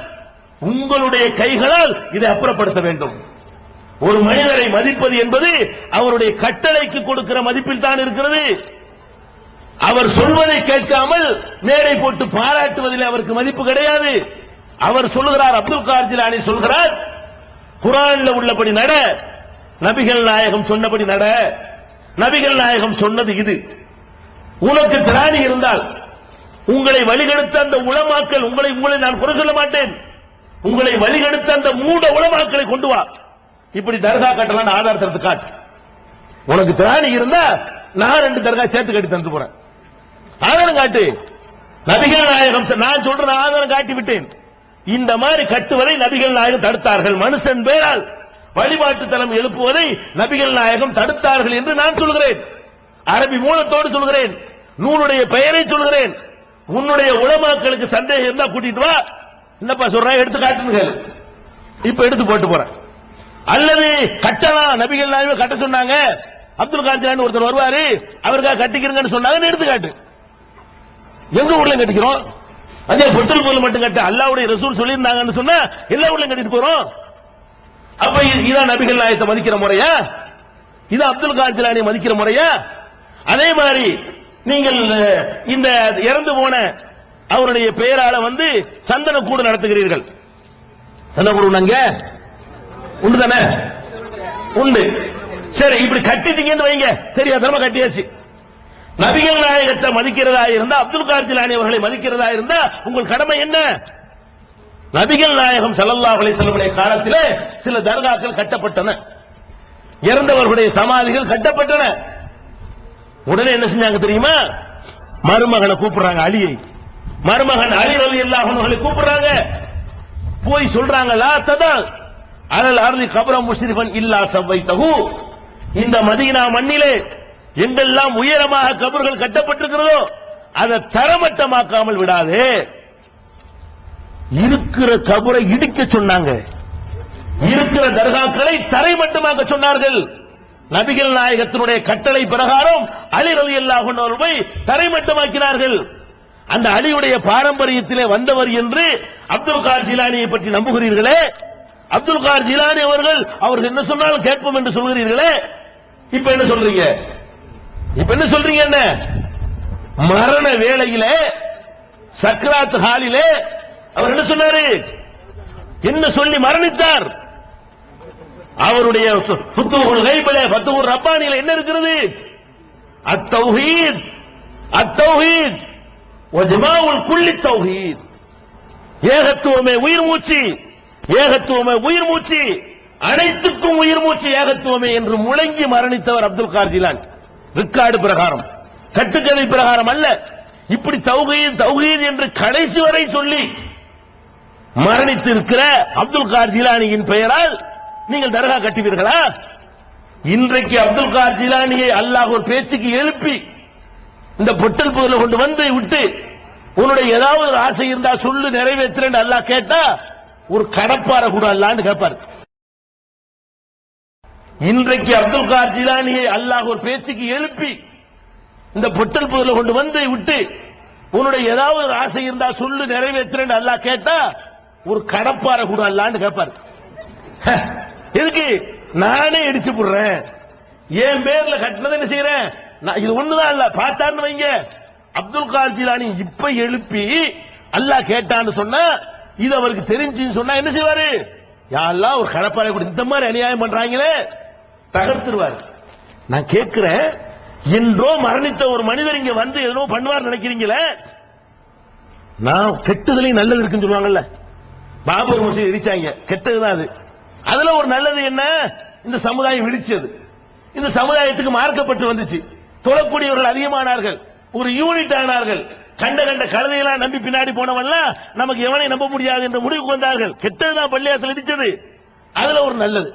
உங்களுடைய கைகளால் இதை அப்புறப்படுத்த வேண்டும். ஒரு மனிதரை மதிப்பது என்பது அவருடைய கட்டளைக்கு கொடுக்கிற மதிப்பில் தான் இருக்கிறது. அவர் சொல்வதை கேட்காமல் மேடை போட்டு பாராட்டுவதில் அவருக்கு மதிப்பு கிடையாது. அவர் சொல்லுகிறார், அப்துல் காதர் ஜீலானி சொல்கிறார், குர்ஆன்ல உள்ளபடி நட, நபிகள் நாயகம் சொன்னபடி நட. நபிகள் நாயகம் சொன்னது இது. உனக்கு திராணி இருந்தால் உங்களை வழிகெடுத்த அந்த உலமாக்கள், உங்களை நான் குறை சொல்ல மாட்டேன், உங்களை வழிகெடுத்த அந்த மூட உலமாக்களை கொண்டு வா. இப்படி தர்கா கட்டலாம் ஆதார் தரத்து காட்டு. உனக்கு திராணி இருந்தா நான் 2 தர்கா சேர்த்து கட்டி தந்து போறேன். ஆதாரம் காட்டு. நபிகள் நாயகம் நான் சொல்றேன், ஆதாரம் காட்டி விட்டேன். இந்த மாதிரி கட்டுவதை நபிகள் நாயகம் தடுத்தார்கள். மனுஷன் பேரால் வழிபாட்டு தலம் எழுப்புவதை நபிகள் நாயகம் தடுத்தார்கள் என்று நான் சொல்கிறேன். அரபி மூலத்தோடு சொல்கிறேன், நூலுடைய பெயரை சொல்கிறேன். உன்னுடைய உலமாக்களுக்கு சந்தேகம் இருந்தா கூட்டிட்டு வா. என்னப்பா சொல்றேன், எடுத்து காட்டுங்க. இப்ப எடுத்து போட்டு போறேன். அல்லது கட்டலாம், நபிகள் நாயகம் கட்ட சொன்னாங்க, அப்துல் காதர் ஜீலானி ஒருத்தர் வருவாரு, அவருக்காக கட்டிக்கிறீங்கன்னு சொன்னாங்க, எடுத்து காட்டு. எங்க ஊர்ல கட்டிக்கிறோம்? அதே பொட்டல் போல மட்டும் கட்ட அல்லாஹ்வுடைய ரசூல் சொல்லியிருந்தாங்கன்னு சொன்னா எல்லா ஊர்லயும் கட்டிட்டு போறோம். அப்ப இதான் நபிகள் நாயகத்தை மதிக்கிற முறையா? இது அப்துல் காதர் ஜீலானி மதிக்கிற முறையா? அதே மாதிரி நீங்கள் இந்த இறந்து போன அவருடைய பெயரால சந்தன கூடு நடத்துகிறீர்கள். சந்தன கூடு உண்டு தானே? உண்டு. சரி, இப்படி கட்டிட்டீங்கன்னு வைங்க, தெரியாதனமா கட்டியாச்சு. நபிகள் நாயகத்தை மதிக்கிறதா இருந்தா, அப்துல் காதர் ஜீலானி அவர்களை மதிக்கிறதா இருந்தா உங்கள் கடமை என்ன? நபிகள் நாயகம் ஸல்லல்லாஹு அலைஹி வஸல்லம் காலத்திலே சில தர்காக்கள் கட்டப்பட்டன, இறந்தவர்களுடைய சமாதிகள் கட்டப்பட்டன. உடனே என்ன செஞ்சாங்க தெரியுமா? மருமகனை கூப்பிடுறாங்க, அலியை. மருமகன் அலி ரலியல்லாஹு அன்ஹு கூப்பிடுறாங்க. போய் சொல்றாங்க, லா ததா அலல் அர்லி கப்ரம் முஸ்ரிஃபன் இல்லா சவைதஹு. இந்த மதீனா மண்ணிலே எங்கெல்லாம் உயரமாக கபர்கள் கட்டப்பட்டிருக்கிறதோ அதை தரமட்டமாக்காமல் விடாதே. இருக்கிற கபரை இடிக்க சொன்னாங்க, இருக்கிற தர்காக்களை தரைமட்டமாக்க சொன்னார்கள். நபிகள் நாயகத்தினுடைய கட்டளை பிரகாரம் அலி ரலியல்லாஹு அன்ஹு அவர்களை தரைமட்டமாக்கினார்கள். அந்த அலியுடைய பாரம்பரியத்திலே வந்தவர் என்று அப்துல் காதர் ஜீலானியை பற்றி நம்புகிறீர்களே. அப்துல் காதர் ஜீலானி அவர்கள் என்ன சொன்னாலும் கேட்போம் என்று சொல்கிறீர்களே. இப்ப என்ன சொல்றீங்க? என்ன மரண வேளையிலே சக்ராத் ஹாலிலே அவர் என்ன சொன்னாரு? என்ன சொல்லி மரணித்தார்? அவருடைய ஃபுத்துஹுல் கைபிலே, ஃபத்துஹுர் ரப்பானியில என்ன இருக்கிறது? அத்தௌஹீத், அத்தௌஹீத் வஜமாஉல் குல்லி தௌஹீத். ஏகத்துவமே உயிர் மூச்சு, ஏகத்துவமே உயிர் மூச்சு, அனைத்துக்கும் உயிர் மூச்சு ஏகத்துவமே என்று முழங்கி மரணித்தவர் அப்துல் காதர் ஜீலானி. ரிக்கார்டு பிரகாரம், கட்டுக்கதை பிரகாரம் அல்ல. இப்படி தௌஹீத் தௌஹீத் என்று கடைசி வரை சொல்லி மரணித்து இருக்கிற அப்துல் காதர் ஜீலானியின் பெயரால் நீங்கள் தர்கா கட்டுவீர்களா? இன்றைக்கு அப்துல் காதர் ஜீலானியை அல்லாஹ் ஒரு பேச்சுக்கு எழுப்பி இந்த பொட்டல் புதல கொண்டு விட்டு உன்னுடைய ஏதாவது ஒரு ஆசை இருந்தா சொல்லு, நிறைவேற்றுறேன் அல்லாஹ் கேட்டா ஒரு கடப்பார கூட அல்லான்னு கேட்பார். இன்றைக்கு அப்துல் காதர் ஜீலானியை அல்லாஹ் ஒரு பேச்சுக்கு எழுப்பி இந்த பொட்டல் புதல கொண்டு விட்டு உன்னுடைய ஏதாவது ஒரு ஆசை இருந்தா சொல்லு, நிறைவேற்றுறேன் அல்லாஹ் கேட்டா ஒரு கடப்பார கூட அல்லான்னு கேட்பார். எதுக்கு? நானே இடிச்சு போடுறேன், என் பேர்ல கட்டினதை என்ன செய்யறேன், இது ஒண்ணுதான் இல்ல பார்த்தான்னு வைங்க. அப்துல் காதர் ஜீலானி இப்ப எழுப்பி அல்லாஹ் கேட்டான்னு சொன்னா, இது அவருக்கு தெரிஞ்சுன்னு சொன்னா என்ன செய்வாரு? யா அல்லாஹ் ஒரு கடப்பாரை கூட இந்த மாதிரி அநியாயம் பண்றாங்களே தகர்த்துருவாரு. நான் கேட்கிறேன், என்றோ மரணித்த ஒரு மனிதர் இங்க ஏதோ பண்ணுவார் நினைக்கிறீங்களே? நான் கெட்டதுலயும் நல்லது இருக்குன்னு சொல்லுவாங்கல்ல. பாபர் மசூதி இடிச்சாங்க, கெட்டதுதான் அது. அதுல ஒரு நல்லது என்ன? இந்த சமுதாயம் விழிச்சது, இந்த சமுதாயத்துக்கு மார்க்கப்பட்டு வந்துச்சு, தொழக்கூடியவர்கள் அதிகமானார்கள், ஒரு யூனிட் ஆனார்கள். கண்ட கழுதையெல்லாம் நம்பி பின்னாடி போனவெல்லாம் நமக்கு எவனை நம்ப முடியாது என்ற முடிவுக்கு வந்தார்கள். கெட்டதுதான் பள்ளியாசல் இடிச்சது, அதுல ஒரு நல்லது.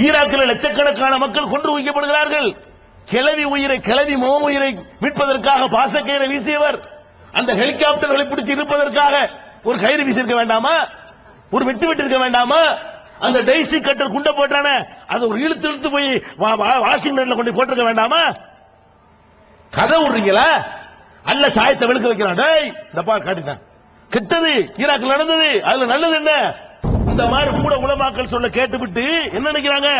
ஈராக்கில் லட்சக்கணக்கான மக்கள் கொன்று குவிக்கப்படுகிறார்கள். கிளவி உயிரை, கிளவி உயிரை மீட்பதற்காக பாசக்கயிறை வீசியவர், அந்த ஹெலிகாப்டர்களை பிடிச்சு இருப்பதற்காக ஒரு கயிறு வீசியிருக்க வேண்டாமா? ஒரு வெட்டு இருக்க வேண்டாமா? அந்த டைசி கட்டர் குண்ட போட்டான அது ஒரு இழுத்து போய் வாஷிங்டன்ல கொண்டு போட்டிருக்க வேண்டாமா? கதை விடுறீங்களா? அல்ல சாயத்தை வெளுக்க வைக்கிறான். டேய் இந்த பார் காட்டிட்டான், கெட்டது ஈராக்கில் நடந்தது, அதுல நல்லது என்ன? இந்த மாதிரி கூட உலமாக்கள் சொல்ல கேட்டுவிட்டு என்ன நினைக்கிறாங்க?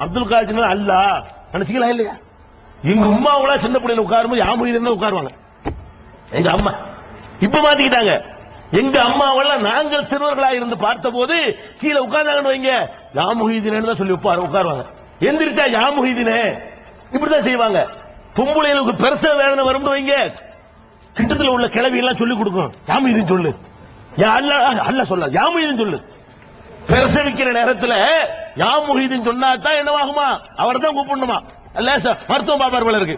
அப்துல் காதிர் அல்லாஹ் நினைச்சுக்கலாம் இல்லையா? எங்க அம்மாவளா சின்ன பிள்ளைல உட்காரும்போது யாமுஹிதீன் உட்காருவாங்க. எங்க அம்மா இப்ப மாத்திக்கிட்டாங்க. எங்க அம்மாவெல்லாம் நாங்கள் சிறுவர்களா இருந்து பார்த்த போது கீழே உட்கார்ந்தாங்கன்னு வைங்க, யாமுஹிதீன் தான் சொல்லி உட்காருவாங்க. எந்திரிச்சா யாமுஹிதீனே இப்படிதான் செய்வாங்க. பொம்பளைகளுக்கு பெருசா வேதனை வரும் வைங்க, கிட்டத்தில் உள்ள கிளவி எல்லாம் சொல்லி கொடுக்கும், யாமுஹிதீன் சொல்லு, அல்ல சொல்ல யாமுஹிதீன் சொல்லு. பிரசவிக்கிற நேரத்தில் யாமுஹிதீன் சொன்னா தான் என்னவாகுமா? அவர் தான் கூப்பிடணுமா? லேசா மருத்துவம் பாப்பார் இருக்கு,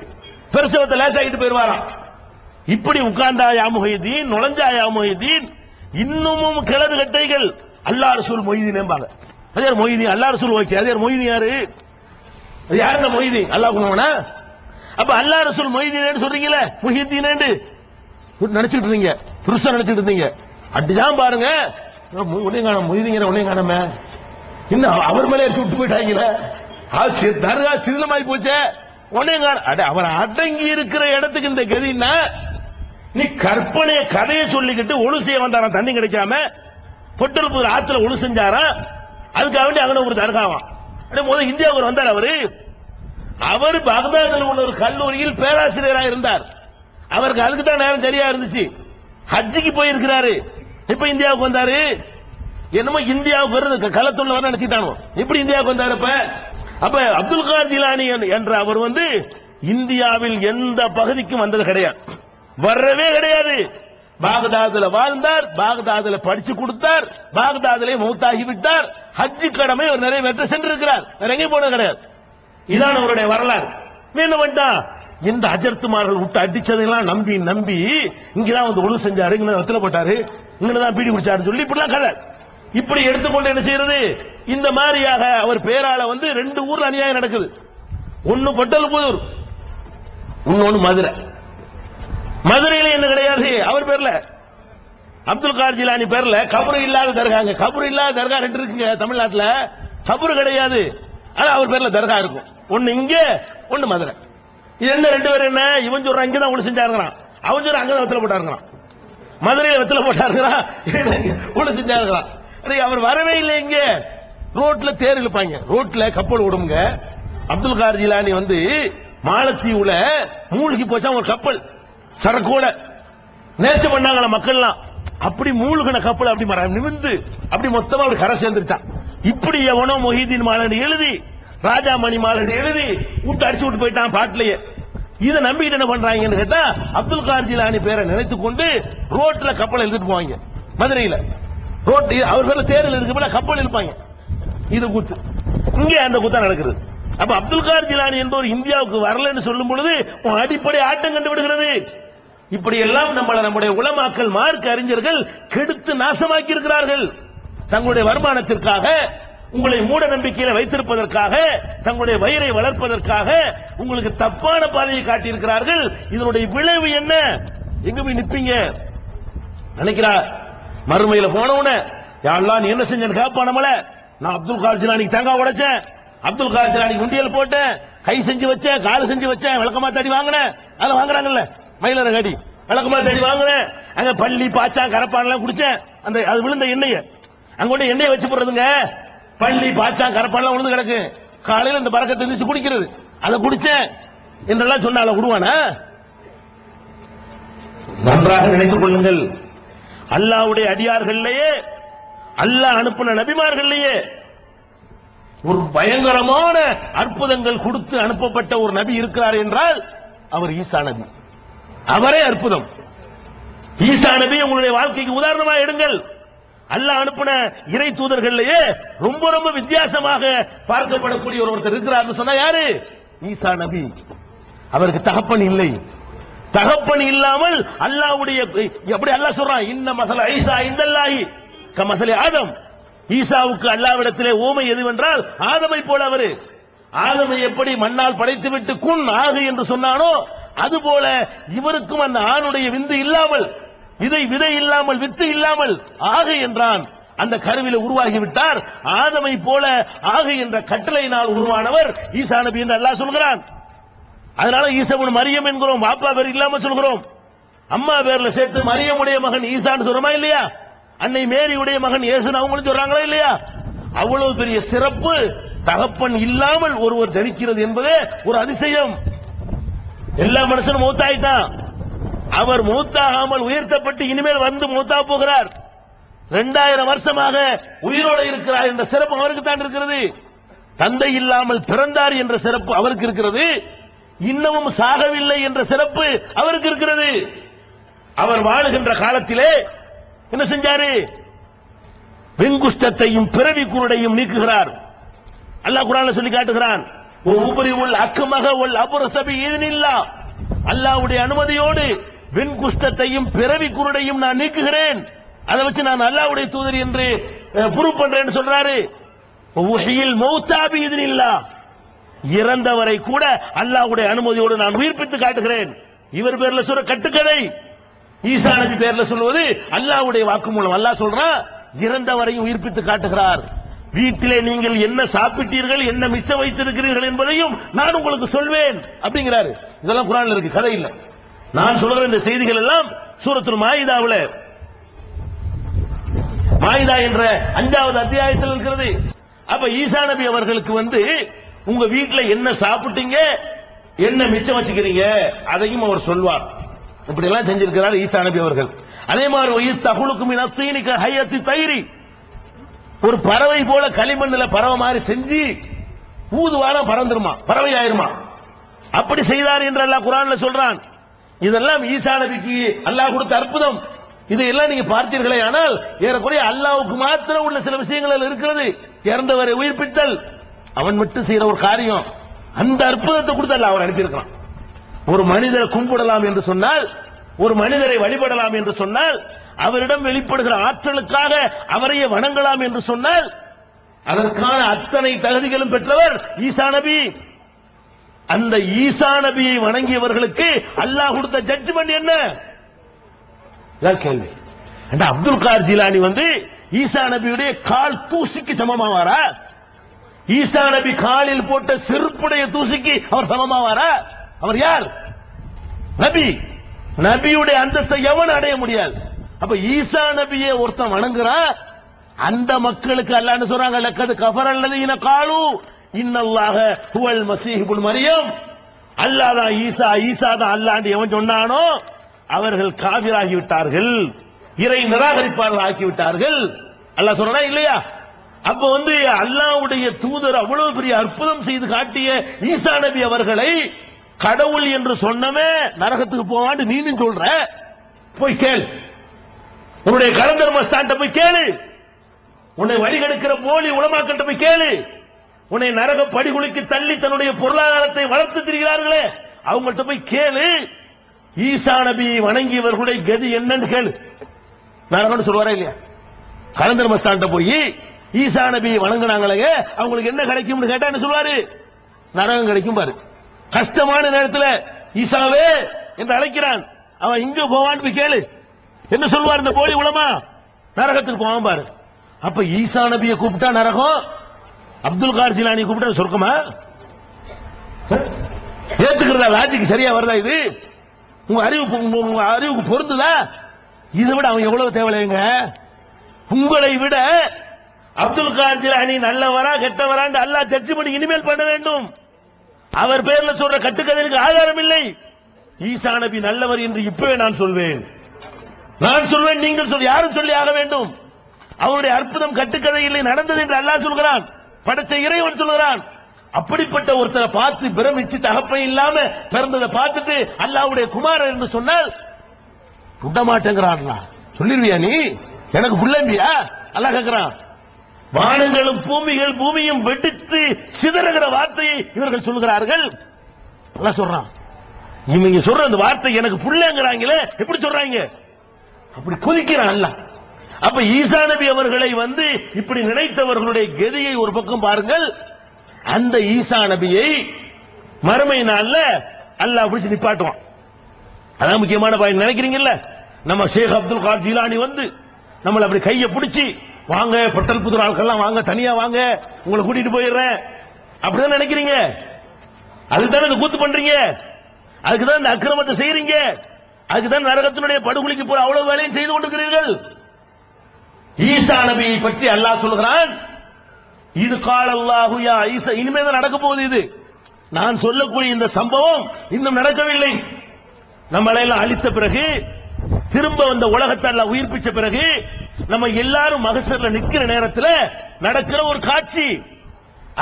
பிரசவத்தை லேசாகிட்டு போயிருவாராம். இப்படி உட்கார்ந்தா யாமுஹிதீன், நுழைஞ்சா யாமுஹிதீன். இன்னமும் கிளறு கட்டைகள் அல்லாஹ் ரசூல் மொய்தீன் என்பாங்க. அதே மொய்தீன் அல்லாஹ் ரசூல் ஓகே, அதே மொய்தீன் யாரு? யாருன்னா மொய்தீன் அல்லாஹ் குணவனா? அப்ப அல்லாஹ் ரசூல் மொய்தீன் சொல்றீங்களே, முஹிதீன் நினைச்சிட்டு இருந்தீங்க, புருஷன் நினைச்சிட்டு இருந்தீங்க. அடிதான் பாருங்க, உன்னையும் காண மொய்தீன், உன்னையும் காணாம இன்னும் அவர் மேலே விட்டு போயிட்டாங்களே, தர்கா சிதிலமாய் போச்சே, உன்னையும் காண. அவர் அடங்கி இருக்கிற இடத்துக்கு இந்த கதின்னா, நீ கற்பனைய கதையை சொல்லிக்கிட்டு ஒழு செய்ய வந்தாராம், தண்ணி கிடைக்காம பொட்டல் ஆத்துல ஒழு செஞ்சாரா, அதுக்காக வேண்டி அங்கே ஒரு தர்காவாம். முதல் இந்தியாவுக்கு வந்தார் அவரு. அவர் பகதாதில் உள்ள ஒரு கல்லூரியில் பேராசிரியராக இருந்தார். அவருக்கு அதுக்கு தான் நேரம் சரியா இருந்துச்சு. ஹஜ்ஜிக்கு போயிருக்கிறாரு. இப்ப இந்தியாவுக்கு வந்தாரு. என்னமோ இந்தியாவுக்கு வருது களத்துள்ள வர நினைச்சிட்டானோ, எப்படி இந்தியாவுக்கு வந்தாரு? அப்ப அப்துல் காதிர் ஜிலானி என்ற அவர் இந்தியாவில் எந்த பகுதிக்கும் வந்தது கிடையாது, வரவே கிடையாது. பாகதாதுல வாழ்ந்தார், பாகதாதுல படிச்சு கொடுத்தார், பாகதாதிலே மௌத்தாகி விட்டார். ஹஜ்ஜி கடமை அவர் நிறைவேற்ற சென்றிருக்கிறார், வேற எங்கேயும் போனது கிடையாது. இதான் அவருடைய வரலாறு. என்ன பண்ணிட்டான்? இந்த அஜர்த்துமார்கள் விட்டு அடிச்சதெல்லாம் நம்பி நம்பி இங்கதான் ஒழு செஞ்சாரு, இங்க வெத்தல போட்டாரு, இங்கதான் பீடி குடிச்சாரு சொல்லி இப்படிலாம் கதை. இப்படி எடுத்துக்கொண்டு என்ன செய்யறது? இந்த மாதிரியாக அவர் பேரால 2 ஊர்ல அநியாயம் நடக்குது. ஒன்னு பொட்டல்புதூர், இன்னொன்னு மதுரை. மதுரையில என்ன கிடையாது அவர் பேர்ல, அப்துல் காதிர் ஜிலானி பேர்ல கபரு இல்லாத தர்காங்க. கபரு இல்லாத தர்கா 2 இருக்குங்க தமிழ்நாட்டுல. கபரு கிடையாது, ஆனா அவர் பேர்ல தர்கா இருக்கும். ஒன்னு இங்க, ஒன்னு மதுரை. இது என்ன 2 பேர் என்ன? இவன் சொல்றான் இங்கதான் ஒண்ணு செஞ்சாருங்கிறான், அவன் சொல்றான் அங்கதான் வெத்தல போட்டாருங்கிறான். மதுரையில வெத்தல போட்டாருங்கிறான், ஒண்ணு செஞ்சாருங்கிறான். அவர் வரவே இல்லை. இங்க ரோட்ல தேர் இழுப்பாங்க, ரோட்ல கப்பல் ஓடுங்க. அப்துல் காதிர் ஜிலானி மாலத்தீவுல மூழ்கி போச்சா ஒரு கப்பல் சரக்கோட நேர்ச்சி பண்ணாங்கள மக்கள்லாம். அப்படி மூழ்கின கப்பல் அப்படி நிமிர்ந்து அப்படி மொத்தமா அப்படி கரை சேர்ந்துருச்சான். இப்படி எவனோ மொஹிதீன் மாலன் எழுதி, ராஜா மணி மாலன் எழுதி விட்டு அடிச்சு விட்டு போயிட்டான் பாட்டிலேயே. இதை நம்பிக்கிட்டு என்ன பண்றாங்கன்னு கேட்டா, அப்துல் காதிர் ஜிலானி பேரை நினைத்துக் கொண்டு ரோட்ல கப்பல் எழுதிட்டு போவாங்க. மதுரையில ரோட் அவர் பேர்ல தேர்தல் இருக்கு, கப்பல் இருப்பாங்க. இது கூத்து இங்கே அந்த கூத்தா நடக்கிறது. அப்ப அப்துல் காதிர் ஜிலானி என்பவர் இந்தியாவுக்கு வரலன்னு சொல்லும் பொழுது அடிப்படை ஆட்டம் கண்டு விடுகிறது. இப்படி எல்லாம் நம்முடைய உலமாக்கள் மார்க்க அறிஞர்கள் கெடுத்து நாசமாக்கி இருக்கிறார்கள். தங்களுடைய வருமானத்திற்காக, உங்களை மூட நம்பிக்கையில வைத்திருப்பதற்காக, தங்களுடைய வயிறை வளர்ப்பதற்காக உங்களுக்கு தப்பான பாதையை காட்டியிருக்கிறார்கள். இதனுடைய விளைவு என்ன? எங்க போய் நிப்பீங்க நினைக்கிறார். மறுமையில போனவன யாரெல்லாம் நீ என்ன செஞ்சேன்னு கேட்பான் நம்மள. நான் அப்துல் காதிர் ஜிலானிக்கு தேங்காய் உடைச்சேன், அப்துல் காதிர் ஜிலானிக்கு உண்டியல் போட்டேன், கை செஞ்சு வச்சேன், கால் செஞ்சு வச்சேன், விளக்கமா தடி வாங்கினேன். அதை வாங்குறாங்கல்ல மயிலர கடி, விளக்கமா தடி வாங்கினேன். அங்க பள்ளி பாச்சான் கரப்பான் எல்லாம் குடிச்சேன். அந்த அது விழுந்த எண்ணெய அங்க எண்ணெயை வச்சு போடுறதுங்க. பள்ளி பாச்சான் கரப்பான் எல்லாம் விழுந்து கிடக்கு. காலையில் இந்த பறக்கத்தை இருந்துச்சு குடிக்கிறது, அதை குடிச்சேன் என்றெல்லாம் சொன்னால விடுவானா? நன்றாக நினைத்துக் கொள்ளுங்கள். அல்லாஹ்வுடைய அடியார்கள்லயே, அல்லாஹ் அனுப்பின நபிமார்கள்லயே ஒரு பயங்கரமான அற்புதங்கள் கொடுத்து அனுப்பப்பட்ட ஒரு நபி இருக்கிறார் என்றால் அவர் ஈசா நபி. அவரே அற்புதம். ஈசா நபி உங்களுடைய வாழ்க்கைக்கு உதாரணமாக எடுங்கள். அல்லாஹ் அனுப்பின இறை தூதர்கள்லயே ரொம்ப ரொம்ப வித்தியாசமாக பார்க்கப்படக்கூடிய ஒருத்தர் இருக்கிறார் சொன்னா யாரு? ஈசா நபி. அவருக்கு தகப்பன் இல்லை. தகப்பன் இல்லாமல் அல்லாஹ்வுடைய எப்படி அல்லாஹ் சொல்றான், இன்ன மஸல ஈசா இந்தல்லாஹி கமஸலி ஆதம். ஈசாவுக்கு அல்லாஹ்விடத்திலே ஓமை எதுவென்றால் ஆதமை போல. அவரு ஆதமை எப்படி மண்ணால் படைத்துவிட்டு குன் ஆகு என்று சொன்னானோ அதுபோல இவருக்கும் அந்த ஆணுடைய விந்து இல்லாமல், விதை இல்லாமல், வித்து இல்லாமல் ஆகு என்றான். அந்த கருவில உருவாகிவிட்டார். ஆதமை போல ஆகு என்ற கட்டளையினால் உருவானவர் ஈசா நபி என்று அல்லாஹ் சொல்கிறான். அதனால ஈசா இப்னு மரியம் என்கிறோம், பாப்பா பேர் இல்லாம சொல்கிறோம். அம்மா பேர்ல சேர்த்து மரியமுடைய மகன் ஈசான்னு சொல்றமா இல்லையா? அன்னை மேரியுடைய மகன் இயேசுன்னு அவங்களும் சொல்றாங்களா இல்லையா? அவ்வளவு பெரிய சிறப்பு தகப்பன் இல்லாமல் ஒருவர் ஜனிக்கிறது என்பதே ஒரு அதிசயம். எல்லா மனுஷனும் மூத்தாயிட்டான். அவர் மூத்தாகாமல் உயர்த்தப்பட்டு இனிமேல் வந்து மூத்தா போகிறார். 2000 வருஷமாக உயிரோடு இருக்கிறார் என்ற சிறப்பு அவருக்கு தான் இருக்கிறது. தந்தை இல்லாமல் பிறந்தார் என்ற சிறப்பு அவருக்கு இருக்கிறது. இன்னமும் சாகவில்லை என்ற சிறப்பு அவருக்கு இருக்கிறது. அவர் வாழுகின்ற காலத்திலே என்ன செஞ்சாரு? வெண்குஷ்டத்தையும் பிறவி குருடையும் நீக்குகிறார். அல்லாஹ் குர்ஆன்ல சொல்லி காட்டுகிறான். உபரிவுல் அக்மக வல் அப்ரஸபி இத்னில்லா, அல்லாஹ்வுடைய அனுமதியோடு வெண்குஷ்டத்தையும் பிறவி குருடையும் நான் நீக்குகிறேன். அதை வச்சு நான் அல்லாஹ்வுடைய தூதர் என்று ப்ரூவ் பண்றேன்னு சொல்றாரு. உஹியில் மௌதா பி இத்னில்லா, இறந்தவரை கூட அல்லாஹ்வுடைய அனுமதியோடு நான் உயிர்ப்பித்து காட்டுகிறேன். இவர் பேர்ல சொல்ற கட்டுக்கதை. ஈசா நபி பேர்ல சொல்வது அல்லாஹ்வுடைய வாக்குமூலம். அல்லாஹ் சொல்றான், இறந்தவரையும் உயிர்ப்பித்து காட்டுகிறார். வீட்டிலே நீங்கள் என்ன சாப்பிட்டீர்கள், என்ன மிச்சம் வைத்திருக்கிறீர்கள் என்பதையும் நான் உங்களுக்கு சொல்வேன் அப்படிங்கிறாரு. இதெல்லாம் குர்ஆன்ல இருக்கு, கதை இல்ல. நான் சொல்ற இந்த செய்திகள் எல்லாம் சூரத்துல் மாயிதாவுல, மாயிதா என்ற 5வது அத்தியாயத்தில் இருக்கிறது. அப்ப ஈசா நபி அவர்களுக்கு உங்க வீட்டுல என்ன சாப்பிட்டீங்க, என்ன மிச்சம் வச்சுக்கிறீங்க அதையும் அவர் சொல்வார். இப்படி எல்லாம் செஞ்சிருக்கிறார் ஈசா நபி அவர்கள். அதே மாதிரி தகுலுக்கும் இனத்தீனிக்க ஹையத்தி தைரி, ஒரு பறவை போல களிமண்ணில பறவை மாதிரி செஞ்சு ஊதுவாரம் பறந்துருமா, பறவை ஆயிருமா. அப்படி செய்தார் என்று அல்லாஹ் குர்ஆன்ல சொல்றான். இதெல்லாம் ஈசா நபிக்கு அல்லாஹ் கொடுத்த அற்புதம். இதையெல்லாம் நீங்க பார்த்தீர்களே ஆனால் ஏறக்குறைய அல்லாஹ்வுக்கு மாத்திரம் உள்ள சில விஷயங்கள் இருக்கிறது. இறந்தவரை உயிர்ப்பித்தல் அவன் மட்டும் செய்யற ஒரு காரியம். அந்த அற்புதத்தை கொடுத்து அல்லாஹ் அவர் அனுப்பியிருக்கிறான். ஒரு மனிதரை கும்பிடலாம் என்று சொன்னால், ஒரு மனிதரை வழிபடலாம் என்று சொன்னால், அவரிடம் வெளிப்படுகிற ஆற்றலுக்காக அவரையே வணங்கலாம் என்று சொன்னால், அதற்கான அத்தனை தகுதிகளும் பெற்றவர் ஈசா நபி. அந்த ஈசா நபியை வணங்கியவர்களுக்கு அல்லாஹ் கொடுத்த ஜட்ஜ்மெண்ட் என்ன? கேள்வி. அப்துல் கார் ஜிலானி ஈசா நபியுடைய கால் தூசிக்கு சமமாவாரா? ஈசா நபி காலில் போட்ட செருப்புடைய தூசிக்கு அவர் சமமாவாரா? அவர் யார்? நபி. நபியுடைய அந்தஸ்தை எவன் அடைய முடியாது. அப்ப ஈசா நபியை ஒருத்தன் வணங்குறான், அந்த மக்களுக்கு அல்லாஹ் சொல்றாங்க, லக்கது கஃபரல்லதீன காலு இன்னல்லாஹ ஹுவல் மஸீஹ் இப்னு மரியம், அல்லாஹ் தான் ஈசா, ஈசா தான் அல்லாஹ் எவன் சொன்னானோ அவர்கள் காபிராகி விட்டார்கள், இறை நிராகரிப்பாளர்கள் ஆக்கி விட்டார்கள். அல்லாஹ் சொல்றா இல்லையா? அப்ப அல்லாஹ்வுடைய தூதர் அவ்வளவு பெரிய அற்புதம் செய்து காட்டிய ஈசா நபி அவர்களை கடவுள் என்று சொன்னமே நரகத்துக்கு போவான்னு நீனும் சொல்ற. போய் கேள், உன்னுடைய கலந்தர் மஸ்தான்ட்ட போய் கேளு, உன்னை வழிகெடுக்கிற போலி உலமாக்கிட்ட போய் கேளு, உன்னை நரக படிகுலிக்கு தள்ளி தன்னுடைய பொருளாதாரத்தை வளர்த்து திரிகிறார்களே அவங்கள்ட்ட போய் கேளு. ஈசா நபி வணங்கியவர்களுடைய கதி என்னன்னு கேளு. நரகம்னு சொல்வாரா இல்லையா? கலந்தர் மஸ்தான்ட்ட போய் ஈசா நபி வணங்கினாங்களே அவங்களுக்கு என்ன கிடைக்கும் கேட்டா என்ன சொல்வாரு? நரகம் கிடைக்கும் பாரு. கஷ்டமான நேரத்தில் ஈசாவே என்று அழைக்கிறான், அவன் இங்க போவான்னு போய் கேளு, என்ன சொல்வார் இந்த போலி உலமா? நரகத்துக்கு போவான் பாரு. அப்ப ஈசா நபியை கூப்பிட்டா நரகம், அப்துல் கார் ஜிலானி கூப்பிட்டா சொர்க்கமா? ஏத்துக்கிறதா? லாஜிக் சரியா வருதா? இது உங்க அறிவுக்கு பொருந்துதா? இதை விட அவன் எவ்வளவு தேவையில்லைங்க. உங்களை விட அப்துல் கார் ஜிலானி நல்லவரா கெட்டவரான்னு அல்லாஹ் ஜட்ஜ் பண்ணி இனிமேல் பண்ண வேண்டும். அவர் பேர்ல சொல்ற கட்டுக்கதைக்கு ஆதாரம் இல்லை. ஈசா நபி நல்லவர் என்று இப்பவே நான் சொல்வேன். நீங்கள் சொல்ல யாரும் சொல்லி ஆக வேண்டும். அவருடைய அற்புதம் கட்டுக்கதை இல்லை, நடந்தது என்று அல்லாஹ் சொல்கிறான், படைத்த இறைவன் சொல்கிறான். அப்படிப்பட்ட ஒருத்தரை பார்த்து பிரமிச்சு தகப்பன் இல்லாம பிறந்ததை பார்த்துட்டு அல்லாஹ்வுடைய குமாரன் என்று சொன்னால் விட மாட்டேங்கிறான். சொல்லிருவியா நீ? எனக்கு புள்ளம்பியா? அல்லாஹ் கேட்கிறான். வானங்களும் பூமியும் வெடித்து சிதறுகிற வார்த்தையை இவர்கள் சொல்கிறார்கள். அல்லாஹ் சொல்றான், இவங்க சொல்ற அந்த வார்த்தை எனக்கு புள்ளங்கிறாங்களே, எப்படி சொல்றாங்க? அப்படி கொதிக்கிறான் அல்லாஹ். அப்ப ஈசா நபி அவர்களை இப்படி நினைத்தவர்களுடைய கதியை ஒரு பக்கம் பாருங்கள். அந்த ஈசா நபியை மறுமை நாள்ல அல்லாஹ் பிடிச்சு நிப்பாட்டுவான். அதான் முக்கியமான பாயிண்ட். நினைக்கிறீங்கல்ல, நம்ம ஷேக் அப்துல் கார் ஜிலானி நம்மள அப்படி கையை பிடிச்சி வாங்க, பட்டல் புதுர் ஆட்கள்லாம் வாங்க, தனியா வாங்க, உங்களை கூட்டிட்டு போயிடுறேன் அப்படிதான் நினைக்கிறீங்க? அதுதான் இந்த கூத்து பண்றீங்க, அதுக்குதான் இந்த அக்கிரமத்தை செய்யறீங்க. அதுக்குதான் நரகத்தினுடைய படுகொலிக்கு போற அவ்வளவு வேலையும் செய்து கொண்டிருக்கிறீர்கள். ஈசா நபியை பற்றி அல்லாஹ் சொல்கிறான், இது கால அல்லாஹு யா ஈசா. இனிமே தான் நடக்க போகுது. இது நான் சொல்லக்கூடிய இந்த சம்பவம் இன்னும் நடக்கவில்லை. நம்மளை எல்லாம் அழித்த பிறகு, திரும்ப வந்த உலகத்தை எல்லாம் உயிர்ப்பிச்ச பிறகு, நம்ம எல்லாரும் மகசர்ல நிக்கிற நேரத்தில் நடக்கிற ஒரு காட்சி.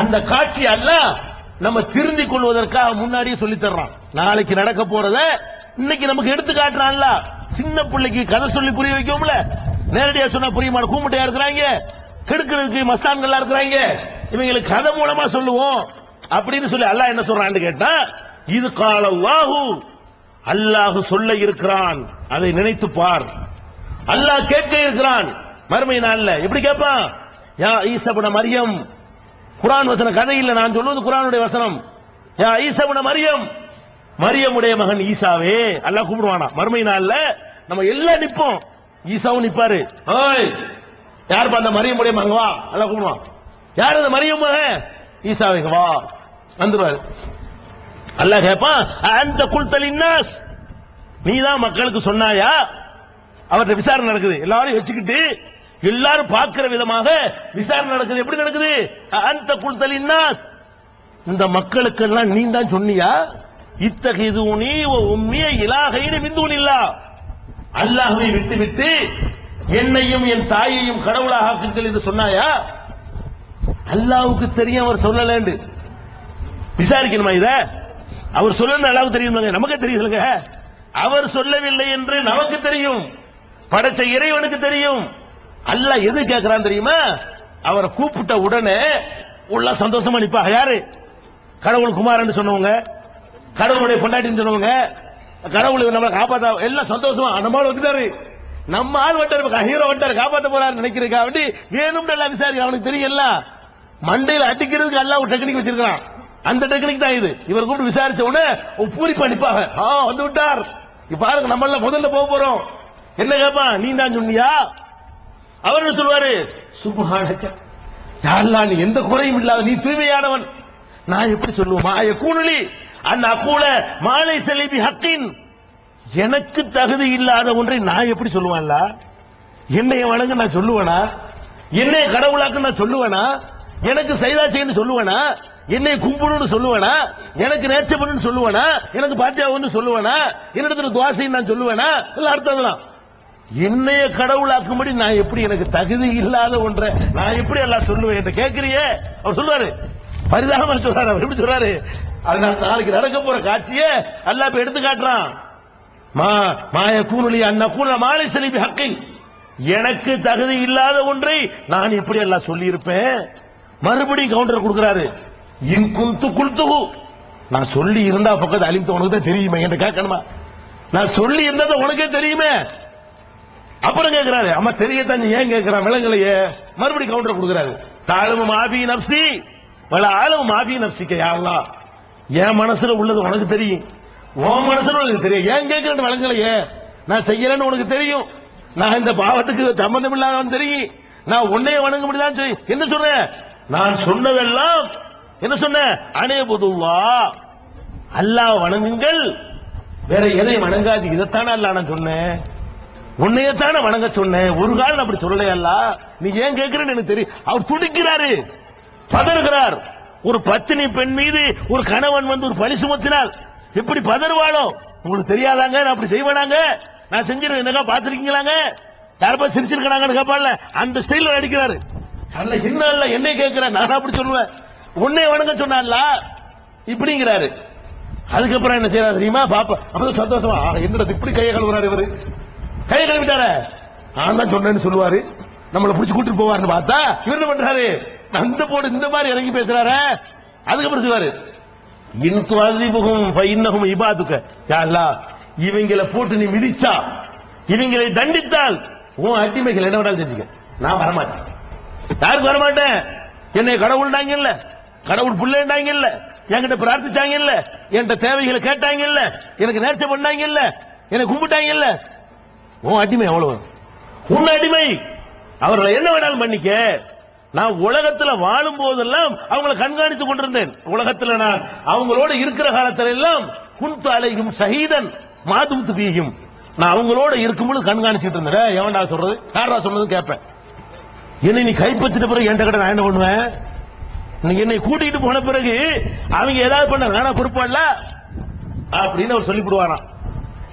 அந்த காட்சி அல்லாஹ் நம்ம திருந்திக் கொள்வதற்காக முன்னாடியே சொல்லி தர்றான். நாளைக்கு நடக்க போறத இன்னைக்கு நமக்கு எடுத்து காட்டுறான்ல. சின்ன பிள்ளைக்கு கதை சொல்லி புரிய வைக்கும்ல, நேரடியா சொன்னா புரியுமான கூமுட்டையா இருக்கிறாங்க, கெடுக்கிறதுக்கு மஸ்தான்களா இருக்கிறாங்க, இவங்களுக்கு கதை மூலமா சொல்லுவோம் அப்படின்னு சொல்லி அல்லாஹ் என்ன சொல்றான்னு கேட்டா, இது கால அல்லாஹு, அல்லாஹ் சொல்ல இருக்கிறான், அதை நினைத்து பார். அல்லாஹ் கேட்க இருக்கிறான் மறுமை நாள்ல. எப்படி கேட்பான்? யா ஈசா இப்னு மரியம். குர்ஆன் வசன கதை இல்ல, நான் சொல்வது குர்ஆனுடைய வசனம். யா ஈசா இப்னு மரியம், மரியமுடைய மகன் ஈசாவே. அல்லாஹ் கூப்பிடுவானா மறுமை நாள்ல. நம்ம எல்லாம் நிப்போம், ஈசாவும் நிப்பாரு. ஓய் யார் அந்த மரியமுடைய மகன்? வா. அல்லாஹ் கூப்பிடுவான். யார் அந்த மரியம் மகன்? ஈசாவே வா. வந்துருவாரு. அல்லாஹ் கேட்பான், அந்த குல்தலின்னாஸ், நீதான் மக்களுக்கு சொன்னாயா? அவர்கிட்ட விசாரணை நடக்குது. எல்லாரும் வச்சுக்கிட்டு எல்லாரும் பார்க்கிற விதமாக விசாரணை நடக்குது. எப்படி நடக்குது? அந்த குல்தலின்னாஸ், இந்த மக்களுக்கு எல்லாம் நீ தான் சொன்னியா? இத்தகிதுனி வ உம்மிய இலாஹைனி மின் தூனில்லாஹ், அல்லாஹ்வை விட்டுவிட்டு என்னையும் என் தாயையும் கடவுளாக ஆக்குங்கள் என்று சொன்னாயா? அல்லாஹ்வுக்கு தெரியும் அவர் சொல்லலன்னு. விசாரிக்கணுமா இத? அவர் சொல்லல அல்லாஹ்வுக்கு தெரியும், நமக்கு தெரியுதுங்க. அவர் சொல்லவில்லை என்று நமக்கு தெரியும், படைச்ச இறைவனுக்கு தெரியும். அல்லாஹ் எது கேட்கிறான் தெரியுமா? அவரை கூப்பிட்ட உடனே உள்ள சந்தோஷமா நிப்பாங்க. யாரு? கடவுள் குமாரன்னு சொன்னவங்க, கடவுளுடைய பொண்டாட்டின்னு சொன்னவங்க, கடவுள் நம்மளை காப்பாத்த எல்லாம் சந்தோஷமா நம்ம ஆள் வந்துட்டாரு, நம்ம ஆள் வந்துட்டாரு, ஹீரோ வந்துட்டாரு, காப்பாத்த போறாரு நினைக்கிறதுக்கா வேண்டி வேணும் எல்லாம் விசாரிக்க. அவனுக்கு தெரியல, மண்டையில் அடிக்கிறதுக்கு எல்லாம் ஒரு டெக்னிக் வச்சிருக்கான். அந்த டெக்னிக் தான் இது. இவர் கூப்பிட்டு விசாரிச்ச உடனே பூரிப்பா நிப்பாங்க. வந்து விட்டார். இப்ப பாருங்க, நம்ம முதல்ல போக போறோம். என்ன கேட்பான்? நீ தான் சொன்னியா? அவர் என்ன சொல்வாரு? சுப்ஹானக யா அல்லாஹ், நீ எந்த குறையும் இல்லாத நீ தூய்மையானவன். நான் எப்படி சொல்லுவேன்? யகூனலி அன் அகூல மாலை ஸலீபி ஹக்கின், எனக்கு தகுதி இல்லாத ஒன்றை நான் எப்படி சொல்லுவேன்ல? என்னைய வணங்க நான் சொல்லுவேனா? என்னைய கடவுளாக்கு நான் சொல்லுவேனா? எனக்கு சைதா செய்யன்னு சொல்லுவேனா? என்னை கும்பிடுன்னு சொல்லுவேனா? எனக்கு நேர்ச்சை பண்ணுன்னு சொல்லுவேனா? எனக்கு பாத்தியாவுன்னு சொல்லுவேனா? என்னிடத்துல துவாசைன்னு நான் சொல்லுவேனா? எல்லாம் அர்த்தம் தான். என்னைய கடவுளாக்கும்படி நான் எப்படி, எனக்கு தகுதி இல்லாத ஒன்றை நான் எப்படி எல்லாம் சொல்லுவேன் என்று கேட்கிறியே? அவர் சொல்றாரு, பரிதாபமா சொல்றாரு. அவர் எப்படி சொல்றாரு? அதனால நாளைக்கு நடக்க போற காட்சியை அல்லாஹ் இப்ப எடுத்து காட்டுறான். மாய கூனுலி அன்னகூன மாலை ஸலீபி ஹக்கின், எனக்கு தகுதி இல்லாத ஒன்றை நான் இப்படி எல்லாம் சொல்லி இருப்பேன். மறுபடியும் கவுண்டர் கொடுக்கிறாரு. இன் குந்து குல்துஹு, நான் சொல்லி இருந்தா பக்கத்து அலிம்த உனக்கு தான் தெரியுமே என்று கேட்கணுமா? நான் சொல்லி இருந்ததை உனக்கே தெரியுமே. அப்புறம் கேட்கிறாரு, அம்மா தெரியத்தான் ஏன் கேட்கிறான் விலங்கலையே. மறுபடியும் கவுண்டர் கொடுக்கிறாரு. தாழ்வு மாபி நப்சி வல ஆளவு மாபி நப்சிக்க. யா அல்லாஹ், என் மனசுல உள்ளது உனக்கு தெரியும், உன் மனசுல உனக்கு தெரியும், ஏன் கேட்கிறேன் விலங்கலையே. நான் செய்யறேன்னு உனக்கு தெரியும், நான் இந்த பாவத்துக்கு சம்பந்தம் இல்லாதவன் தெரியும், நான் உன்னைய வணங்க முடியாது. என்ன சொன்னேன்? நான் சொன்னதெல்லாம் என்ன சொன்ன? அனேபுதுல்லாஹ், அல்லாஹ் வணங்குங்கள், வேற எதையும் வணங்காது. இதைத்தானே அல்லாஹ் நான் சொன்னேன், உன்னையத்தானே வணங்க சொன்னேன். ஒரு காலம் அப்படி சொல்லலையா? நீ ஏன் கேட்கிறேன்னு எனக்கு தெரியும். அவர் துடிக்கிறாரு, பதறுகிறார். ஒரு பத்தினி பெண் மீது ஒரு கணவன் வந்து ஒரு பழி சுமத்தினால் எப்படி பதறுவாளோ உங்களுக்கு தெரியாதாங்க? நான் அப்படி செய்வேனாங்க? நான் செஞ்சிருக்கேன், என்னக்கா பாத்திருக்கீங்களாங்க? யாரப்பா சிரிச்சிருக்காங்கன்னு கேட்பான்ல, அந்த ஸ்டைல அடிக்கிறாரு. அல்ல என்ன அல்ல என்னை கேட்கிறேன், நான் அப்படி சொல்லுவேன், உன்னை வணங்க சொன்னான்ல இப்படிங்கிறாரு. அதுக்கப்புறம் என்ன செய்யறாரு தெரியுமா? பாப்பா அப்பதான் சந்தோஷமா, என்னோட இப்படி கையை கழுவுறாரு. இவரு கையை கழுவிட்டார, நான் தான் சொன்னேன்னு சொல்லுவாரு, நம்மளை பிடிச்சி கூட்டிட்டு போவாருன்னு பார்த்தா இவர் என்ன பண்றாரு? அந்த போடு இந்த மாதிரி இறங்கி பேசுறாரு. அதுக்கப்புறம் சொல்லுவாரு, இன்துஅஸிபுஹும் ஃபஇன்னஹும் இபாதுக. யா அல்லாஹ், இவங்களை போட்டு நீ மிதிச்சா, இவங்களை தண்டித்தால் உன் அடிமைகள் என்ன வேணாலும் செஞ்சுக்க, நான் வரமாட்டேன். யாருக்கு வரமாட்டேன்? என்னை கடவுள்டாங்க இல்ல, கடவுள் பிள்ளைண்டாங்க இல்ல, என்கிட்ட பிரார்த்திச்சாங்க இல்ல, என்கிட்ட தேவைகளை கேட்டாங்க இல்ல, எனக்கு நேர்ச்சை பண்ணாங்க இல்ல, எனக்கு கும்பிட்டாங்க இல்ல, உன் அடிமை எவ்வளவு? உன் அடிமை. அவர்களை என்ன வேணாலும் பண்ணிக்க. நான் உலகத்துல வாழும் போதெல்லாம் அவங்களை கண்காணித்துக் கொண்டிருந்தேன். உலகத்துல நான் அவங்களோட இருக்கிற காலத்துல எல்லாம் குன்து அலைஹிம் ஷஹீதன் மாதும்து ஃபீஹிம், நான் அவங்களோட இருக்கும்போது கண்காணிச்சுட்டு இருந்தேன். எவன்டா சொல்றது, யாரா சொல்றது கேட்பேன். என்னை நீ கைப்பற்றின பிறகு என்கிட்ட கடை நான் என்ன பண்ணுவேன்? என்னை கூட்டிட்டு போன பிறகு அவங்க ஏதாவது பண்ண நானா பொறுப்பாடல அப்படின்னு அவர் சொல்லிவிடுவாராம்.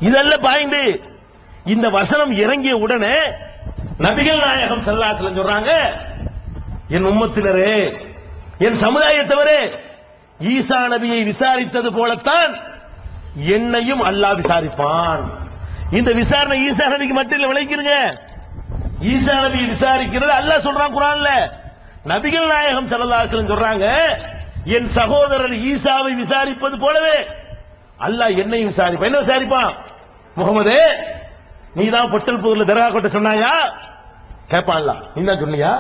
இதெல்லாம் பாய்ந்து இந்த வசனம் இறங்கிய உடனே நபிகள் நாயகம் ஸல்லல்லாஹு அலைஹி வஸல்லம் சொல்றாங்க, என் உம்மத்தினரே, என் சமுதாயத்தவரே, ஈசா நபியை விசாரித்தது போலத்தான் என்னையும் அல்லாஹ் விசாரிப்பான். இந்த விசாரணை ஈசா நபிக்கு மட்டும் விளைக்கிறீங்க. ஈசா நபியை விசாரிக்கிறது அல்லாஹ் சொல்றான் குர்ஆன்ல. நபிகள் நாயகம் ஸல்லல்லாஹு அலைஹி வஸல்லம் சொல்றாங்க, என் சகோதரர் ஈசாவை விசாரிப்பது போலவே அல்லாஹ் என்னையும் விசாரிப்பான். என்ன விசாரிப்பான்? முகமதே, நீ தான் பொட்டல் புதூர்ல தர்கா கட்ட சொன்னாயா? கேட்பான் அல்லாஹ். நீ தான் சொன்னியா?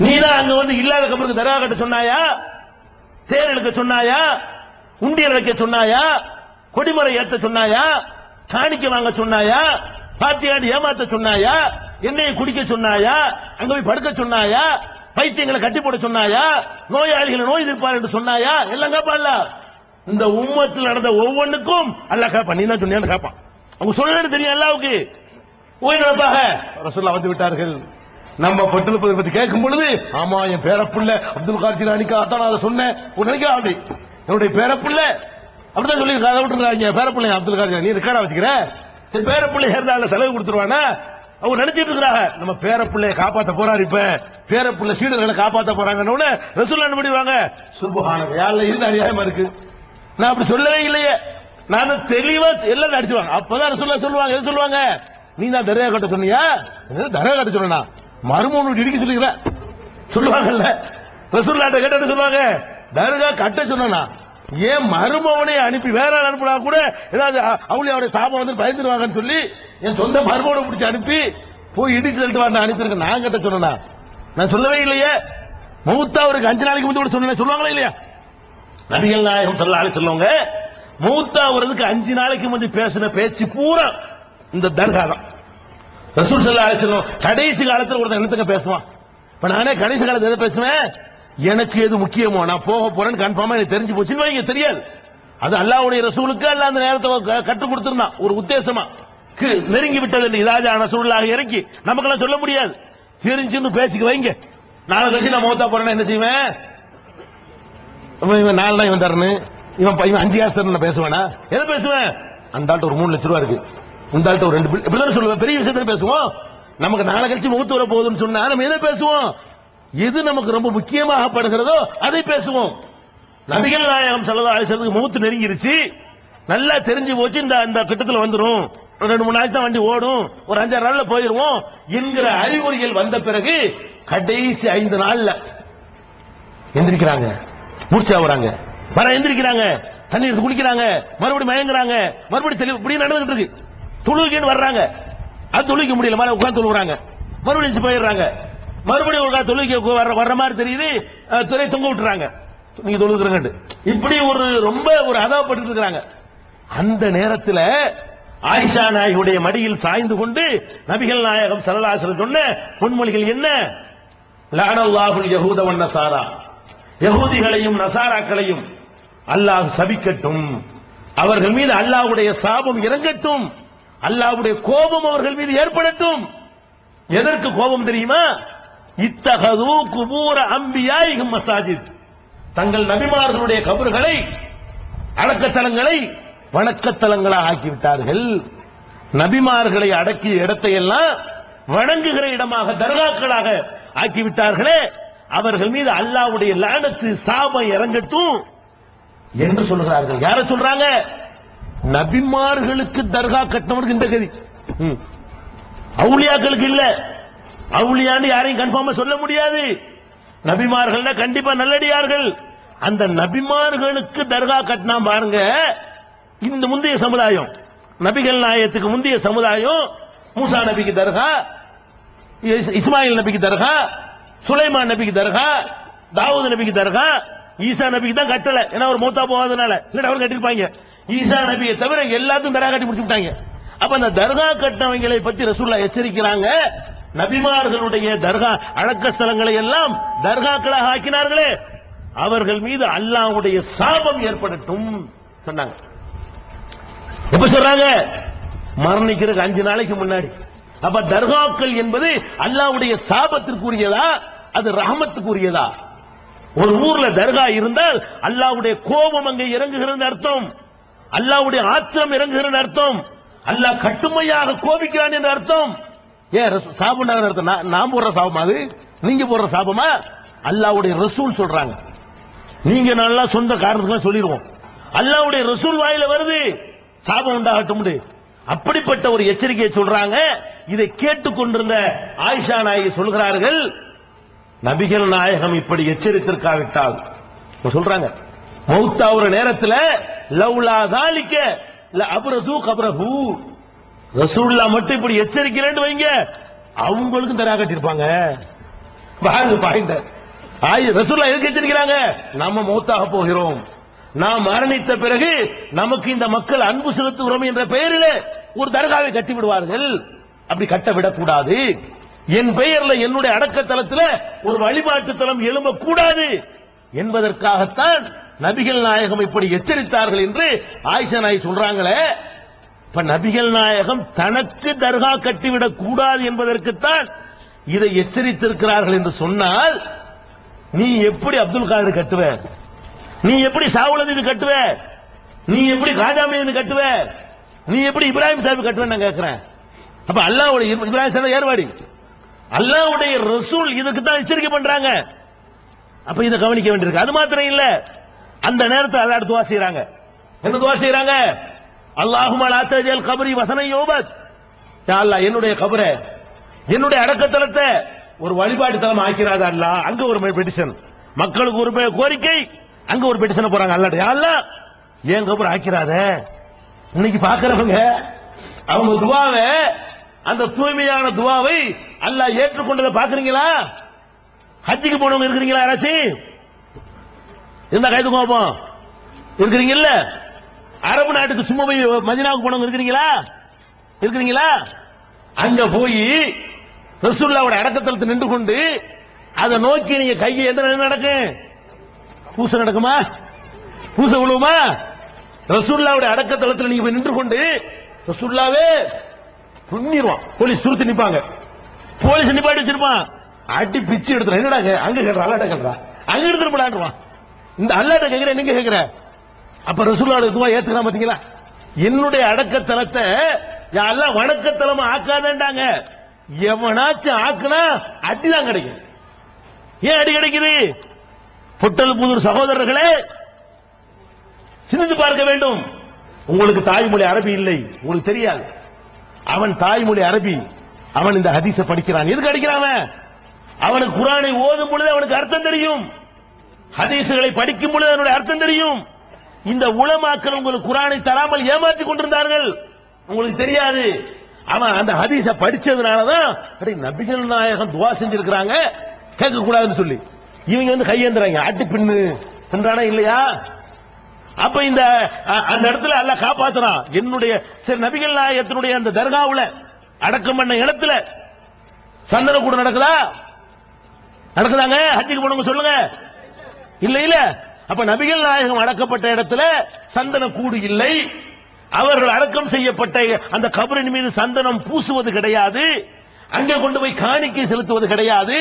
நீ தான் அங்க வந்து இல்லாத கபருக்கு தர்கா கட்ட சொன்னாயா? தேர் எடுக்க சொன்னாயா? உண்டியல் வைக்க சொன்னாயா? கொடிமரை ஏத்த சொன்னாயா? காணிக்க வாங்க சொன்னாயா? பாத்தியாடி ஏமாத்த சொன்னாயா? எண்ணெயை குடிக்க சொன்னாயா? அங்க போய் படுக்க சொன்னாயா? பைத்தியங்களை கட்டி போட சொன்னாயா? நோயாளிகளை நோய் தீர்ப்பார் என்று சொன்னாயா? எல்லாம் கேட்பான்ல. இந்த உம்மத்தில் நடந்த ஒவ்வொன்றுக்கும் அல்லாஹ் கேட்பான். நீ தான் சொன்னியான்னு கேட்பான். அவங்க சொல்லுன்னு தெரியும் அல்லாஹ்வுக்கு. ஓய் நடப்பாக ரசூலுல்லாஹ் வந்து விட்டார்கள். நம்ம பட்டெழுப்பதை பத்தி கேட்கும் பொழுது, ஆமா என் பேரப்புள்ள அப்துல் கார் ஜிலானிக்கு அதான் நான் அதை சொன்னேன். நினைக்கிறா அப்படி என்னுடைய பேரப்புள்ள அப்படிதான் சொல்லி அதை விட்டுருக்காங்க. பேரப்பிள்ளை அப்துல் கார் ஜிலானி ரெக்கார்டா வச்சுக்கிற, சரி பேரப்பிள்ளை இருந்தால செலவு கொடுத்துருவானா? அவங்க நினைச்சிட்டு இருக்கிறாங்க நம்ம பேரப்பிள்ளைய காப்பாத்த போறாரு. இப்ப பேரப்பிள்ளை சீடர்களை காப்பாத்த போறாங்கன்னு ரசூலுல்லாஹ் என்ன பண்ணுவாங்க? சுப்ஹானல்லாஹ், யாருல இருந்து அநியாயமா இருக்கு. நான் அப்படி சொல்லவே இல்லையே, நான் தெளிவா எல்லாம் அடிச்சுவாங்க. அப்பதான் ரசூலுல்லாஹ் சொல்லுவாங்க, எது சொல்லுவாங்க? நீ தான் தர்கா கட்ட சொன்னியா? தர்கா கட்ட சொன்னா மருமகனுக்கு இடிக்க சொல்லிக்கிற சொல்லுவாங்கல்ல. ரசூலுல்லாஹ் கேட்டு சொல்லுவாங்க, தர்கா கட்ட சொன்னா ஏன் மருமகனை அனுப்பி வேற அனுப்பினா கூட ஏதாவது அவளுடைய சாபம் வந்து பயந்துருவாங்கன்னு சொல்லி என் சொந்த மருமகனை பிடிச்சி அனுப்பி போய் இடிச்சு சொல்லிட்டு வந்த அனுப்பியிருக்கேன். நான் கட்ட சொன்னா நான் சொல்லவே இல்லையே. மௌத்தா அவருக்கு 5 நாளைக்கு முந்தைய கூட சொன்ன சொல்லுவாங்களா இல்லையா? நபிகள் நாயகம் ஸல்லல்லாஹு அலைஹி வஸல்லம் மௌத்தா அவருக்கு 5 நாளைக்கு முந்தி பேசின பேச்சு பூரா இந்த தர்கா தான். ரசூல் ஸல்லல்லாஹு அலைஹி வஸல்லம் கடைசி காலத்துல ஒருத்தன் என்னத்துக்கு பேசுவான்? இப்ப நானே கடைசி காலத்துல எதை பேசுவேன்? எனக்கு எது முக்கியமோ நான் போக போறேன்னு கன்ஃபார்மா எனக்கு தெரிஞ்சு போச்சுன்னு வைங்க. தெரியாது, அது அல்லாஹ்வுடைய ரசூலுக்கு அல்லாஹ் அந்த நேரத்தை கற்றுக் கொடுத்திருந்தான் ஒரு உத்தேசமா. நெருங்கி விட்டது இதாஜா ரசூலுல்லாஹ் இறக்கி நமக்கெல்லாம் சொல்ல முடியாது. தெரிஞ்சுன்னு பேசிக்க வைங்க. நாளை கழிச்சு நான் மௌத்தா போறேன்னா என்ன செய்வேன்? இவன் 4 இவன் தரனு, இவன் 5 காசு தரணும் பேசுவானா? எதை பேசுவேன்? அந்த ஆள்கிட்ட ஒரு 3 லட்சம் ரூபா இருக்கு, இந்த ஆள்கிட்ட ஒரு 2 இப்படிதான் சொல்லுவேன். பெரிய விஷயத்த பேசுவோம். நமக்கு நாளை கழிச்சு மௌத்து வர போகுதுன்னு சொன்னா நம்ம எதை பேசுவோம்? எது நமக்கு ரொம்ப முக்கியமாக படுகிறதோ அதை பேசுவோம். நபிகள் நாயகம் ஸல்லல்லாஹு அலைஹி வஸல்லம் மௌத்து நெருங்கிருச்சு, நல்லா தெரிஞ்சு போச்சு. இந்த கிட்டத்துல வந்துரும், 2-3 நாளைக்கு தான் வண்டி ஓடும், ஒரு 5-6 நாள்ல போயிருவோம் என்கிற அறிகுறிகள் வந்த பிறகு கடைசி 5 நாள்ல எந்திரிக்கிறாங்க, மூர்ச்சா வராங்க, எந்திரிக்கிறாங்க, தண்ணி எடுத்து குடிக்கிறாங்க, மறுபடியும் மயங்குறாங்க, மறுபடியும் தெளிவு இப்படி நடந்துட்டு இருக்கு. துளுகின்னு வர்றாங்க, அது துளிக்க முடியல, மேல உட்கார்ந்து துளுகுறாங்க, மறுபடியும் போயிடுறாங்க, மறுபடியும் ஒரு தொழுகை வர்ற மாதிரி தெரியுது, துறை தொங்க விட்டுறாங்க, நீங்க தொழுகிறங்க. இப்படி ரொம்ப அதாவப்பட்டு இருக்கிறாங்க. அந்த நேரத்தில் ஆயிஷா நாயகியுடைய மடியில் சாய்ந்து கொண்டு நபிகள் நாயகம் ஸல்லல்லாஹு அலைஹி வஸல்லம் சொன்ன பொன்மொழிகள் என்ன? லஅனல்லாஹுல் யஹூத வன் நஸாரா, யஹூதிகளையும் நசாராக்களையும் அல்லாஹ் சபிக்கட்டும், அவர்கள் மீது அல்லாஹ்வுடைய சாபம் இறங்கட்டும், அல்லாஹ்வுடைய கோபம் அவர்கள் மீது ஏற்படட்டும். எதற்கு கோபம் தெரியுமா? இத்தகது குபூர அம்பியாயிஹிம் மசாஜித், தங்கள் நபிமார்களுடைய கபர்களை அடக்கத்தலங்களை வணக்கத்தலங்களாக ஆக்கிவிட்டார்கள். நபிமார்களை அடக்கிய இடத்தை எல்லாம் வணங்குகிற இடமாக தர்காக்களாக ஆக்கிவிட்டார்களே, அவர்கள் மீது அல்லாஹ்வுடைய லானத்து சாபம் இறங்கட்டும் என்று சொல்கிறார்கள். யார சொல்றாங்க? நபிமார்களுக்கு தர்கா கட்டினவருக்கு இந்த கதி, அவுலியாக்களுக்கு இல்ல. அவுலியான்னு யாரையும் கன்ஃபார்மா சொல்ல முடியாது. நபிமார்கள் கண்டிப்பா நல்லடியார்கள். அந்த நபிமார்களுக்கு தர்கா கட்டினா பாருங்க. இந்த முந்தைய சமுதாயம், நபிகள் நாயகத்துக்கு முந்தைய சமுதாயம், மூசா நபிக்கு தர்கா, இஸ்மாயில் நபிக்கு தர்கா, சுலைமான் நபிக்கு தர்கா, தாவூத் நபிக்கு தர்கா, ஈசா நபிக்கு தான் கட்டல, ஏன்னா அவர் மௌத்தா போகாதனால, இல்ல அவர் கட்டிருப்பாங்க. ஈசா நபியை தவிர எல்லாத்துக்கும் தர்கா கட்டி முடிச்சு விட்டாங்க. அப்ப அந்த தர்கா கட்டினவங்களை பத்தி ரசூலுல்லாஹ் எச்சரிக்கிறாங்க. நபிமார்களுடைய தர்கா அடக்க ஸ்தலங்களை எல்லாம் தர்காக்களாக ஆக்கினார்களே, அவர்கள் மீது அல்லாஹ்வுடைய சாபம் ஏற்படட்டும் சொன்னாங்க. எப்ப சொல்றாங்க? மரணிக்கிறதுக்கு 5 நாளைக்கு முன்னாடி. அப்ப தர்காக்கள் என்பது அல்லாஹ்வுடைய சாபத்திற்குரியதா, அது ரஹமத்துக்குரியதா? ஒரு ஊர்ல தர்கா இருந்தால் அல்லாஹ்வுடைய கோபம் அங்கே இறங்குகிறது அர்த்தம், அல்லாஹ்வுடைய ஆத்திரம் இறங்குகிறது அர்த்தம், அல்லாஹ் கட்டுமையாக கோபிக்கிறான் என்ற அர்த்தம். ஏன் சாபம் அர்த்தம்? நான் போடுற சாபமா அது? நீங்க போடுற சாபமா? அல்லாஹ்வுடைய ரசூல் சொல்றாங்க. நீங்க நல்லா சொந்த காரணத்துக்கு சொல்லிடுவோம், அல்லாஹ்வுடைய ரசூல் வாயில வருது சாபம் உண்டாகட்டும். அப்படிப்பட்ட ஒரு எச்சரிக்கையை சொல்றாங்க. இதை கேட்டுக்கொண்டிருந்த ஆயிஷா நாயகி சொல்கிறார்கள், நபிகள் நாயகம் இப்படி எச்சரித்திருக்காவிட்டால் சொல்றாங்க, மௌத்தாவுற நேரத்தில் லவ்லா தாலிக்க அப்ரசு கப்ரஹு, ரசூலுல்லாஹ் மட்டும் இப்படி எச்சரிக்கிறேன்னு வைங்க, அவங்களுக்கும் தரா கட்டிருப்பாங்க. பாருங்க, ரசூலுல்லாஹ் எதுக்கு எச்சரிக்கிறாங்க? நம்ம மௌத்தாக போகிறோம், நாம் மரணித்த பிறகு நமக்கு இந்த மக்கள் அன்பு செலுத்துகிறோம் என்ற பெயரில் ஒரு தர்காவை கட்டி விடுவார்கள். அப்படி கட்ட விடக்கூடாது. என் பெயர்ல என்னுடைய அடக்கத்தலத்தில் ஒரு வழிபாட்டு தலம் எழும்பக்கூடாது என்பதற்காகத்தான் நபிகள் நாயகம் இப்படி எச்சரித்தார்கள் என்று ஆயிஷா நாயகி சொல்றாங்களே. இப்ப நபிகள் நாயகம் தனக்கு தர்கா கட்டிவிடக் கூடாது என்பதற்குத்தான் இதை எச்சரித்திருக்கிறார்கள் என்று சொன்னால், நீ எப்படி அப்துல் காதர் கட்டுவ? நீ எப்படி சாவுலது இது கட்டுவ? நீ எப்படி காஜாமீது கட்டுவ? நீ எப்படி இப்ராஹிம் சாஹிப் கட்டுவேன்னு நான் கேட்கிறேன். அப்ப அல்லாஹ்வுடைய இப்ராஹிம் சாஹிப் ஏர்வாடி, அல்லாஹ்வுடைய ரசூல் இதுக்கு தான் எச்சரிக்கை பண்றாங்க. அப்ப இதை கவனிக்க வேண்டியிருக்கு. அது மாத்திரம் இல்ல, அந்த நேரத்தில் அல்லாஹ் துஆ செய்றாங்க. என்ன துஆ செய்றாங்க? அல்லாஹும்ம லா தஜல் கப்ரி வஸன யூபத், யா அல்லாஹ் என்னுடைய கபரை, என்னுடைய அடக்கத்தலத்தை ஒரு வழிபாட்டு தலம் ஆக்கிறாதா அல்லாஹ். அங்க ஒரு பெட்டிஷன், மக்களுக்கு ஒரு கோரிக்கை, அங்க ஒரு பெட்டிஷன் போறாங்க அல்லாஹ், யா அல்லாஹ் ஏன் கபர் ஆக்கிறாத. இன்னைக்கு பாக்குறவங்க அவங்க துவாவை, அந்த தூய்மையான துவாவை அல்லாஹ் ஏற்றுக்கொண்டதை பாக்குறீங்களா? ஹஜ்ஜுக்கு போனவங்க இருக்கிறீங்களா? யாராச்சும் இருந்தா கைது கோபம் இருக்கிறீங்கல்ல? அரபு நாட்டுக்கு சும்மா போய் மதீனாவுக்கு போனவங்க இருக்கிறீங்களா? இருக்கிறீங்களா? அங்க போய் ரசூலுல்லாஹ்வுடைய அடக்கத்தலத்தில் நின்று கொண்டு அதை நோக்கி நீங்க கையை எந்த நடக்கும்? பூசை நடக்குமா? பூசை விழுவுமா? ரசூலுல்லாஹ்வுடைய அடக்கத்தலத்தில் நீங்க போய் நின்று கொண்டு ரசூலுல்லாஹ்வே புண்ணிடுவான். போலீஸ் சுருத்தி நிப்பாங்க, போலீஸ் நிப்பாட்டி வச்சிருப்பான், அடி பிச்சு எடுத்துறான். என்னடா அங்க கேட்கறான், அல்லாட்ட கேட்கறான், அங்க எடுத்துட்டு போடான்றான். இந்த அல்லாட்ட கேட்கிற நீங்க கேட்கிற. அப்ப ரசூலுல்லாஹ் துவா ஏத்துக்கலாம் பாத்தீங்களா? என்னுடைய அடக்கத்தலத்தை அல்லாஹ் வணக்கத்தலமா ஆக்காதேன்டாங்க. எவனாச்சும் ஆக்குனா அடிதான் கிடைக்கும். ஏன் அடி கிடைக்குது? பொட்டல் புதூர் சகோதரர்களே, சிந்தித்து பார்க்க வேண்டும். உங்களுக்கு தாய்மொழி அரபி இல்லை, உங்களுக்கு தெரியாது. அவன் தாய்மொழி அரபி, அவன் இந்த ஹதீஸை படிக்கிறான். எதுக்கு அடிக்கிறான்? அவனுக்கு குர்ஆனை ஓதும் பொழுது அவனுக்கு அர்த்தம் தெரியும், ஹதீஸுகளை படிக்கும் பொழுது அதனுடைய அர்த்தம் தெரியும். இந்த உலமாக்கள் உங்களுக்கு குர்ஆனை தராமல் ஏமாற்றிக் கொண்டிருந்தார்கள், உங்களுக்கு தெரியாது. அவன் அந்த ஹதீஸை படிச்சதுனாலதான் நபிகள் நாயகம் துவா செஞ்சிருக்கிறாங்க கேட்க கூடாதுன்னு சொல்லி இவங்க வந்து கையேந்துறாங்க, அட்டி பின்னு என்றானா இல்லையா? அப்ப இந்த அந்த இடத்துல அல்லாஹ் காப்பாத்துறான். என்னுடைய சரி, நபிகள் நாயகத்தினுடைய அந்த தர்காவுல அடக்கம் பண்ண இடத்துல சந்தன கூட நடக்குதா? நடக்குதாங்க? ஹஜ்ஜுக்கு போனவங்க சொல்லுங்க. இல்ல இல்ல. அப்ப நபிகள் நாயகம் அடக்கப்பட்ட இடத்துல சந்தன கூடு இல்லை. அவர்கள் அடக்கம் செய்யப்பட்ட அந்த கபரின் மீது சந்தனம் பூசுவது கிடையாது. அங்க கொண்டு போய் காணிக்கை செலுத்துவது கிடையாது.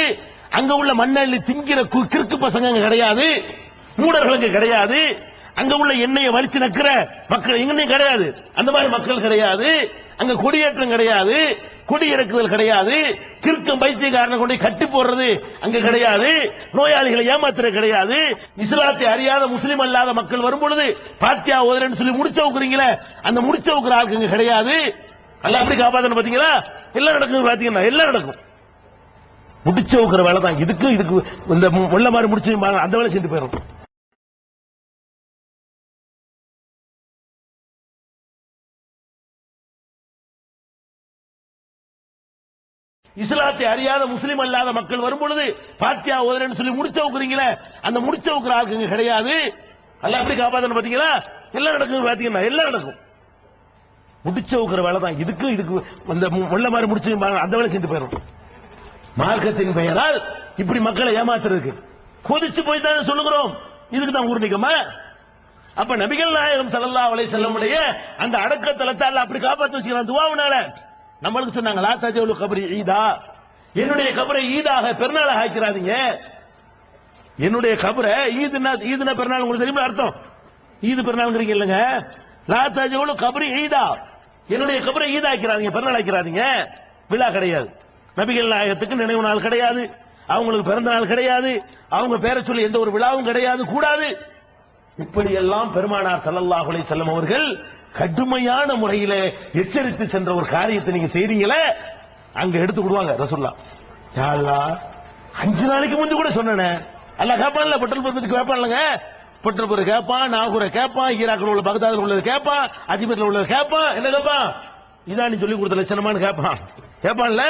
அங்க உள்ள மண்ணள்ளி திங்கிற கிறுக்கு பசங்க கிடையாது, மூடர்களுக்கு கிடையாது. அங்க உள்ள எண்ணெயை வலிச்சு நக்கிற மக்கள் எங்கேயும் கிடையாது. அந்த மாதிரி மக்கள் கிடையாது. அங்க கொடியேற்றம் கிடையாது, கொடி இறக்குதல் கிடையாது, கிறுக்கம் பைத்தியக்காரனை கொண்டு கட்டி போடுறது அங்க கிடையாது, நோயாளிகளை ஏமாத்துறது கிடையாது. இஸ்லாத்தை அறியாத முஸ்லிம் அல்லாத மக்கள் வரும் பொழுது பாத்தியா ஓதுறேன்னு சொல்லி முடிச்ச வைக்கிறீங்களே, அந்த முடிச்ச வைக்கிற ஆளுக்கு இங்க கிடையாது. அல்லாஹ் அப்படி காப்பாத்தணும் பாத்தீங்களா? எல்லாம் நடக்கும் பாத்தீங்கன்னா, எல்லாம் நடக்கும். முடிச்ச வைக்கிற வேலை தான். இதுக்கு இந்த முள்ள மாதிரி முடிச்சு அந்த வேலை செஞ்சு போயிடும். இஸ்லாத்தை அறியாத முஸ்லிம் அல்லாத மக்கள் வரும் பொழுது பாத்தியா ஓதுறேன்னு சொல்லி முடிச்ச வைக்கிறீங்களே, அந்த முடிச்ச வைக்கிற ஆளுக்கு இங்க கிடையாது. அல்லாஹ் அப்படி காப்பாத்தணும் பாத்தீங்களா? எல்லாம் நடக்கும் பாத்தீங்கன்னா, எல்லாம் நடக்கும். முடிச்ச வைக்கிற வேலை தான். இதுக்கு இந்த முள்ள மாதிரி முடிச்சு அந்த வேலை செஞ்சு போயிடும். மார்க்கத்தின் பெயரால் இப்படி மக்களை ஏமாத்துறதுக்கு கொதிச்சு போய் தான் சொல்லுகிறோம். இதுக்கு தான் ஊர்ணிக்கமா? அப்ப நபிகள் நாயகம் ஸல்லல்லாஹு அலைஹி வஸல்லமுடைய அந்த அடக்கத்தலத்தை அல்லாஹ் அப்படி காப்பாத்தி வச்சுக்கிறான் துஆவுனால. நம்மளுக்கு சொன்னாங்க லா தஜவுலு கப்ரி ஈதா, என்னுடைய கபரை ஈதாக பெருநாளாக ஆக்கிறாதீங்க. என்னுடைய கபரை ஈதுனா பெருநாள் உங்களுக்கு தெரியுமா அர்த்தம்? ஈது பெருநாள்ங்கிறீங்க இல்லங்க. லா தஜவுலு கப்ரி ஈதா, என்னுடைய கபரை ஈதாக்கிறாதீங்க, பெருநாள் ஆக்கிறாதீங்க. விழா கிடையாது, நபிகள் நாயகத்துக்கு நினைவு நாள் கிடையாது, அவங்களுக்கு பிறந்த நாள் கிடையாது, அவங்க பேரை சொல்லி எந்த ஒரு விழாவும் கிடையாது, கூடாது. இப்படி எல்லாம் பெருமானார் ஸல்லல்லாஹு அலைஹி வஸல்லம் அவர்கள் கடுமையான முறையில எச்சரித்து சென்ற ஒரு காரியத்தை நீங்க செய்றீங்களே, அங்க எடுத்து விடுவாங்க ரசூலுல்லாஹ். யா அல்லாஹ், 5 நாளைக்கு முந்தி கூட சொன்னேனே, அல்லாஹ் கேட்பான்ல, பட்டல்பூர் பத்தி கேட்பான்லங்க. பட்டல்பூர் கேட்பான், நாகூரை கேட்பான், ஈராக்கில் உள்ள பகதாதில் உள்ளது கேட்பான், அஜ்மீர்ல உள்ளது கேட்பான். என்ன கேட்பான்? இதான் நீ சொல்லி கொடுத்த லட்சணமான்னு கேட்பான். கேட்பான்ல,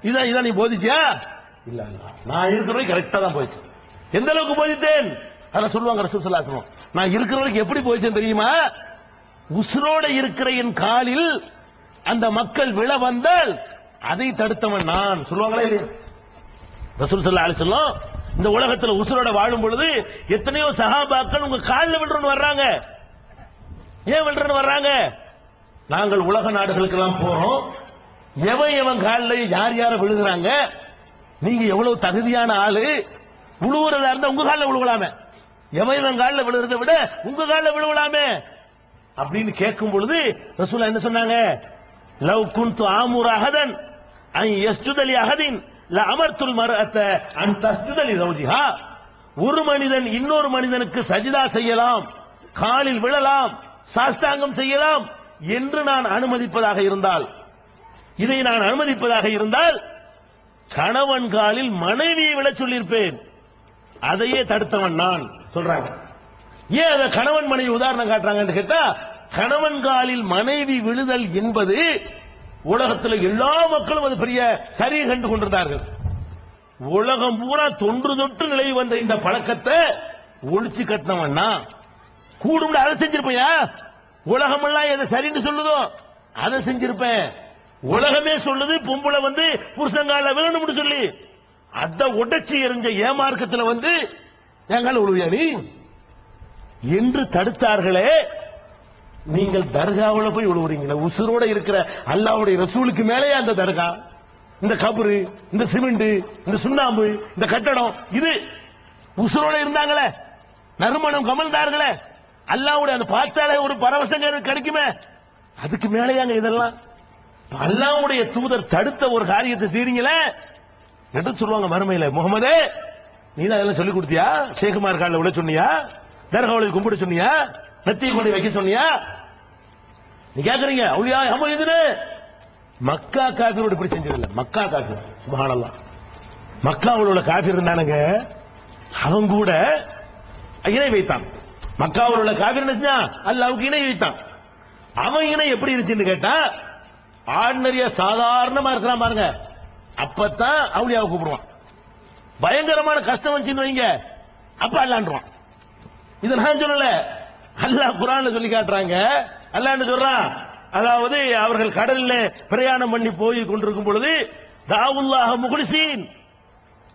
இதான் நீ போதிச்சியா? இல்ல நான் இருக்கிற வரைக்கும் கரெக்டா தான் போயிடுச்சு. எந்த அளவுக்கு போதித்தேன் அத சொல்லுவாங்க ரசூல் ஸல்லல்லாஹு அலைஹி வஸல்லம். நான் இருக்கிற வரைக்கும் எப்படி போயிச்சேன் தெரியுமா? உசுரோட இருக்கிற என் காலில் அந்த மக்கள் விழ வந்தால் அதை தடுத்தவன் நான் சொல்லுவாங்களே இல்லையா? ரசூல் ஸல்லல்லாஹு அலைஹி வஸல்லம் இந்த உலகத்துல உசுரோட வாழும் பொழுது எத்தனையோ சஹாபாக்கள் உங்க காலில் விழுறன்னு வர்றாங்க. ஏன் விழுறன்னு வர்றாங்க? நாங்கள் உலக நாடுகளுக்கு எல்லாம் போறோம், எவன் காலில் யார் யார விழுகிறாங்க, நீங்க எவ்வளவு தகுதியான ஆளு, விழுவுறதா இருந்தா உங்க காலில் விழுவலாமே, எவன் காலில் விழுறதை விட உங்க காலில் விழுவலாமே அப்படின்னு கேட்கும் பொழுது ரசூலுல்லாஹ் என்ன சொன்னாங்க? லவ் குன்து ஆமுர அஹதன் அன் யஸ்ஜுத லி அஹதின் ல அமர்துல் மர்அத அன் தஸ்ஜுத லி ஜௌஜிஹா. ஒரு மனிதன் இன்னொரு மனிதனுக்கு சஜிதா செய்யலாம், காலில் விழலாம், சாஷ்டாங்கம் செய்யலாம் என்று நான் அனுமதிப்பதாக இருந்தால், இதை நான் அனுமதிப்பதாக இருந்தால் கணவன் காலில் மனைவியை விழ சொல்லியிருப்பேன். அதையே தடுத்தவன் நான் சொல்றாங்க. ஏன் அதை கணவன் மனைவி உதாரணம் காட்டுறாங்கன்னு கேட்டா, கணவன் காலில் மனைவி விழுதல் என்பது உலகத்தில் எல்லா மக்களும் அது பெரிய சரி கண்டு கொண்டிருந்தார்கள். உலகம் பூரா தொன்று தொட்டு நிலை வந்த இந்த பழக்கத்தை ஒழிச்சு கட்டினவன்னா கூடும், அதை செஞ்சிருப்பையா? உலகம் எல்லாம் எதை சரின்னு சொல்லுதோ அதை செஞ்சிருப்பேன். உலகமே சொல்லுது பொம்பளை புருஷங்கால விழணும்னு சொல்லி, அத உடைச்சி எறிஞ்ச ஏமார்க்கத்தில் எங்கால உழுவியா நீ என்று தடுத்தார்களே. நீங்கள் தர்காவில் போய் விழுவுறீங்களா? உசுரோட இருக்கிற அல்லாஹ்வுடைய ரசூலுக்கு மேலே அந்த தர்கா, இந்த கபரு, இந்த சிமெண்ட், இந்த சுண்ணாம்பு, இந்த கட்டடம், இது உசுரோட இருந்தாங்களே, நறுமணம் கமழ்ந்தார்களே, அல்லாஹ்வுடைய அந்த பார்த்தாலே ஒரு பரவசம் கிடைக்குமே, அதுக்கு மேலேயாங்க இதெல்லாம். அல்லாஹ்வுடைய தூதர் தடுத்த ஒரு காரியத்தை செய்றீங்களே என்று சொல்லுவாங்க மறுமையில. முகமதே, நீ தான் இதெல்லாம் சொல்லி கொடுத்தியா? ஷேகுமார் காலில் விட சொன்னியா? தர்காவில் கும்பிட சொன்னியா? நெத்தியை கொண்டு வைக்க சொன்னியா? நீ கேக்குறீங்க அவுலியா அமீதுன்னு. மக்கா காபிரோட இப்படி செஞ்சதில்ல. மக்கா காபிர் சுப்ஹானல்லாஹ், மக்காவில் உள்ள காபிர் இருந்தானுங்க, அவன் கூட இணை வைத்தான். மக்காவில் உள்ள காபிர் என்ன அல்லாஹ்வுக்கு இணை வைத்தான். அவன் இணை எப்படி இருந்துச்சுன்னு கேட்டா, ஆர்டினரியா சாதாரணமா இருக்கிறான் பாருங்க, அப்பதான் அவுலியாவை கூப்பிடுவான். பயங்கரமான கஷ்டம் வந்துச்சுன்னு வைங்க, அப்ப அல்லாண்டுவான். இதை நான் சொல்லல, அல்லாஹ் குர்ஆன்ல சொல்லி காட்டுறாங்க. அல்லாஹ் சொல்றான், அதாவது அவர்கள் கடல்ல பிரயாணம் பண்ணி போய் கொண்டிருக்கும் பொழுது தாவுல்லாஹ் முக்லிசீன்,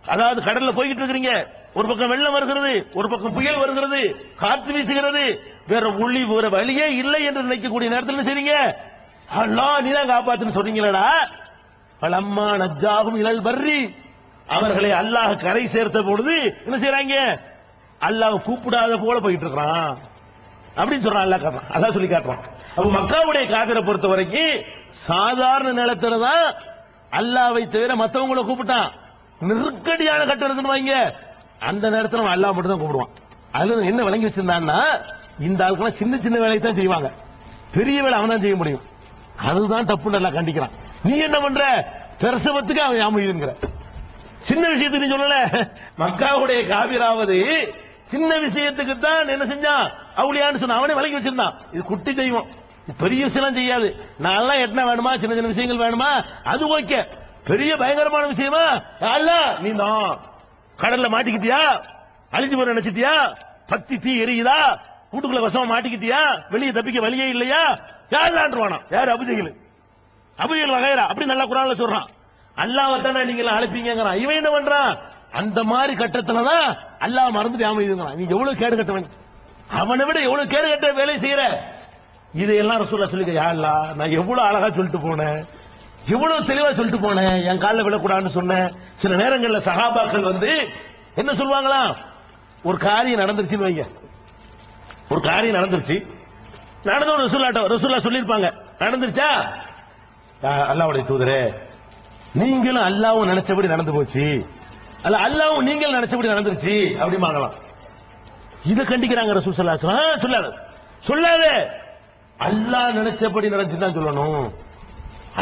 அதாவது கடல்ல போய்கிட்டு இருக்கிறீங்க, ஒரு பக்கம் வெள்ளம் வருகிறது, ஒரு பக்கம் புயல் வருகிறது, காற்று வீசுகிறது, வேற வழியே இல்லை என்று நினைக்கக்கூடிய நேரத்தில் என்ன செய்றீங்க? அல்லாஹ் நீதான் காப்பாத்துன்னு சொல்றீங்களா? பலம்மா நஜ்ஜாஹும் இலல் பர்ரி, அவர்களை அல்லாஹ் கரை சேர்த்த பொழுது என்ன செய்றாங்க? அல்லாஹ் கூப்பிடாத போல போயிட்டு இருக்கிறான் அப்படின்னு சொல்றான். அல்லாஹ் காட்டுறான், அல்லாஹ் சொல்லி காட்டுறான். அப்ப மக்காவுடைய காபிரை பொறுத்த வரைக்கும் சாதாரண நிலத்துல தான் அல்லாஹ்வை தவிர மத்தவங்களை கூப்பிட்டான். நெருக்கடியான கட்டணத்துன்னு வாங்க, அந்த நேரத்தில் அல்லாஹ் மட்டும் தான் கூப்பிடுவான். அதுல என்ன விளங்கி வச்சிருந்தான்னா, இந்த ஆளுக்கெல்லாம் சின்ன சின்ன வேலையை தான் செய்வாங்க, பெரிய வேலை அவன் தான் செய்ய முடியும். அதுதான் தப்புன்னு எல்லாம் கண்டிக்கிறான். நீ என்ன பண்ற? பிரசவத்துக்கு அவன் யாமுங்கிற சின்ன விஷயத்துக்கு நீ சொல்லல. மக்காவுடைய காபிராவது சின்ன விஷயத்துக்கு தான் என்ன செஞ்சான்? அவுலியான்னு சொன்ன அவனே விளங்கி வச்சிருந்தான். இது குட்டி தெய்வம், பெரிய விஷயம் செய்யாது. நான் எட்டனா வேணுமா, சின்ன சின்ன விஷயங்கள் வேணுமா, அது ஓகே. பெரிய பயங்கரமான விஷயமா அல்லாஹ் நீ தான் கடல்ல மாட்டிக்கிட்டியா, அழிஞ்சு போற நினைச்சிட்டியா, பத்தி தீ எரியுதா, வீட்டுக்குள்ள வசமா மாட்டிக்கிட்டியா, வெளியே தப்பிக்க வழியே இல்லையா, யாருவானா? யாரு? அபுஜஹில், அபுஜஹில் வகைரா. அப்படி நல்லா குர்ஆன்ல சொல்றான். அல்லாஹ்வை தானே நீங்க அழைப்பீங்கிறான். இவன் என்ன பண்றான்? அந்த மாதிரி கட்டத்துலதான் அல்லாஹ் மறந்துட்டு ஆமையுங்கிறான். நீ எவ்வளவு கேடு கட்டவன், அவனை விட எவ்வளவு கேடு கட்ட வேலை செய்யற. இதையெல்லாம் ரசூலுல்லாஹ் சொல்லிக்க, யா அல்லாஹ் நான் எவ்வளவு அழகா சொல்லிட்டு போனேன், எவ்வளவு தெளிவா சொல்லிட்டு போனேன், என் காலில் விழக்கூடாதுன்னு சொன்னேன். சில நேரங்கள்ல சஹாபாக்கள் வந்து என்ன சொல்லுவாங்களா, ஒரு காரியம் நடந்துருச்சுன்னு வைங்க, ஒரு காரியம் நடந்துருச்சு, நடந்தவன் ரசூலுல்லாஹ் சொல்லிருப்பாங்க, நடந்துருச்சா, அல்லாஹ்வுடைய தூதரே நீங்களும் அல்லாஹ்வும் நினைச்சபடி நடந்து போச்சு, அல்ல அல்லாஹ்வும் நீங்கள் நினைச்சபடி நடந்துருச்சு அப்படிமாங்களாம். இதை கண்டிக்கிறாங்க ரசூல் ஸல்லல்லாஹு அலைஹி வஸல்லம். சொல்லாத, அல்லாஹ் நினைச்சபடி நடந்துச்சுதான் சொல்லணும்.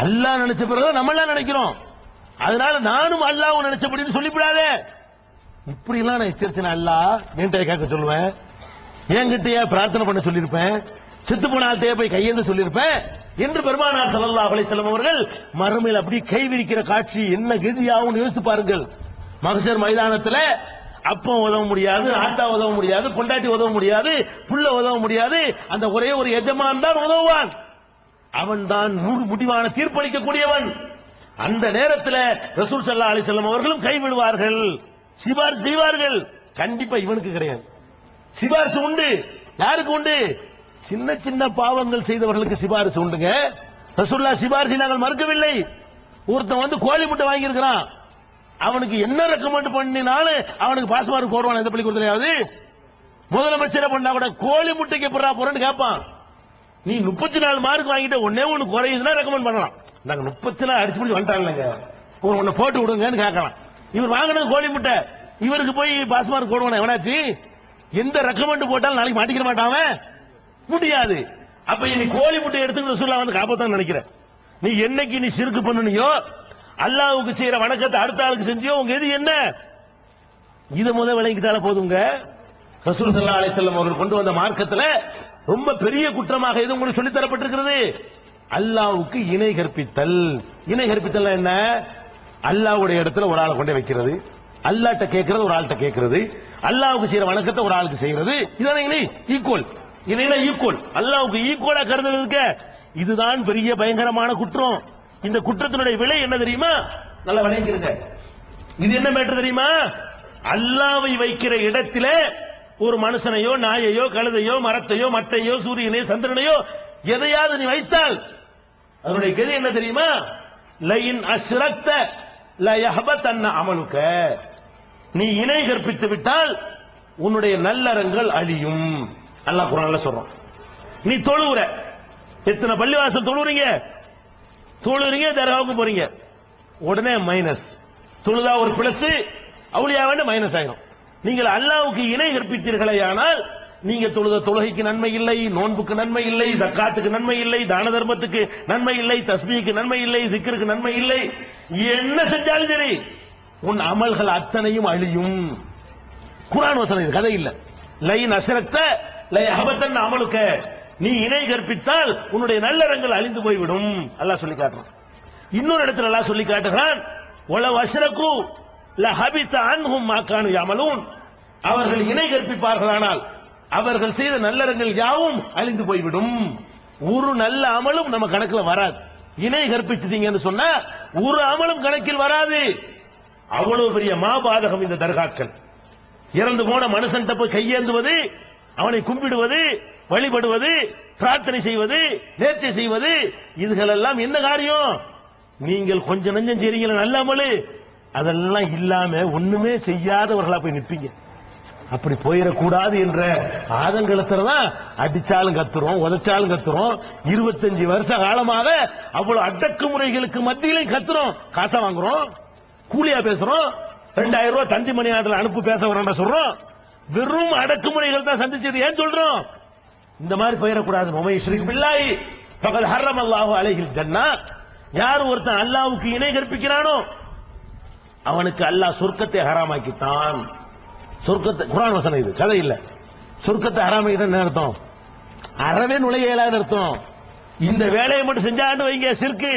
அல்லாஹ் நினைச்ச பிறகு நம்ம எல்லாம் நினைக்கிறோம், அதனால நானும் அல்லாஹ்வும் நினைச்சபடின்னு சொல்லிவிடாத. இப்படி எல்லாம் நான் எச்சரிச்சேன், அல்லாஹ் என்கிட்ட கேட்க சொல்லுவேன், என்கிட்டயே பிரார்த்தனை பண்ண சொல்லியிருப்பேன், செத்து போன ஆள்கிட்டயே போய் கையேந்து சொல்லியிருப்பேன் என்று பெருமானார் ஸல்லல்லாஹு அலைஹி வஸல்லம் அவர்கள் மறுமையில் அப்படி கை விரிக்கிற காட்சி என்ன கதியாகும் யோசித்து பாருங்கள். மஹ்ஷர் மைதானத்துல அப்பம் உதவ முடியாது, ஆட்டா உதவ முடியாது, கொண்டாட்டி உதவ முடியாது, புள்ள உதவ முடியாது, அந்த ஒரே ஒரு எஜமான் தான் உதவுவான், அவன் தான் முடிவான தீர்ப்பளிக்கக்கூடியவன். அந்த நேரத்தில் ரசூல் ஸல்லல்லாஹு அலைஹி வஸல்லம் அவர்களும் கைவிடுவார்கள், சிபாரிசு செய்வார்கள். கண்டிப்பா இவனுக்கு கிடையாது, சிபாரிசு உண்டு. யாருக்கு உண்டு? சின்ன சின்ன பாவங்கள் செய்தவர்களுக்கு சிபாரிசு உண்டுங்க. ரசூலுல்லாஹ் சிபாரிசை நாங்கள் மறுக்கவில்லை. ஒருத்தன் வந்து கோழி முட்டை வாங்கி இருக்கிறான், அவனுக்கு என்ன ரெக்கமெண்ட் பண்ணினாலும் அவனுக்கு பாஸ் மார்க் போடுவான். எந்த பள்ளிக்கூடத்திலாவது முதலமைச்சரை பண்ணா கூட கோழி முட்டைக்கு எப்படா போறேன்னு கேட்பான். நீ 34 மார்க் வாங்கிட்ட ஒன்னே ஒன்னு குறையுதுன்னா ரெக்கமெண்ட் பண்ணலாம். நாங்க 34 அடிச்சு முடிச்சு வந்துட்டாங்க, ஒரு ஒன்னு போட்டு விடுங்கன்னு கேட்கலாம். இவர் வாங்கினது கோழி முட்டை, இவருக்கு போய் பாஸ் மார்க் போடுவான எவனாச்சு? எந்த ரெக்கமெண்ட் போட்டாலும் நாளைக்கு மாட்டிக்கிற மாட்டான், முடியாது. அப்ப நீ கோழி முட்டை எடுத்துக்கிட்டு ரசூலுல்லாஹ் வந்து காப்பாத்தான் நினைக்கிற. நீ என்னைக்கு நீ சிறுக்கு பண்ணனியோ, அல்லாஹ்வுக்கு செய்யற வணக்கத்தை அடுத்த ஆளுக்கு செஞ்சியோ, உங்க எது என்ன? இத முதல் விளங்கிட்டால போதுங்க. ரசூல் ஸல்லல்லாஹு அலைஹி வஸல்லம் அவர்கள் கொண்டு வந்த மார்க்கத்துல ரொம்ப பெரிய குற்றமாக இது உங்களுக்கு சொல்லித் தரப்பட்டிருக்கிறது, அல்லாஹ்வுக்கு இணை கற்பித்தல். இணை கற்பித்தல் என்ன? அல்லாஹ்வுடைய இடத்துல ஒரு ஆளை கொண்டு வைக்கிறது, அல்லாஹ்ட்ட கேட்கறது ஒரு ஆள்கிட்ட கேட்கறது, அல்லாஹ்வுக்கு செய்யற வணக்கத்தை ஒரு ஆளுக்கு செய்யறது, இதானே இணை ஈக்குவல். இணைனா ஈக்குவல், அல்லாஹ்வுக்கு ஈக்குவலா கருதுறதுக்கு இதுதான் பெரிய பயங்கரமான குற்றம். இந்த குற்றத்தினுடைய விலை என்ன தெரியுமா? நல்லா விளங்கிருங்க. இது என்ன மேட்டர் தெரியுமா? அல்லாஹ்வை வைக்கிற இடத்திலே ஒரு மனுஷனையோ நாயையோ கழுதையோ மரத்தையோ மட்டையோ சூரியனையோ சந்திரனையோ எதையாவது நீ வைத்தால் அதனுடைய கதி என்ன தெரியுமா? லைன் அஷ்ரக்த லயஹபதன்ன அமலுக, நீ இணை கற்பித்து விட்டால் உன்னுடைய நல்லறங்கள் அழியும். அல்லாஹ் குர்ஆன்ல சொல்றான். நீ தொழுவுற, எத்தனை பள்ளிவாசல் தொழுறீங்க, தர்காவுக்கு போறீங்க, உடனே மைனஸ். தொழுதா ஒரு பிளஸ், அவுலியா வேண்ட மைனஸ் ஆயிரும். நீங்கள் அல்லாஹ்வுக்கு இணை கற்பித்தீர்களே ஆனால் நீங்க தொழுத தொழுகைக்கு நன்மை இல்லை, நோன்புக்கு நன்மை இல்லை, ஜக்காத்துக்கு நன்மை இல்லை, தான தர்மத்துக்கு நன்மை இல்லை, தஸ்பீஹுக்கு நன்மை இல்லை, zikருக்கு நன்மை இல்லை, என்ன செஞ்சாலும் சரி உன் அமல்கள் அத்தனையும் அழியும். குர்ஆன் வசனம், இது கதை இல்ல. லைன் அஷ்ரக்த லயஹபதன்ன அமலுக, நீ இணை கற்பித்தால் உன்னுடைய நல்லறங்கள் அழிந்து போய்விடும். அல்லாஹ் சொல்லி காட்டுறான். இன்னொரு இடத்துல அல்லாஹ் சொல்லி காட்டுகிறான், வலவ் அஷ்ரகு லஹபித அன்ஹும் மா கானூ யஅமலூன், அவர்கள் இணை கற்பிப்பார்களானால் அவர்கள் செய்த நல்லறங்கள் யாவும் அழிந்து போய்விடும். ஒரு நல்ல அமலும் நம்ம கணக்குல வராது. இணை கற்பிச்சிட்டீங்கன்னு சொன்னா ஒரு அமலும் கணக்கில் வராது. அவ்வளவு பெரிய மாபாதகம் இந்த தர்காக்கள். இறந்து போன மனுஷன் போய் கையேந்துவது, அவனை கும்பிடுவது, வழிபடுவது, பிரார்த்தனை செய்வது, நேர்ச்சை செய்வது, இதுகளெல்லாம் என்ன காரியம்? நீங்கள் கொஞ்சம் நஞ்சம் செய்றீங்களா நல்ல அமலு, அதெல்லாம் இல்லாம ஒண்ணுமே செய்யாதவர்களா போய் நிற்பீங்க. அப்படி போயிடக்கூடாது என்ற ஆதங்கலத்துல தான் அடிச்சாலும் கத்துறோம், உதைச்சாலும் கத்துறோம். 25 வருஷ காலமாக அவ்வளவு அடக்குமுறைகளுக்கு மத்தியிலையும் கத்துறோம், காசா வாங்குறோம், கூலியா பேசுறோம், 2000 ரூபாய் தந்தி மணி ஆர்டர் அனுப்பு பேச வரோம் சொல்றோம். வெறும் அடக்குமுறைகள் தான் சந்திச்சது. ஏன் சொல்றோம்? இந்த மாதிரி போயிடக்கூடாது. உமை ஷ்ரீக் பில்லாஹி ஃபகத் ஹர்ரம் அல்லாஹு அலைஹில் ஜன்னா, யார் ஒருத்தன் அல்லாஹ்வுக்கு இணை கற்பிக்கிறானோ அவனுக்கு அல்லாஹ் சொர்க்கத்தை ஹராமாக்கிட்டான். சொர்க்கத்தை, குர்ஆன் வசனம் இது, கதை இல்ல. சொர்க்கத்தை ஹராமாக்கிட்டான் என்ன அர்த்தம்? அறவே நுழைய இயலாத அர்த்தம். இந்த வேலையை மட்டும் செஞ்சான்னு வைங்க, சிர்க்கு,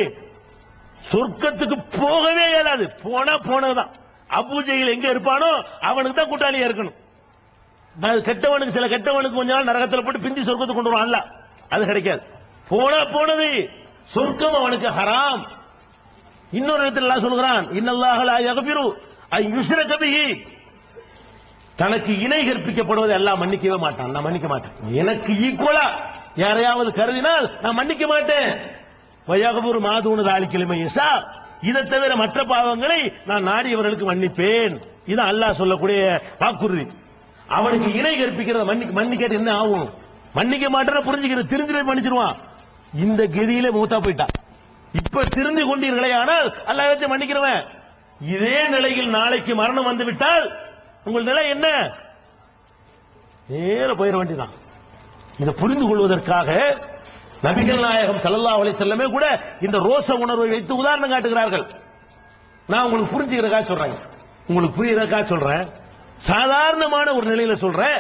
சொர்க்கத்துக்கு போகவே இயலாது. போனா போனதுதான். அபூஜையில் எங்க இருப்பானோ அவனுக்கு தான் கூட்டாளியா இருக்கணும். கெட்டவனுக்கு, சில கெட்டவனுக்கு கொஞ்ச நாள் நரகத்தில் போட்டு பிந்தி சொர்க்கத்துக்கு கொண்டு வருவான், அது கிடைக்காது. போனா போனது, சொர்க்கம் அவனுக்கு ஹராம். இன்னொரு இடத்துல அல்லாஹ் சொல்கிறான், இன்னல்லாஹ லா யக்ஃபிரு அன் யுஷ்ரக பிஹி, தனக்கு இணை கற்பிக்கப்படுவதை எல்லாம் மன்னிக்கவே மாட்டான். நான் மன்னிக்க மாட்டேன். எனக்கு ஈக்குவலா யாரையாவது கருதினால் நான் மன்னிக்க மாட்டேன். வயகபுர் மாதூனு தாலிக்கிழமை இசா, இதை தவிர மற்ற பாவங்களை நான் நாடியவர்களுக்கு மன்னிப்பேன். இது அல்லாஹ் சொல்லக்கூடிய வாக்குறுதி. அவனுக்கு இணை கற்பிக்கிறத மன்னிக்க என்ன ஆகும்? மன்னிக்க மாட்டேன்னு புரிஞ்சுக்கிறது, திருந்திரை மன்னிச்சிருவான். இந்த கதியில மூத்தா போயிட்டான். இப்ப திருந்து கொண்டீர்களே, ஆனால் அல்லாஹ் வச்சு மன்னிக்கிறவன். இதே நிலையில் நாளைக்கு மரணம் வந்து விட்டால் உங்கள் நிலை என்ன? நேர போயிட வேண்டியதான். இதை புரிந்து கொள்வதற்காக நபிகள் நாயகம் ஸல்லல்லாஹு அலைஹி வஸல்லமே கூட இந்த ரோச உணர்வை வைத்து உதாரணம் காட்டுகிறார்கள். நான் உங்களுக்கு புரிஞ்சுக்கிறதுக்காக சொல்றேன், உங்களுக்கு புரியறதுக்காக சொல்றேன். சாதாரணமான ஒரு நிலையில சொல்றேன்.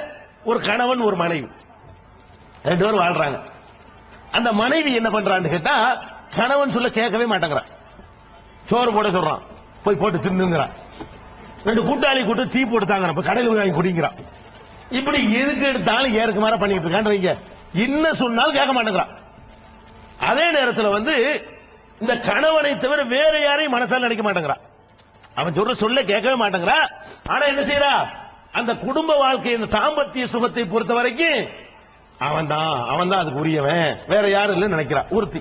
ஒரு கணவன் ஒரு மனைவி ரெண்டு பேரும் வாழ்றாங்க. அந்த மனைவி என்ன பண்றான்னு கேட்டா, கணவன் சொல்ல கேட்கவே மாட்டேங்கிறான். சோறு போட சொல்றான், போய் போட்டு தின்னுங்கிறான். ரெண்டு கூட்டாளி கூட்டு டீ போட்டு தாங்க, கடையில் வாங்கி குடிக்கிறான். இப்படி எதுக்கு எடுத்தாலும் ஏற்கு மாற பண்ணிட்டு இருக்கான்னு வைங்க. என்ன சொன்னாலும் கேட்க மாட்டேங்கிறான். அதே நேரத்தில் இந்த கணவனை தவிர வேற யாரையும் மனசால நினைக்க மாட்டேங்கிறான். அவன் சொல்ல கேட்கவே மாட்டேங்கிறா. ஆனா என்ன செய்யறா? அந்த குடும்ப வாழ்க்கை, இந்த தாம்பத்திய சுகத்தை பொறுத்த வரைக்கும் அவன் தான் அதுக்கு உரியவன், வேற யாரும் இல்லைன்னு நினைக்கிறான். ஒருத்தி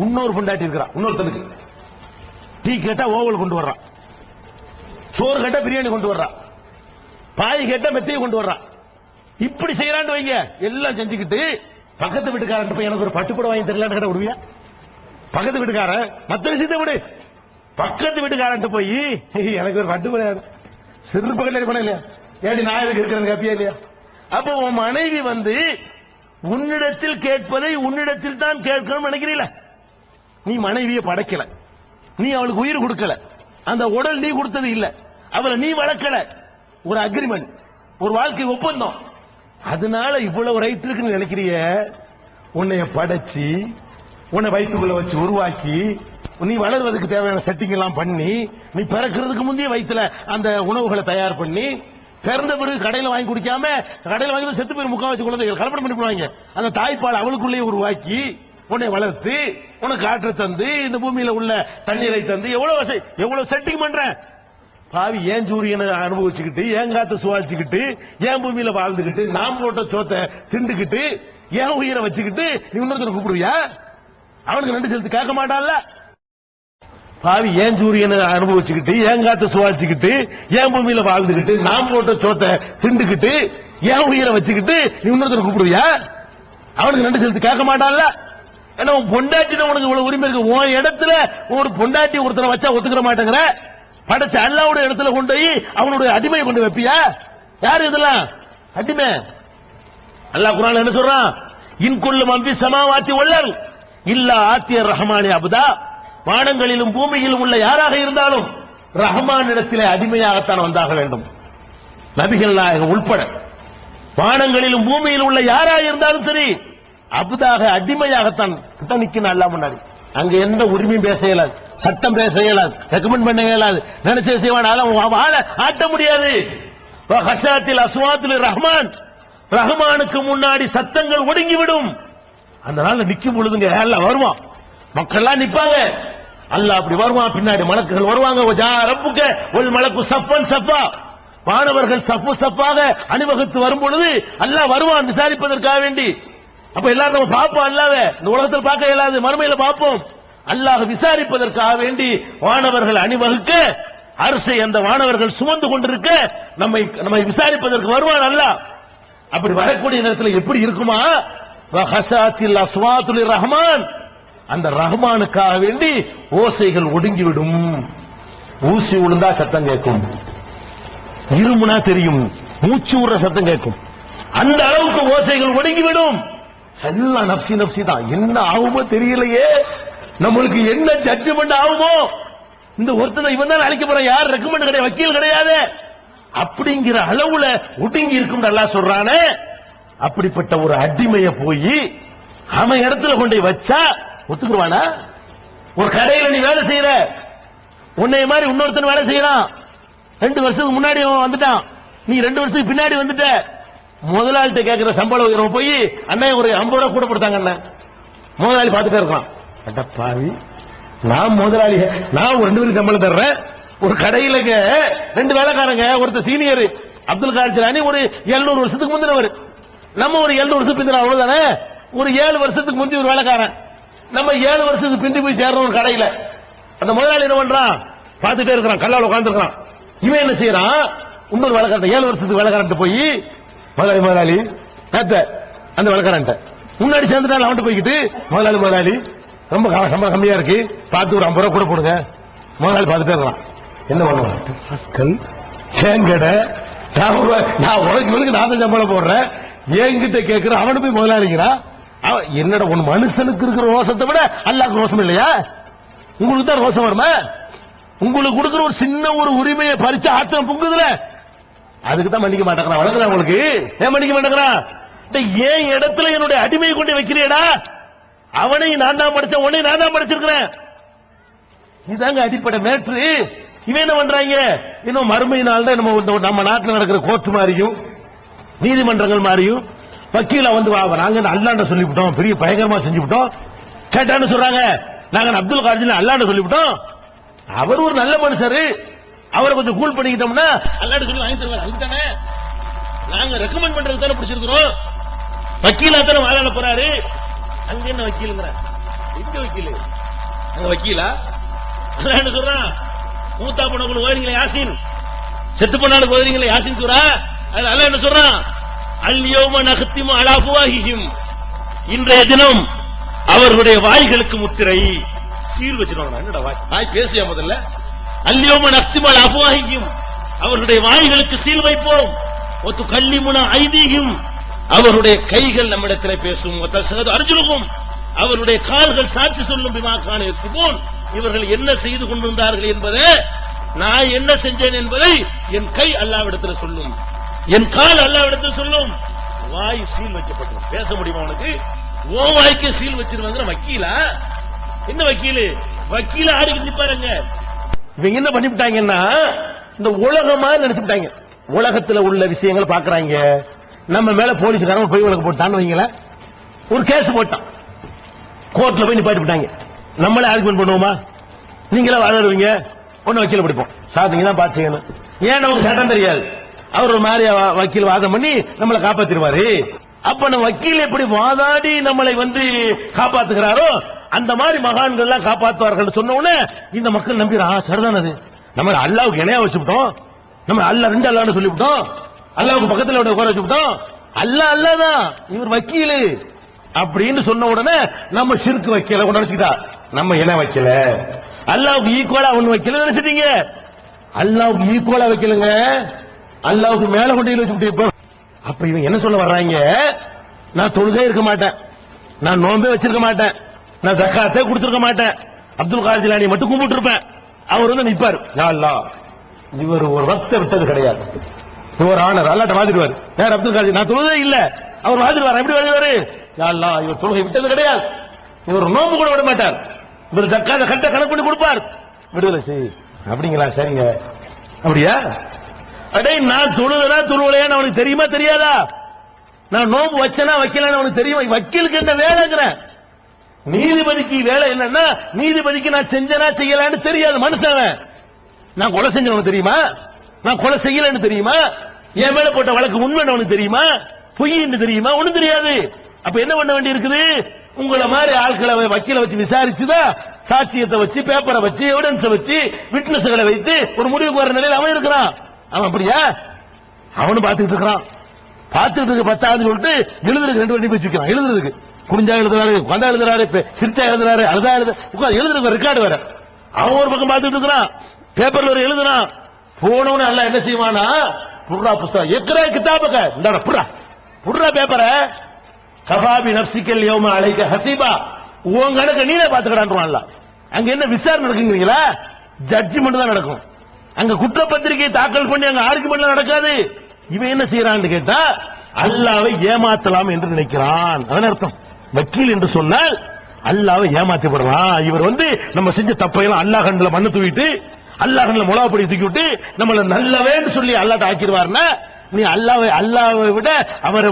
இன்னொரு பொண்டாட்டி இருக்கிறான். இன்னொருத்தனுக்கு டீ கேட்டா ஓவல் கொண்டு வர்றான், சோறு கேட்டா பிரியாணி கொண்டு வர்றான், பாய் கேட்டா மெத்தையை கொண்டு வர்றான். இப்படி செய்யறான்னு வைங்க. எல்லாம் செஞ்சுக்கிட்டு பக்கத்து வீட்டுக்காரன் போய் எனக்கு ஒரு பட்டுப்பட வாங்கி தரலான்னு கேட்ட விடுவியா? பக்கத்து வீட்டுக்காரன் மற்ற விஷயத்தை விடு, பக்கத்து வீட்டுக்காரன் போய் எனக்கு ஒரு பட்டுப்பட சிறு பக்கத்துல பண்ண இல்லையா? ஏடி நான் எதுக்கு இருக்கிறேன் கேப்பியா இல்லையா? அப்போ உன் மனைவி உன்னிடத்தில் கேட்பதை உன்னிடத்தில் தான் கேட்கணும் நினைக்கிறீல. நீ மனைவியை படைக்கல, நீ அவளுக்கு உயிர் கொடுக்கல, அந்த உடல் நீ கொடுத்தது இல்ல, அவளை நீ வளர்க்கல. ஒரு அக்ரிமெண்ட், ஒரு வாழ்க்கை ஒப்பந்தம். அதனால இவ்வளவு ரைட் இருக்குன்னு நினைக்கிறிய? உன்னைய படைச்சு உன்னை வயிற்றுக்குள்ள வச்சு உருவாக்கி நீ வளர்வதற்கு தேவையான செட்டிங் எல்லாம் பண்ணி, நீ பிறக்கிறதுக்கு முந்தைய வயிற்றுல அந்த உணவுகளை தயார் பண்ணி, பிறந்த பிறகு கடையில வாங்கி குடிக்காம, கடையில வாங்கி செத்து போய் முக்கா வச்சு குழந்தைகள் கல்பனை பண்ணி போவாங்க. அந்த தாய்ப்பால் அவளுக்குள்ளேயே உருவாக்கி உன்னை வளர்த்து உனக்கு காற்று தந்து இந்த பூமியில உள்ள தண்ணீரை தந்து எவ்வளவு செட்டிங் பண்ற பாவி. ஏன் சூரியனை அனுபவிச்சுக்கிட்டு, ஏன் காத்து சுவாசிச்சுக்கிட்டு, ஏன் பூமியில வாழ்ந்துகிட்டு, நாம் போட்ட சோத்தை திண்டுகிட்டு, ஏன் உயிரை வச்சுக்கிட்டு நீ இன்னொருத்தனை கூப்பிடுவியா? அவனுக்கு நன்றி செலுத்தி கேட்க மாட்டான்ல பாவி. ஏன் சூரியனை அனுபவிச்சுக்கிட்டு, ஏன் காத்து சுவாசிச்சுக்கிட்டு, ஏன் பூமியில வாழ்ந்துகிட்டு, நாம் போட்ட சோத்தை திண்டுகிட்டு, ஏன் உயிரை வச்சுக்கிட்டு நீ இன்னொருத்தனை கூப்பிடுவியா? அவனுக்கு நன்றி செலுத்தி கேட்க மாட்டான்ல. ஏன்னா பொண்டாட்டி உனக்கு இவ்வளவு உரிமை இருக்கு. உன் இடத்துல ஒரு பொண்டாட்டி ஒருத்தனை வச்சா ஒத்துக்கிற மாட்டேங்கிற. படைச்ச அல்லாஹ்வுடைய இடத்துல கொண்டு போய் அவனுடைய அடிமையை கொண்டு வைப்பியா? யாரு இதெல்லாம் அடிமை? அல்லாஹ் குர்ஆன்ல என்ன சொல்றான்? இன்குல்லு மன்பி சமாவாத்தி வல்லர் இல்லா ஆத்தியர் ரஹ்மானி அபுதா. வானங்களிலும் பூமியிலும் உள்ள யாராக இருந்தாலும் ரஹ்மான் இடத்திலே அடிமையாகத்தான் வந்தாக வேண்டும். நபிகள் நாயகம் உள்பட வானங்களிலும் பூமியில் உள்ள யாராக இருந்தாலும் சரி, அபுதாக அடிமையாகத்தான் நிக்கணும் அல்லாஹ் முன்னாடி. அங்க எந்த உரிமையும் பேச இயலாது, சட்டம் பேச இயலாது, ரெக்கமெண்ட் பண்ண இயலாது, நினைச்ச செய்வான் வாழ ஆட்ட முடியாது. அஸ்வாத்துல் ரஹ்மான், ரஹ்மானுக்கு முன்னாடி சத்தங்கள் ஒடுங்கிவிடும். அந்த நாள் நிக்கும் பொழுதுங்க எல்லாம் வருவான், மக்கள்லாம் நிப்பாங்க. அல்லாஹ் அப்படி வருவான், பின்னாடி மலக்குகள் வருவாங்க. ரப்புக்க ஒல் மலக்கு சஃபன் சஃபா, மாணவர்கள் சஃபு சஃபாக அணிவகுத்து வரும் பொழுது அல்லாஹ் வருவான் விசாரிப்பதற்காக வேண்டி. அப்ப எல்லாரும் நம்ம பார்ப்போம், அல்லாஹ்வை இந்த உலகத்தில் பார்க்க இயலாது, மறுமையில பார்ப்போம். அல்லாஹ் விசாரிப்பதற்காக வேண்டி வானவர்கள் அணிவகுக்க, அரசை அந்த வானவர்கள் சுமந்து கொண்டிருக்க, நம்மை விசாரிப்பதற்கு வருவான் அல்லாஹ். அப்படி வரக்கூடிய நேரத்தில் எப்படி இருக்குமா? வஹஸாத்தில் அஸ்வாத்துல் ரஹ்மான், அந்த ரஹ்மானுக்காக வேண்டி ஓசைகள் ஒடுங்கிவிடும். ஊசி விழுந்தா சத்தம் கேட்கும், இருமுனா தெரியும், மூச்சு விடுற சத்தம் கேட்கும். அந்த அளவுக்கு ஓசைகள் ஒடுங்கிவிடும். எல்லாம் நப்சி நப்சி தான். என்ன ஆகுமோ தெரியலையே, நம்மளுக்கு என்ன ஜட்ஜ்மெண்ட் ஆகுமோ? இந்த ஒருத்தனை இவன் தான் அழைக்க போறான், யார் ரெக்கமெண்ட் கிடையாது, வக்கீல் கிடையாது, அப்படிங்கிற அளவுல ஒடுங்கி இருக்கும் அல்லாஹ் சொல்றானே. அப்படிப்பட்ட ஒரு அடிமைய போய் அவன் இடத்துல கொண்டு வச்சா ஒத்துக்குவானா? ஒரு கடையில நீ வேலை செய்யற, உன்னை மாதிரி இன்னொருத்தன் வேலை செய்யறான். 2 வருஷத்துக்கு முன்னாடி வந்துட்டான், நீ 2 வருஷத்துக்கு பின்னாடி வந்துட்ட. முதலாளிட்ட கேட்கிற சம்பளம் உயரம் போய் அண்ணன் ஒரு 50 ரூபாய் கூட கொடுத்தாங்க. அண்ணன் முதலாளி பார்த்துட்டே இருக்கான். அடப்பாவி, நான் முதலாளி, நான் 2 பேருக்கு சம்பளம் தர்றேன். ஒரு கடையில 2 வேலைக்காரங்க, ஒருத்தர் சீனியர், அப்துல் காதர் ஜிலானி ஒரு 700 வருஷத்துக்கு முந்தினவர், நம்ம ஒரு 700 வருஷத்துக்கு பிந்தின அவ்வளவுதானே. ஒரு 7 வருஷத்துக்கு முந்தி ஒரு வேலைக்காரன், நம்ம 7 வருஷத்துக்கு பிந்தி போய் சேர்ற ஒரு கடையில அந்த முதலாளி என்ன பண்றான், பார்த்துட்டே இருக்கிறான், கல்லால் உட்கார்ந்துருக்கான். இவன் என்ன செய்யறான், இன்னொரு வேலைக்காரன் 7 வருஷத்துக்கு வேலைக்காரன் போய் முதலாளி அந்த வேலைக்காரன் முன்னாடி சேர்ந்துட்டான். அவன்கிட்ட போய்கிட்டு முதலாளி ரொம்ப சம்பளம் கம்மியா இருக்கு, பார்த்து ஒரு 50 ரூபா கூட போடுங்க. முதலாளி பார்த்துட்டே இருக்கலாம். என்ன பண்ணுவான், ஏன் கடை நான் உனக்கு நான் சம்பளம் போடுறேன், என்கிட்ட கேட்கிற அவனு போய் முதலாளிங்கிறா. என்னடா ஒன்னு மனுஷனுக்கு இருக்கிற ரோசத்தை விட அல்லாஹ்க்கு ரோசம் இல்லையா? உங்களுக்கு தான் ரோசம் வருமா? உங்களுக்கு கொடுக்கிற ஒரு சின்ன ஒரு உரிமையை பறிச்சு ஆத்திரம் பொங்குதுல, அதுக்கு தான் மன்னிக்க மாட்டேங்கிறான். வழங்குறா உங்களுக்கு, ஏன் மன்னிக்க மாட்டேங்கிறான்? ஏன் இடத்துல என்னுடைய அடிமையை கொண்டு வைக்கிறேடா, அவனையும் நான் தான் படிச்சேன், உன்னையும் நான் தான் படிச்சிருக்கிறேன். இதாங்க அடிப்படை மேட்ரு. இவன் என்ன பண்றாங்க, இன்னும் மறுமையினால் தான் நம்ம நாட்டில் நடக்கிற கோர்ட் மாதிரியும் நீதிமன்றங்கள் மாதிரியும் வக்கீல வந்து நாங்க அல்லாண்ட சொல்லிவிட்டோம், பெரிய பயங்கரமா செஞ்சுவிட்டோம் கேட்டான்னு சொல்றாங்க. நாங்க அப்துல் காதர் அல்லாண்ட சொல்லிவிட்டோம், அவர் ஒரு நல்ல மனுஷரு, அவரை கொஞ்சம் கூல் பண்ணிக்கிட்டோம்னா அல்லாண்ட சொல்லி வாங்கி தருவார். அதுதானே நாங்க ரெக்கமெண்ட் பண்றது தானே பிடிச்சிருக்கிறோம். வக்கீலா தானே வாழ போறாரு. அங்க என்ன வக்கீலுங்கிற, எங்க வக்கீலு, அங்க வக்கீலா அல்லாண்ட சொல்றான். மூத்தா போனவங்களுக்கு ஓதுறீங்களா யாசின், செத்து போனாலும் ஓதுறீங்களா யாசின் சூரா, அது அல்லாஹ் என்ன சொல்றான், அல்யௌம நக்திமு அலா அஃப்வாஹிஹிம், இன்றைய தினம் அவர்களுடைய வாய்களுக்கு முத்திரை சீல் வச்சிருவாங்க. என்னடா வாய் பேசியா முதல்ல, அல்யௌம நக்திமு அலா அஃப்வாஹிஹிம், அவர்களுடைய வாய்களுக்கு சீல் வைப்போம். ஒத்து கல்லிமுனா ஐதீஹிம், அவருடைய கைகள் நம்மிடத்தில் பேசும். ஒத்தசகது அர்ஜுலுகும், அவருடைய கால்கள் சாட்சி சொல்லும். பிமா கான யக்ஸிபூன், இவர்கள் என்ன செய்து கொண்டிருந்தார்கள் என்பதை, நான் என்ன செஞ்சேன் என்பதை என் கை அல்லாஹ்விடத்தில் சொல்லும், என் கால் அல்லாஹ்விடத்தில் சொல்லும். வாய் சீல் வைக்கப்பட்டது, பேச முடியுமா உனக்கு? ஓ வாய்க்கு சீல் வச்சிருவாங்க. வக்கீலா, என்ன வக்கீலு, வக்கீல ஆடிக்கிட்டு நிப்பாருங்க. இவங்க என்ன பண்ணிவிட்டாங்கன்னா, இந்த உலகமா நினைச்சுட்டாங்க. உலகத்துல உள்ள விஷயங்களை பாக்குறாங்க. நம்ம மேல போலீஸ்காரன் போய் வழக்கு போட்டான்னு வைங்கள, ஒரு கேஸ் போட்டான், கோர்ட்ல போய் நிப்பாட்டி விட்டாங்க. நம்மளே ஆர்குமெண்ட் பண்ணுவோமா? நீங்களா வாதாடுவீங்க, ஒன்னு வக்கீல படிப்போம், சார் நீங்க தான் பார்த்து செய்யணும். ஏன் நமக்கு சட்டம் தெரியாது, அவர் ஒரு மாதிரி வக்கீல் வாதம் பண்ணி நம்மளை காப்பாத்திருவாரு. அப்ப நம்ம வக்கீல் எப்படி வாதாடி நம்மளை வந்து காப்பாத்துகிறாரோ, அந்த மாதிரி மகான்கள் எல்லாம் காப்பாற்றுவார்கள் சொன்ன உடனே இந்த மக்கள் நம்பிடுறா, சரிதானது, நம்ம அல்லாவுக்கு இணையா வச்சுட்டோம், நம்ம அல்ல ரெண்டு அல்லான்னு சொல்லிவிட்டோம், அல்லாவுக்கு பக்கத்தில் உட்கார வச்சுட்டோம், அல்லாதான் இவர் வக்கீலு அப்படின்னு சொன்ன உடனே நம்ம ஷிர்க் வைக்கல நினைச்சுக்கிட்டா, நம்ம இணை வைக்கல, அல்லாவுக்கு ஈக்குவலா ஒண்ணு வைக்கல நினைச்சிட்டீங்க. அல்லாவுக்கு ஈக்குவலா வைக்கலுங்க, அல்லாவுக்கு மேல கொண்டு வச்சு. அப்ப இவங்க என்ன சொல்ல வர்றாங்க, நான் தொழுகே இருக்க மாட்டேன், நான் நோம்பே வச்சிருக்க மாட்டேன், நான் ஜக்காத்தே கொடுத்திருக்க மாட்டேன், அப்துல் காதர் ஜிலானி மட்டும் கும்பிட்டு இருப்பேன். அவர் வந்து நிற்பாரு, யா அல்லாஹ், இவர் ஒரு வக்த விட்டது கிடையாது, இவர் ஆனர் அல்லாட்ட வாதிடுவார். யார் அப்துல் காதர், நான் தொழுதே இல்ல, அவர் வாதிடுவார். எப்படி வாதிடுவாரு, யா அல்லாஹ், இவர் தொழுகை விட்டது கிடையாது, இவர் நோம்பு கூட விட மாட்டார், இவர் ஜக்காத்தை கட்ட கணக்கு பண்ணி கொடுப்பார், விடுதலை செய். அப்படிங்களா, சரிங்க. அப்படியா, அடே நான் தொழுதா தொழுவலையான்னு அவனுக்கு தெரியுமா தெரியாதா? நான் நோம்பு வச்சனா வைக்கலன்னு அவனுக்கு தெரியுமா? வக்கீலுக்கு என்ன வேலைங்கிறேன். நீதிபதிக்கு வேலை என்னன்னா, நீதிபதிக்கு நான் செஞ்சனா செய்யலான்னு தெரியாது மனுஷன். நான் கொலை செஞ்சவனுக்கு தெரியுமா, நான் கொலை செய்யலன்னு தெரியுமா, என் மேல போட்ட வழக்கு உண்மைன்னு அவனுக்கு தெரியுமா, பொய்ன்னு தெரியுமா? ஒண்ணும் தெரியாது. அப்ப என்ன பண்ண வேண்டி இருக்குது, உங்களை மாதிரி ஆட்களை வக்கீல வச்சு விசாரிச்சுதான் சாட்சியத்தை வச்சு பேப்பரை வச்சு எவிடன்ஸ் வச்சு விட்னஸ்களை வைத்து ஒரு முடிவுக்கு வர நிலையில் அவன் இருக்கிறான். அவன் அப்படியா, அவனு பாத்துக்கிட்டு இருக்கிறான். பார்த்துட்டு இருக்கு 10 சொல்லிட்டு எழுதுறதுக்கு 2 வண்டி வச்சுக்கிறான். எழுதுறதுக்கு குடிஞ்சா எழுதுறாரு, உட்காந்தா எழுதுறாரு, சிரிச்சா எழுதுறாரு, அழுதா எழுதுறதுக்கு ரெக்கார்டு வேற. அவன் ஒரு பக்கம் பார்த்துட்டு இருக்கிறான், பேப்பர்ல ஒரு எழுதுறான். போனவனு அல்ல என்ன செய்வானா, புர்ரா புஸ்தகம் எக்கரா கிதாபக இந்தாடா புர்ரா புர்ரா பேப்பரை கபாபி நப்சிக்கல் யௌம அலைக ஹசீபா, உன் கணக்கு நீனே பாத்துக்கடான்றான்ல. அங்க என்ன விசாரணை நடக்குங்கிறீங்களா? ஜட்ஜ்மெண்ட் தான் நடக்கும். அங்க குற்றப்பத்திரிகை தாக்கல் பண்ணி அங்க ஆர்குமெண்ட் நடக்காது. இவன் என்ன செய்யறான்னு கேட்டா, அல்லாவை ஏமாத்தலாம் என்று நினைக்கிறான். அதன் அர்த்தம் வக்கீல் என்று சொன்னால் அல்லாவை ஏமாத்தப்படுறான். இவர் வந்து நம்ம செஞ்ச தப்பையெல்லாம் அல்லாஹ் கண்ணுல மண்ணு தூவிட்டு அல்லாஹ் கண்ணுல முலாப்படி தூக்கி விட்டு நம்மள நல்லவேன்னு சொல்லி அல்லாட்ட ஆக்கிடுவார்னா, நீ அல்லாவை விட அவர்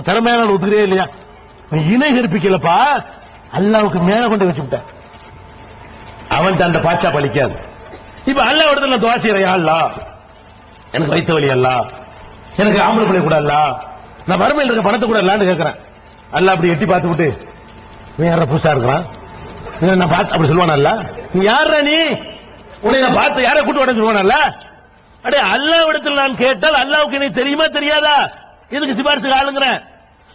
திறமையான ஒத்துக்கிறே இல்லையா? நீ இணை கற்பிக்கலப்பா, அல்லாவுக்கு மேல கொண்டு வச்சுட்ட, அவன் அந்த பாச்சா பழிக்காது. இப்ப அல்லாஹ் இடத்துல துவா செய்யறையா, அல்லா எனக்கு வைத்த வழி அல்லா, எனக்கு ஆம்பளை பிள்ளை கூட இல்ல, நான் வறுமையில் இருக்க பணத்தை கூட இல்லான்னு கேட்கிறேன். அல்ல அப்படி எட்டி பார்த்து விட்டு வேற புதுசா இருக்கிறான் நான் பார்த்து அப்படி சொல்லுவானல்ல, நீ யாரா நீ, உன்னை நான் பார்த்து யாரை கூட்டு வர சொல்லுவானல்ல. அடே அல்லாஹ்விடத்தில் நான் கேட்டால் அல்லாஹ்வுக்கு எனக்கு தெரியுமா தெரியாதா, எதுக்கு சிபாரிசுக்கு ஆளுங்கிறேன்.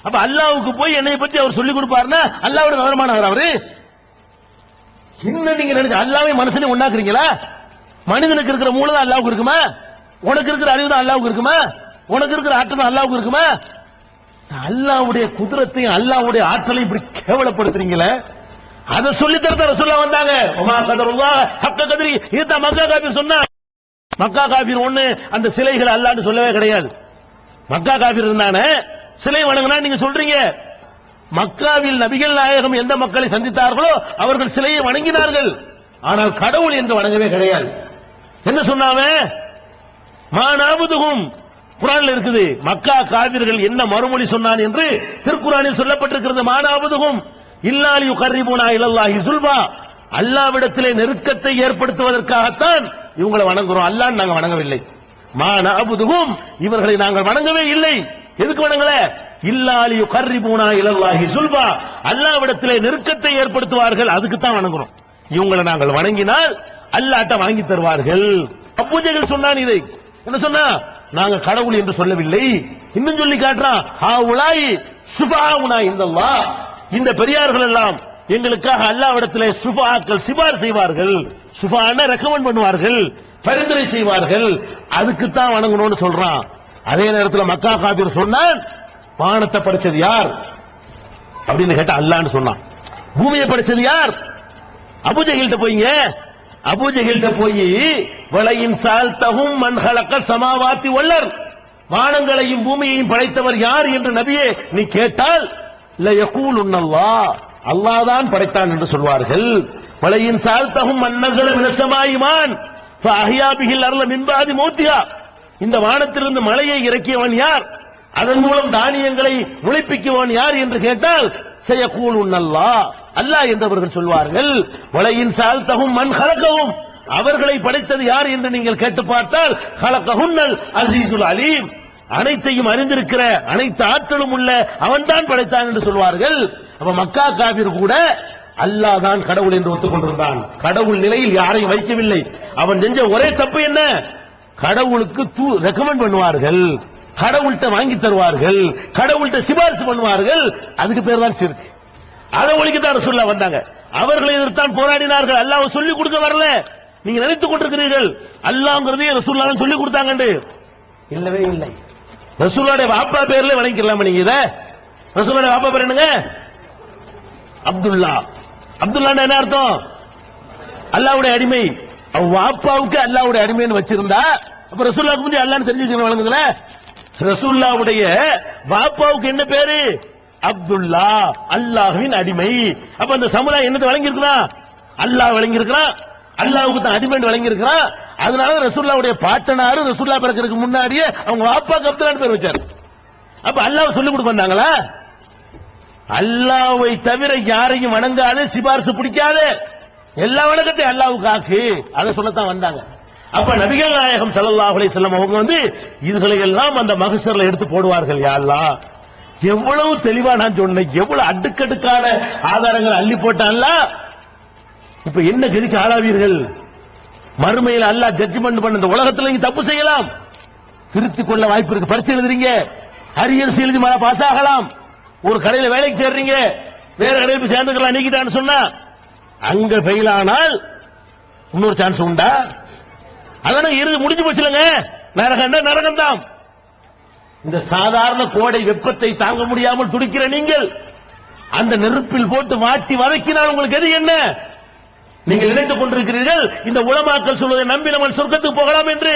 அப்ப அல்லாஹ்வுக்கு போய் என்னை பத்தி அவர் சொல்லிக் கொடுப்பாருன்னா அல்லாஹ்வோட விவரமானவர் அவரு. இன்னும் நீங்க நினைச்சு அல்லாஹ்வை மனுஷனை ஒண்ணாக்குறீங்களா? மனிதனுக்கு இருக்கிற மூளை தான் அல்லாஹ்வுக்கு இருக்குமா? உனக்கு இருக்கிற அறிவு தான் அல்லாஹ்வுக்கு இருக்குமா? உனக்கு இருக்கிற ஆற்றல் தான் அல்லாஹ்வுக்கு இருக்குமா? அல்லாஹ்வுடைய குதிரத்தையும் அல்லாஹ்வுடைய ஆற்றலையும் இப்படி கேவலப்படுத்துறீங்களே, அதை சொல்லி தரத ரசூலுல்லாஹ் வந்தாங்க. உமா கதருல்லாஹ் ஹக்க கத்ரி, இதுதான் மக்கா காஃபிர் சொன்னா. மக்கா காஃபிர் ஒண்ணு அந்த சிலைகள் அல்லாஹ்னு சொல்லவே கிடையாது. மக்கா காஃபிர் இருந்தானே சிலை வணங்கினா நீங்க சொல்றீங்க. மக்காவில் நபிகள் நாயகம் எந்த மக்களை சந்தித்தார்களோ அவர்கள் சிலையை வணங்கினார்கள். ஆனால் கடவுள் என்று வணங்கவே கிடையாது. என்ன சொன்னாங்க? மானாபுதுகும் குர்ஆன்ல இருக்குது. மக்கா காபிர்கள் என்ன மறுமொழி சொன்னான் என்று திருக்குர்ஆனில் சொல்லப்பட்டிருக்கிறது. மானாபுதுகும் இல்லாலி யுகர்ரிபுனா இலல்லாஹி சுல்பா, அல்லாஹ்விடத்திலே நெருக்கத்தை ஏற்படுத்துவதற்காகத்தான் இவங்களை வணங்குறோம், அல்லாஹ் நாங்க வணங்கவில்லை. மானாபுதுகும் இவர்களை நாங்கள் வணங்கவே இல்லை. எதுக்கு வணங்கல? இல்லாலி யுகர்ரிபுனா இலல்லாஹி சுல்பா, அல்லாஹ்விடத்திலே நெருக்கத்தை ஏற்படுத்துவார்கள், அதுக்கு தான் வணங்குறோம். இவங்களை நாங்கள் வணங்கினால் அல்லாஹ்ட்ட வாங்கி தருவார்கள். அபூஜஹல் சொன்னான் இதை. என்ன சொன்னா? நாங்க கடவுள் என்று சொல்லவில்லை. இன்னும் சொல்லி காட்டுறான், ஹாவுலாய் சுஃபாவுனா இந்தல்லாஹ், இந்த பெரியார்கள் எல்லாம் எங்களுக்காக அல்லாஹ்விடத்திலே சுஃபாக்கள் சிபார் செய்வார்கள். சுஃபான ரெக்கமெண்ட் பண்ணுவார்கள், பரிந்துரை செய்வார்கள், அதுக்கு தான் வணங்கணும்னு சொல்றான். அதே நேரத்தில் மக்கா காபிர் சொன்னான், வானத்தை படைச்சது யார் அப்படின்னு கேட்டா அல்லாஹ்னு சொன்னான். பூமியை படைச்சது யார்? அபூஜஹல்ட்ட போய்ங்க, அபூஜஹல்ட்ட போய் வலையின் சால்தஹும் மன் ஹலக சமாவாத்தி வல்லர், வானங்களையும் பூமியையும் படைத்தவர் யார் என்று நபியே நீ கேட்டால் ல யகூலுன்னல்லாஹ், அல்லாஹ் தான் படைத்தான் என்று சொல்வார்கள். வலையின் சால்தஹும் மன் நஸல மினஸ் ஸமாயிமான் ஃபஅஹ்யா பிஹில் அர்ல மின் பஅதி மௌத்திஹா, இந்த வானத்திலிருந்து மழையை இறக்கியவன் யார், அதன் மூலம் தானியங்களை முளைப்பிக்குவன் யார் என்று கேட்டால் சயகூலுன்னல்லாஹ், அல்லாஹ் என்றவர்கள் சொல்வார்கள். வலையின் சால்தஹும் மன் ஹலகஹும், அவர்களை படைத்தது யார் என்று நீங்கள் கேட்டு பார்த்தால் ஹலகஹுன்னல் அஸீஸுல் அலீம், அனைத்தையும் அறிந்திருக்கிற அனைத்து ஆற்றலும் உள்ள அவன்தான் படைத்தான் என்று சொல்வார்கள். அப்ப மக்கா காபிர் கூட அல்லாஹ் தான் கடவுள் என்று ஒத்துக்கொண்டிருந்தான். கடவுள் நிலையில் யாரையும் வைக்கவில்லை. அவன் செஞ்ச ஒரே தப்பு என்ன? கடவுளுக்கு ரெக்கமெண்ட் பண்ணுவார்கள், கடவுள்கிட்ட வாங்கி தருவார்கள், கடவுள்கிட்ட சிபாரிசு பண்ணுவார்கள், அதுக்கு பேர் தான் ஷிர்க். அதை ஒழிக்கத்தான் ரசூலுல்லாஹ் வந்தாங்க. அவர்களை எதிர்த்தான் போராடினார்கள். அல்லாஹ் சொல்லிக் கொடுக்க வரல. நீங்க நினைத்துக் கொண்டிருக்கிறீர்கள் அல்லாஹ்ங்கிறதே ரசூலுல்லாஹ் சொல்லிக் கொடுத்தாங்க. இல்லவே இல்லை. ரசூலுல்லாஹ்வுடைய வாப்பா பேர்ல வணங்கிக்கலாமா நீங்க? இத ரசூலுல்லாஹ்வுடைய வாப்பா பேர் என்னங்க? அப்துல்லா. அப்துல்லா என்ன அர்த்தம்? அல்லாஹ்வுடைய அடிமை. வாப்பாவுக்கு அல்லாஹ்வுடைய அடிமைன்னு வச்சிருந்தா அப்ப ரசூலுல்லாஹ்வுக்கு முந்தி அல்லாஹ்னு தெரிஞ்சு வழங்குதுல. ரசூலுல்லாஹ்வுடைய வாப்பாவுக்கு என்ன பேரு? அப்துல்லா, அல்லாஹ்வின் அடிமை. அப்ப அந்த சமுதாயம் என்னது வழங்கி இருக்கிறான்? அல்லாஹ் வழங்கி இருக்கிறான், அல்லாஹ்வுக்கு தான் அடிமை வழங்கி இருக்கிறான். அதனால ரசூலுல்லாஹ்வுடைய பாட்டனாரு ரசூலுல்லாஹ் பிறக்கிறதுக்கு முன்னாடியே அவங்க வாப்பாக்கு அப்துல்லான்னு பேர் வச்சாரு. அப்ப அல்லாஹ் சொல்லிக் கொடுக்க வந்தாங்களா? அல்லாஹ்வை தவிர யாரையும் வணங்காத, சிபாரிசு பிடிக்காத, எல்லா வணக்கத்தையும் அல்லாஹ்வுக்கு ஆக்கு, அதை சொல்லத்தான் வந்தாங்க. அப்ப நபிகள் நாயகம் ஸல்லல்லாஹு அலைஹி வஸல்லம் அவங்க இதுகளை எல்லாம் அந்த மஹ்ஷர்ல எடுத்து போடுவார்கள். யா அல்லாஹ், எவ்வளவு தெளிவா நான் சொன்னேன், எவ்வளவு அடுக்கடுக்கான ஆதாரங்கள் அள்ளி போட்டான்ல. இப்ப என்ன கதிக்கு ஆளாவீர்கள்? மறுமையில் அல்லாஹ் ஜட்ஜ்மெண்ட் பண்ண இந்த உலகத்துல நீங்க தப்பு செய்யலாம், திருத்திக் கொள்ள வாய்ப்பு இருக்கு. பரீட்சை எழுதுறீங்க, அரியர்ஸ் எழுதி பாஸ் ஆகலாம். ஒரு கடையில வேலைக்கு சேர்றீங்க, வேற கடையில் போய் சேர்ந்துக்கலாம் நீக்கிட்டான்னு சொன்னா அங்க ஃபெயில் ஆனால் இன்னொரு சான்ஸ் உண்டா? அதான இறுதி முடிஞ்சு போச்சுலங்க. நரகண்டா நரகம்தான். இந்த சாதாரண கோடை வெப்பத்தை தாங்க முடியாமல் துடிக்கிற நீங்கள் அந்த நெருப்பில் போட்டு மாட்டி வதக்கினால் உங்களுக்கு எது என்ன? நீங்கள் நினைத்துக் கொண்டிருக்கிறீர்கள் இந்த உலமாக்கள் சொல்வதை நம்பி நம்ம சொர்க்கத்துக்கு போகலாம் என்று.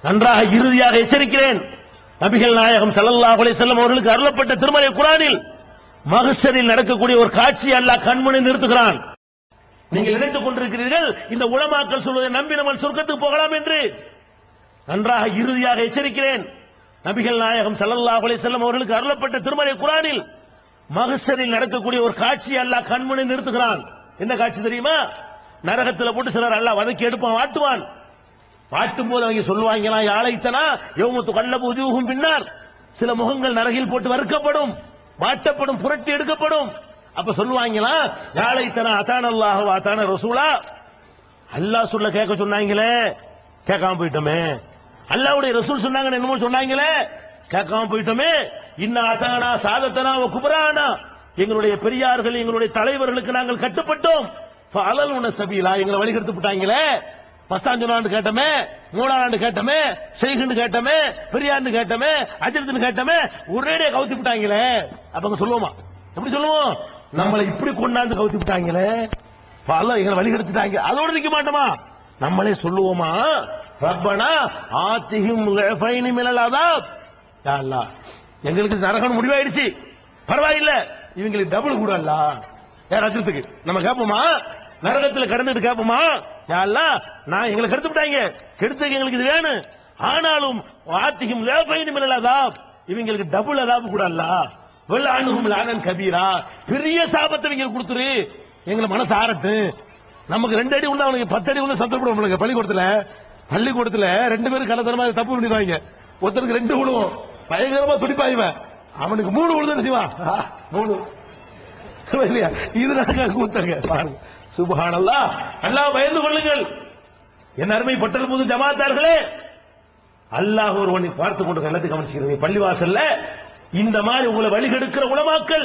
நன்றாக இறுதியாக எச்சரிக்கிறேன். நபிகள் நாயகம் ஸல்லல்லாஹு அலைஹி வஸல்லம் அவர்களுக்கு அருளப்பட்ட திருமறை குர்ஆனில் மஹ்ஷரில் நடக்கக்கூடிய ஒரு காட்சி அல்லாஹ் கண்முன்னே நிறுத்துகிறான். நீங்கள் நினைத்துக் கொண்டிருக்கிறீர்கள் இந்த உலமாக்கள் சொல்வதை நம்பி நம்ம சொர்க்கத்துக்கு போகலாம் என்று. நன்றாக இறுதியாக எச்சரிக்கிறேன். நபிகள் நாயகம் ஸல்லல்லாஹு அலைஹி வஸல்லம் அவர்களுக்கு அருளப்பட்ட திருமறை குர்ஆனில் மஹ்ஷரில் நடக்கக்கூடிய ஒரு காட்சி அல்லாஹ் கண்முன்னே நிறுத்துகிறான். என்ன காட்சி தெரியுமா? நரகத்தில் போட்டு சிலர் அல்லாஹ் வதக்கி எடுப்பான், வாட்டுவான். பாட்டும் போது அவங்க சொல்லுவாங்களா, யாழைத்தனா யௌமத்து கல்லபு உஜூஹும் பின்னார், சில முகங்கள் நரகில் போட்டு வறுக்கப்படும், மாட்டப்படும், புரட்டி எடுக்கப்படும். அப்ப சொல்லுவாங்களா, யாழைத்தனா அதான அல்லாஹ் வ அதான ரசூலா, அல்லாஹ் சொல்ல கேட்க சொன்னாங்களே கேட்காம போயிட்டோமே, அல்லாஹ்வுடைய ரசூல் சொன்னாங்க என்னமோ சொன்னாங்களே கேட்காம போயிட்டோமே, இன்ன அதானா சாதத்தனா வ குப்ரானா, எங்களுடைய பெரியார்கள் எங்களுடைய தலைவர்களுக்கு நாங்கள் கட்டுப்பட்டோம், அலல் உன சபீலா, எங்களை வழிகெடுத்து விட்டாங்களே, பஸ்தாஞ்சு கேட்டமே, மூணாண்டு கேட்டமே, செய்குண்டு கேட்டமே, பெரியாண்டு கேட்டமே, அஜிரத்துன்னு கேட்டமே, ஒரேடியா கவுத்தி விட்டாங்களே. அப்ப சொல்லுவோமா? எப்படி சொல்லுவோம்? நம்மளை இப்படி கொண்டாந்து கவுத்தி விட்டாங்களே, பல எங்களை வழிகெடுத்துட்டாங்க, அதோட நிக்க மாட்டோமா? நம்மளே சொல்லுவோமா, ரப்பனா ஆத்திஹிம் லைஃபைனி மினல் அஸாப், யா அல்லாஹ் எங்களுக்கு நரகம் முடிவாயிடுச்சு, பரவாயில்ல இவங்களுக்கு டபுள் கூட அல்ல. யார் அஜிரத்துக்கு நம்ம கேட்போமா? நரகத்தில் கடந்துட்டு கேட்போமா, யா அல்லாஹ் நான் எங்களை கெடுத்து விட்டாங்க, கெடுத்துக்கு எங்களுக்கு இது வேணும், ஆனாலும் ஆத்திஹிம் லைஃபைனி மினல் அஸாப், இவங்களுக்கு டபுள் அஸாப் கூட அல்ல, வல்லானுஹும் லானன் கபீரா, பெரிய சாபத்தை இவங்க கொடுத்துரு, எங்களை மனசு ஆறட்டு. நமக்கு 2 அடி உள்ள அவனுக்கு 10 அடி உள்ள சந்தர்ப்பம். பள்ளிக்கூடத்துல 2 பேரும் கலத்தரமா தப்பு பண்ணிடுவாங்க, ஒருத்தருக்கு 2 விழுவும், பயங்கரமா துடிப்பாய்வன், அவனுக்கு 3 விழுதுன்னு செய்வான், 3 இல்லையா? இது நடக்க கூத்தாங்க பாருங்க. சுப்ஹானல்லாஹ். அல்லாஹ் பயந்து கொள்ளுங்கள் என் அருமை பட்டல் புது ஜமாத்தார்களே. அல்லாஹ் ஒருவனை பார்த்து கொண்டு எல்லாத்தையும் கவனிச்சுக்கிறீங்க. பள்ளிவாசல்ல இந்த மாதிரி உங்களை வழிகெடுக்கிற உலமாக்கள்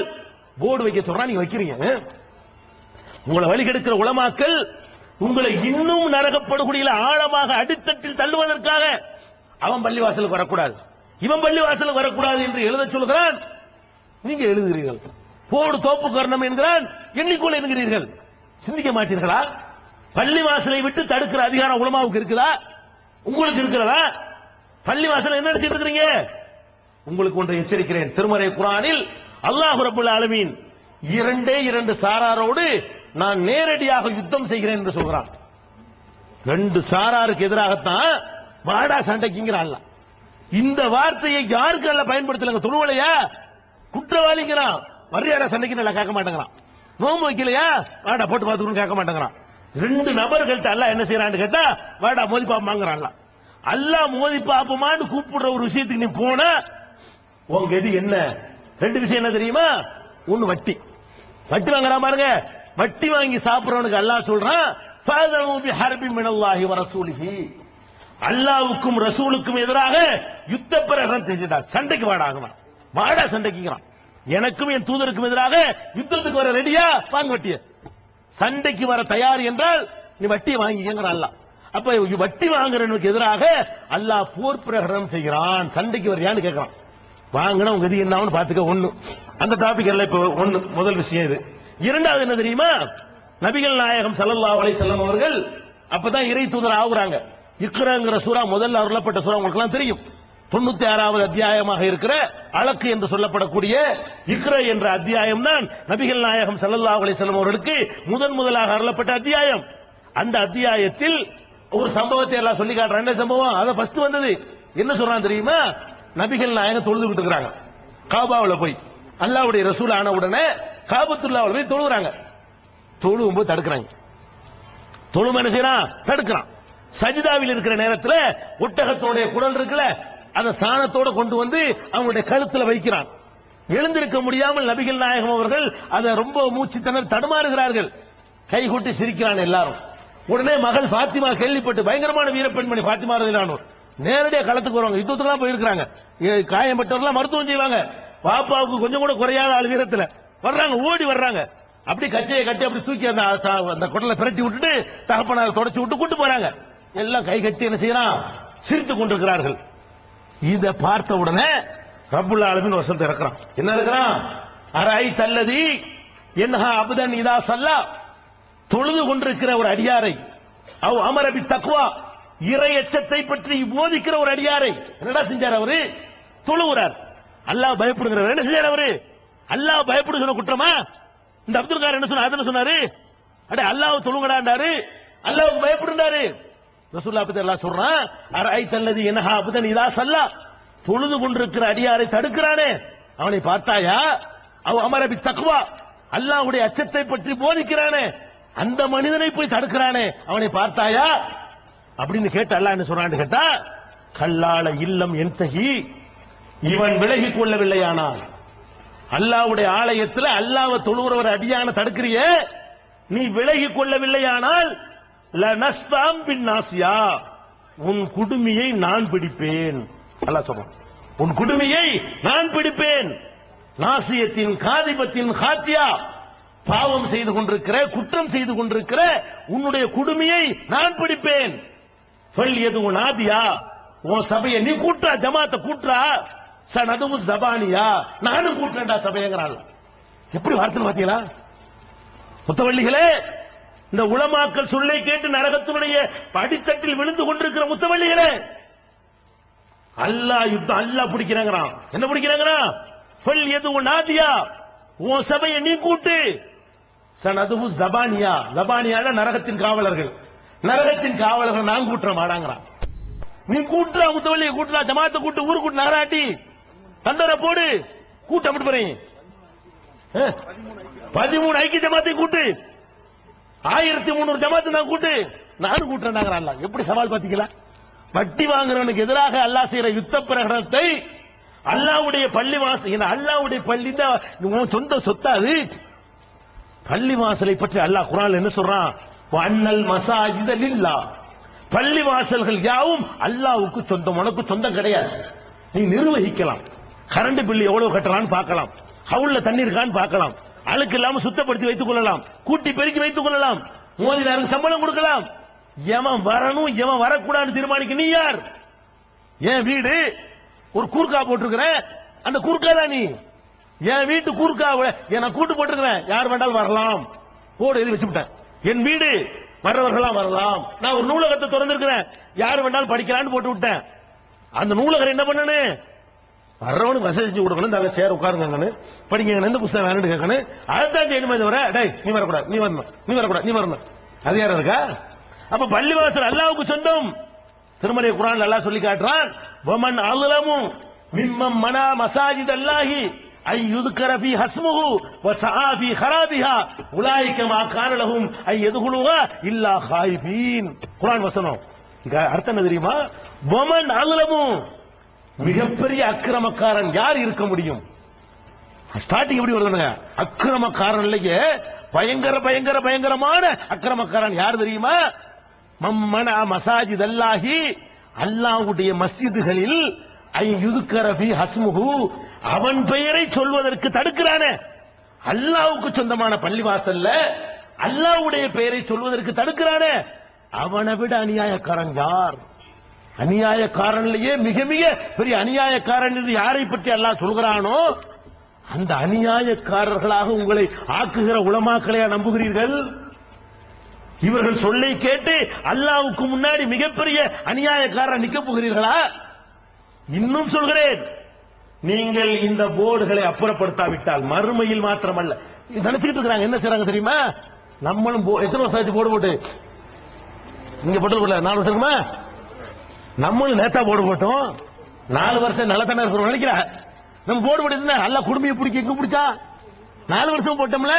போர்டு வைக்க சொல்றா, நீங்க வைக்கிறீங்க. உங்களை வழிகெடுக்கிற உலமாக்கள் உங்களை இன்னும் நரகப்படுகொடியில் ஆழமாக அடித்தட்டில் தள்ளுவதற்காக அவன் பள்ளிவாசலுக்கு வரக்கூடாது, இவன் பள்ளிவாசலுக்கு வரக்கூடாது என்று எழுத சொல்கிறான், நீங்க எழுதுகிறீர்கள். போடு தோப்பு கர்ணம் என்கிறான், எண்ணிக்கொள்ள என்கிறீர்கள். சிந்திக்க மாட்டீர்களா? பள்ளிவாசலை விட்டு தடுக்கிற அதிகாரம் உலமாவுக்கு இருக்குதா? உங்களுக்கு இருக்கிறதா? பள்ளிவாசல் என்ன நினைச்சிட்டு இருக்கிறீங்க? உங்களுக்கு ஒன்றை எச்சரிக்கிறேன். திருமறை குர்ஆனில் அல்லாஹ் ரப்பல் ஆலமீன் 2 சாராரோடு நான் நேரடியாக யுத்தம் செய்கிறேன் என்று சொல்கிறான். 2 சாராருக்கு எதிராகத்தான் வாடா சண்டைக்குங்கிறான். இந்த வார்த்தையை யாருக்கு அல்ல பயன்படுத்தலங்க? தொழுவலையா குற்றவாளிங்கிறான், மரியாதை சண்டைக்கு நல்லா கேட்க மாட்டேங்கிறான், நோம்பு வைக்கலையா வாடா போட்டு பார்த்துக்கணும் கேட்க மாட்டேங்கிறான். 2 நபர்கள்ட்ட அல்லாஹ் என்ன செய்யறான்னு கேட்டா வாடா மோதி பாப்பாங்கிறான். அல்லாஹ் மோதி பாப்பமான்னு கூப்பிடுற ஒரு விஷயத்துக்கு நீ போன உங்க எது என்ன? 2 விஷயம் என்ன தெரியுமா? ஒன்னு வட்டி வாங்கலாம் பாருங்க, வட்டி வாங்கி சாப்பிடுறவனுக்கு அல்லாஹ் சொல்றான், ஃபஅதூ பிஹர்பி மினல்லாஹி வ ரசூலிஹி, அல்லாஹ்வுக்கும் ரசூலுக்கும் எதிராக யுத்த பிரகடனம் செஞ்சிட்டார், சண்டைக்கு வாடாங்கறான், வாடா சண்டைக்குங்கறான். எனக்கும் என் தூதருக்கும் எதிராக யுத்தத்துக்கு வர ரெடியா? வாங்க வட்டிய. சண்டைக்கு வர தயார் என்றால் நீ வட்டியை வாங்கிக்கங்கற அல்லாஹ். அப்ப வட்டி வாங்குறவனுக்கு எதிராக அல்லாஹ் போர் பிரகடனம் செய்கிறான், சண்டைக்கு வரையான்னு கேட்கிறான். வாங்கினா உங்க எது என்னன்னு பாத்துக்க. ஒண்ணு அந்த டாபிக் எல்லாம் இப்ப ஒண்ணு முதல் விஷயம் இது. இரண்டாவது என்ன தெரியுமா? நபிகள் நாயகம் ஸல்லல்லாஹு அலைஹி வஸல்லம் அவர்கள் அப்பதான் இறை தூதர் ஆகுறாங்க. இக்ராங்கிற சூரா முதல்ல அருளப்பட்ட சூரா உங்களுக்கு எல்லாம் தெரியும். 96வது அத்தியாயமாக இருக்கிற அலக்கு என்று சொல்லப்படக்கூடிய இக்ரா என்ற அத்தியாயம் தான் நபிகள் நாயகம் ஸல்லல்லாஹு அலைஹி வஸல்லம் அவர்களுக்கு முதலாக அருளப்பட்ட அத்தியாயம். அந்த அத்தியாயத்தில் ஒரு சம்பவத்தை எல்லாம் சொல்லி காட்டுறாங்க. என்ன சம்பவம்? அத ஃபர்ஸ்ட் வந்தது என்ன சொல்றான் தெரியுமா? நபிகள் நாயகம் தொழுதுகிட்டு இருக்காங்க காபாவுல போய், அல்லாஹ்வுடைய ரசூல் ஆன உடனே காபத்துல்லாஹ்வுல போய் தொழுகிறாங்க. தொழுவும் போது தடுக்கிறாங்க. தொழும் என்ன செய்யறான்? தடுக்கிறான். சஜிதாவில் இருக்கிற நேரத்தில் ஒட்டகத்தோடைய குடல் இருக்குல்ல, அந்த சாணத்தோட கொண்டு வந்து அவங்களுடைய கழுத்துல வைக்கிறான். எழுந்திருக்க முடியாமல் நபிகள் நாயகம் அவர்கள் அதை ரொம்ப மூச்சு திணறி தடுமாறுகிறார்கள். கை கொட்டி சிரிக்கிறான் எல்லாரும். உடனே மகள் பாத்திமா கேள்விப்பட்டு, பயங்கரமான வீரப்பெண்மணி பாத்திமா ரலியல்லாஹு நேரடியாக களத்துக்கு வருவாங்க. யுத்தத்துக்குலாம் போயிருக்காங்க, காயம்பட்டவர்கள் மருத்துவம் செய்வாங்க. பாப்பாவுக்கு கொஞ்சம் கூட குறையாத ஆள் வீரத்துல வர்றாங்க, ஓடி வர்றாங்க. அப்படி கச்சையை கட்டி அப்படி தூக்கி அந்த குடலை பிரட்டி விட்டுட்டு தகப்பனார் தொடச்சு விட்டு கூட்டு போறாங்க. எல்லாம் கை கட்டி என்ன செய்யறான்? சிரித்துக் கொண்டிருக்கிறார்கள். இதை பார்த்த உடனே ரப்புல் ஆலமீன் வசனத்தை இறக்குறான். என்ன இருக்கிறான்? அரை தல்லதி என்னஹா அபுதன் இதா சல்லா, தொழுது கொண்டிருக்கிற ஒரு அடியாரை, அவ் அமரபி தக்வா, இறை எச்சத்தை பற்றி போதிக்கிற ஒரு அடியாரை என்னடா செஞ்சார்? அவரு தொழுகிறார். அல்லாஹ் பயப்படுகிறார். என்ன செஞ்சார் அவரு? அல்லாஹ் பயப்படு சொன்ன குற்றமா? இந்த அப்துல் கார் என்ன சொன்னாரு? அட அல்லாஹ் தொழுங்கடாண்டாரு, அல்லாஹ்வுக்கு பயப்படுறாரு. ரசூலுல்லாஹ் பத்தி அல்லாஹ் சொல்றான், அரை தல்லதி என்னஹா அபுதன் இதா சல்லா, தொழுது கொண்டிருக்கிற அடியாரை தடுக்கிறானே அவனை பார்த்தாயா? அவ் அமரபி தக்வா, அல்லாஹ்வுடைய அச்சத்தை பற்றி போதிக்கிறானே அந்த மனிதனை போய் தடுக்கிறானே அவனை பார்த்தாயா? அப்படின்னு கேட்டு அல்லாஹ் என்ன சொல்றான்னு கேட்டா, கல்லால இல்லம் என்தகி, இவன் விலகிக் கொள்ளவில்லையானால், அல்லாஹ்வுடைய ஆலயத்தில் அல்லாஹ்வை தொழுகிறவர் அடியான தடுக்கிறிய, நீ விலகிக் கொள்ளவில்லையானால் லனஸ்தாம் பின் நாசியா, உன் குடுமியை நான் பிடிப்பேன். அல்லாஹ் சொல்றான், உன் குடுமியை நான் பிடிப்பேன். நாசியத்தின் காதிபத்தின் ஹாத்தியா, பாவம் செய்து கொண்டிருக்கிற, குற்றம் செய்து கொண்டிருக்கிற உன்னுடைய குடுமியை நான் பிடிப்பேன். சொல் எது நாதியா, உன் சபையை நீ கூட்டா, ஜமாத்தை கூட்டா, சனதுவு ஜபானியா, நானும் கூட்டேன்டா சபைங்கிறாள். எப்படி வார்த்தை பாத்தீங்களா முத்தவள்ளிகளே? இந்த உலமாக்கள் சொல்லை கேட்டு நரகத்தினுடைய படித்தட்டில் விழுந்து கொண்டிருக்கிற முத்தவள்ளிகளே, அல்லாஹ் யுத்தம், அல்லாஹ் பிடிக்கிறாங்கிறான். என்ன பிடிக்கிறாங்கிறான்? சொல் எது நாதியா, உன் சபையை நீ கூட்டு, சனதுவு ஜபானியா, ஜபானியால நரகத்தின் காவலர்கள், நரகத்தின் காவலர்கள் நான் கூட்டுற மாடாங்கிறான். நீ கூட்டுறா, முத்தவள்ளியை கூட்டுறா, ஜமாத்தை கூட்டு, ஊரு கூட்டு, நகராட்டி தண்டரை போடு, கூட்ட அப்படி போறீங்க. 13 ஐக்கிய ஜமாத்தை கூட்டு, 1300 ஜமாத்து நான் கூட்டு, நானும் கூட்டுறேன். எப்படி சவால் பாத்தீங்களா? வட்டி வாங்குறவனுக்கு எதிராக அல்லாஹ் செய்யற யுத்த பிரகடனத்தை அல்லாஹ்வுடைய பள்ளி வாசல், அல்லாஹ்வுடைய பள்ளி தான் சொந்த சொத்தாது. பள்ளி வாசலை பற்றி அல்லாஹ் குர்ஆன்ல என்ன சொல்றான்? வன்னல் மசாஜித லில்லாஹ், பள்ளி வாசல்கள் யாவும் அல்லாஹ்வுக்கு சொந்தம், உனக்கு சொந்தம் கிடையாது. நீ நிர்வகிக்கலாம். கரண்ட் பில் எவ்வளவு கட்டலாம்னு பார்க்கலாம், ஹவுல்ல தண்ணீர் இருக்கான்னு பார்க்கலாம், அழுக்கு இல்லாம சுத்தப்படுத்தி வைத்துக் கொள்ளலாம், கூட்டி பெருக்கி வைத்துக் கொள்ளலாம், மோதினாருக்கு சம்பளம் கொடுக்கலாம். எவன் வரணும் எவன் வரக்கூடாதுன்னு தீர்மானிக்க நீ யார்? என் வீடு ஒரு கூர்க்கா போட்டிருக்கிறேன், அந்த கூர்க்கா தான் நீ. என் வீட்டு கூர்க்காவை நான் கூட்டு போட்டிருக்கிறேன், யார் வேண்டாலும் வரலாம், போடு எழுதி வச்சுட்டேன். என் வீடு வர்றவர்களாம் வரலாம். நான் ஒரு நூலகத்தை திறந்திருக்கிறேன், யார் வேண்டாலும் படிக்கலான்னு போட்டு விட்டேன். அந்த நூலகர் என்ன பண்ணனு? வர்றவனுக்கு வசதி செஞ்சு கொடுக்கணும், அந்த சேர் உட்காருங்கன்னு, படிங்க, எந்த புத்தகம் வேணும்னு கேட்கணும். அதைத்தான் செய்யணுமே தவிர, டேய் நீ வரக்கூடாது, நீ வரணும், நீ வரக்கூடாது, நீ வரணும், அது யாரும் இருக்கா? அப்ப பள்ளிவாசல் அல்லாஹ்வுக்கு சொந்தம். திருமறை குர்ஆன்ல அல்லாஹ் சொல்லி காட்டுறான், வமன் அல்லமு மிம்மன் மனா மசாஜித் அல்லாஹி ஐ யுذكر ஃபீ ஹஸ்முஹு வ ஸஆ ஃபீ ஹராபிஹா உலாயிக மா கான லஹும் ஐ யதுகுலுஹா இல்லா ஹாயிபீன். குர்ஆன் வசனம். அர்த்தம் என்ன தெரியுமா? வமன் அல்லமு, மிகப்பெரிய அக்கிரமக்காரன் யார் இருக்க முடியும்? ஸ்டார்டிங் எப்படி வருதுங்க? அக்கிரமக்காரன்லயே பயங்கர பயங்கர பயங்கரமான அக்கிரமக்காரன் யார் தெரியுமா? மம்மனா மசாஜித் அல்லாஹி, அல்லாஹ்வுடைய மஸ்ஜிதுகளில் ஐ யுذكر ஃபீ ஹஸ்முஹு, அவன் பெயரை சொல்வதற்கு தடுக்கிறானே. அல்லாஹ்வுக்கு சொந்தமான பள்ளிவாசல்ல அல்லாஹ்வுடைய பெயரை சொல்வதற்கு தடுக்கிறானே, அவனை விட அநியாயக்காரன் யார்? அநியாயக்காரன்லயே மிக மிக பெரிய அநியாயக்காரன் என்று யாரை பற்றி அல்லாஹ் சொல்கிறானோ, அந்த அநியாயக்காரர்களாக உங்களை ஆக்குகிற உலமாக்களையா நம்புகிறீர்கள்? இவர்கள் சொல்லை கேட்டு அல்லாஹ்வுக்கு முன்னாடி மிகப்பெரிய அநியாயக்காரர் நிக்க போகிறீர்களா? இன்னும் சொல்கிறேன், நீங்கள் இந்த போர்டுகளை அப்புறப்படுத்தாவிட்டால் மறுமையில் மாத்திரமல்ல, நினைச்சுக்கிட்டு இருக்கிறாங்க. என்ன செய்றாங்க தெரியுமா? நம்மளும் எத்தனை வருஷம் ஆச்சு போர்டு போட்டு? நீங்க போட்டு 4 வருஷம் இருக்குமா? நம்மளும் நேத்தா போர்டு போட்டோம். 4 வருஷம் நல்ல தானே இருக்கிறோம் நினைக்கிறா? நம்ம போர்டு போட்டு அல்ல குடும்பியை பிடிக்க எங்க பிடிச்சா? 4 வருஷம் போட்டோம்ல,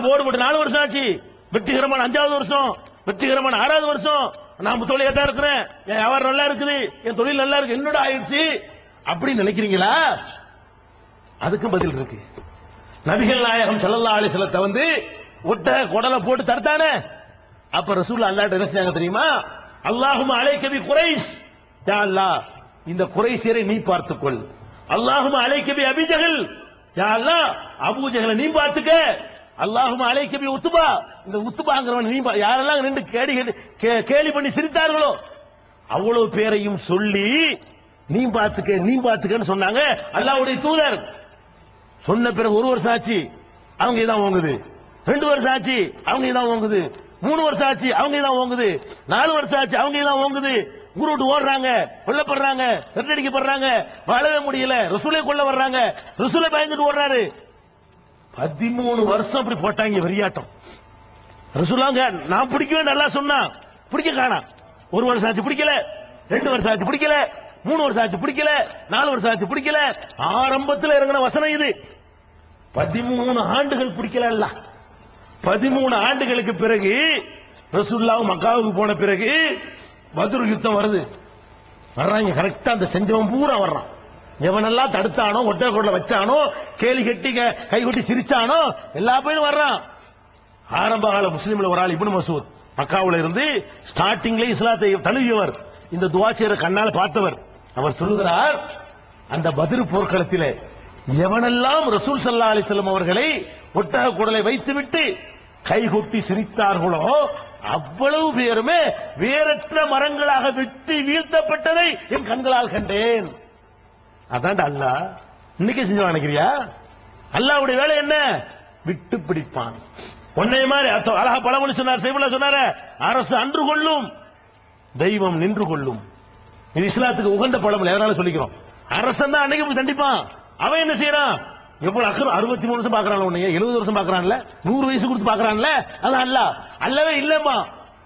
போர்டு போட்டு 4 வருஷம் ஆச்சு. வெற்றிகரமான 5வது வருஷம், வெற்றிகரமான 6வது வருஷம். நான் தொழில தான் இருக்கிறேன், என் வியாபாரம் நல்லா இருக்குது, என் தொழில் நல்லா இருக்கு, என்னோட ஆயிடுச்சு அப்படின்னு நினைக்கிறீங்களா? அதுக்கும் பதில் இருக்கு. நபிகள் நாயகம் ஸல்லல்லாஹு அலைஹி வஸல்லம் வந்து ஒட்டக குடலை போட்டு தடுத்தானே, அப்ப ரசூலுல்லாஹ் அல்லாஹ்ட்ட என்ன செஞ்சாங்க தெரியுமா? அல்லாஹும்ம அலைக பி குரைஷ், யா அல்லாஹ் இந்த குரைஷியரை நீ பார்த்துக்கொள். அல்லாஹும்ம அலைக பி அபீ ஜஹல், யா அல்லாஹ் அபூ ஜஹலை நீ பார்த்துக்க. அல்லாஹும்ம அலைக பி உத்பா, இந்த உத்பாங்கிறவன் நீ யாரெல்லாம் ரெண்டு கேலி பண்ணி சிரித்தார்களோ அவ்வளவு பேரையும் சொல்லி நீ பார்த்துக்க நீ பார்த்துக்கன்னு சொன்னாங்க அல்லாஹ்வுடைய தூதர். சொன்ன பிறகு 1 வருஷம் ஆச்சு, அவங்க இதான் ஓங்குது. 2 வருஷம் ஆச்சு, அவங்க இதான் ஓங்குது. 3 வருஷம் ஆச்சு, அவங்க இதான் ஓங்குது. 4 வருஷம் ஆச்சு, அவங்க இதான் ஓங்குது. ஊரு விட்டு ஓடுறாங்க, கொல்லப்படுறாங்க, ரெட்டடிக்கப்படுறாங்க, வாழவே முடியல. ரசூலை கொல்ல வர்றாங்க, ரசூலை பயந்துட்டு ஓடுறாரு. 13 வருஷம் அப்படி போட்டாங்க வெறியாட்டம். ரசூலாங்க நான் பிடிக்கவே நல்லா சொன்னா பிடிக்க காணா. 1 வருஷம் ஆச்சு பிடிக்கல, 2 வருஷம் ஆச்சு பிடிக்கல, 3 வருஷம் ஆச்சு பிடிக்கல, 4 வருஷம் ஆச்சு பிடிக்கல. ஆரம்பத்தில் இறங்கின வசனம் இது. 13 ஆண்டுகள் பிடிக்கல. 13 ஆண்டுகளுக்கு பிறகு ரசூலுல்லாஹ் மக்காவுக்கு போன பிறகு பத்ர் யுத்தம் வருது. வர்றாங்க கரெக்டா, அந்த செஞ்சவன் பூரா வர்றான். எவனெல்லாம் தடுத்தானோ, ஒட்டகோட்ல வச்சானோ, கேலி கட்டி கை கொட்டி சிரிச்சானோ எல்லா பேரும் வர்றான். ஆரம்ப கால முஸ்லீம்ல ஒரு ஆள் இப்னு மசூத், மக்காவுல இருந்து ஸ்டார்டிங்ல இஸ்லாத்தை தழுவியவர், இந்த துஆ செய்யற கண்ணால பார்த்தவர். அவர் சொல்லுகிறார், அந்த பத்ர் போர்க்களத்திலே எவனெல்லாம் ரசூல் ஸல்லல்லாஹு அலைஹி வஸல்லம் அவர்களை ஒட்டக குடலை வைத்துவிட்டு கைகொட்டி சிரித்தார்களோ அவ்வளவு பேருமே வேறற்ற மரங்களாக வெட்டி வீழ்த்தப்பட்டதை என் கண்களால் கண்டேன். அதான்டா அல்லாஹ். இன்னைக்கு செஞ்சு நினைக்கிறியா? அல்லாஹ்வுடைய வேலை என்ன? விட்டு பிடிப்பான். உன்னை மாதிரி அழகா பழமொழி சொன்னார், செய்வல சொன்னார, அரசு அன்று கொள்ளும், தெய்வம் நின்று கொள்ளும். இது இஸ்லாத்துக்கு உகந்த பழமொழி. எதனால சொல்லிக்கிறோம்? அரசன் தான் அன்னைக்கு போய் தண்டிப்பான். அவன் என்ன செய்யறான்? எவ்வளவு அக்கறம், 63 வருஷம் பாக்குறான், உன்னைய 70 வருஷம் பாக்குறான்ல, 100 வயசு கொடுத்து பாக்குறான்ல, அதான் அல்லாஹ். அல்லவே இல்லம்மா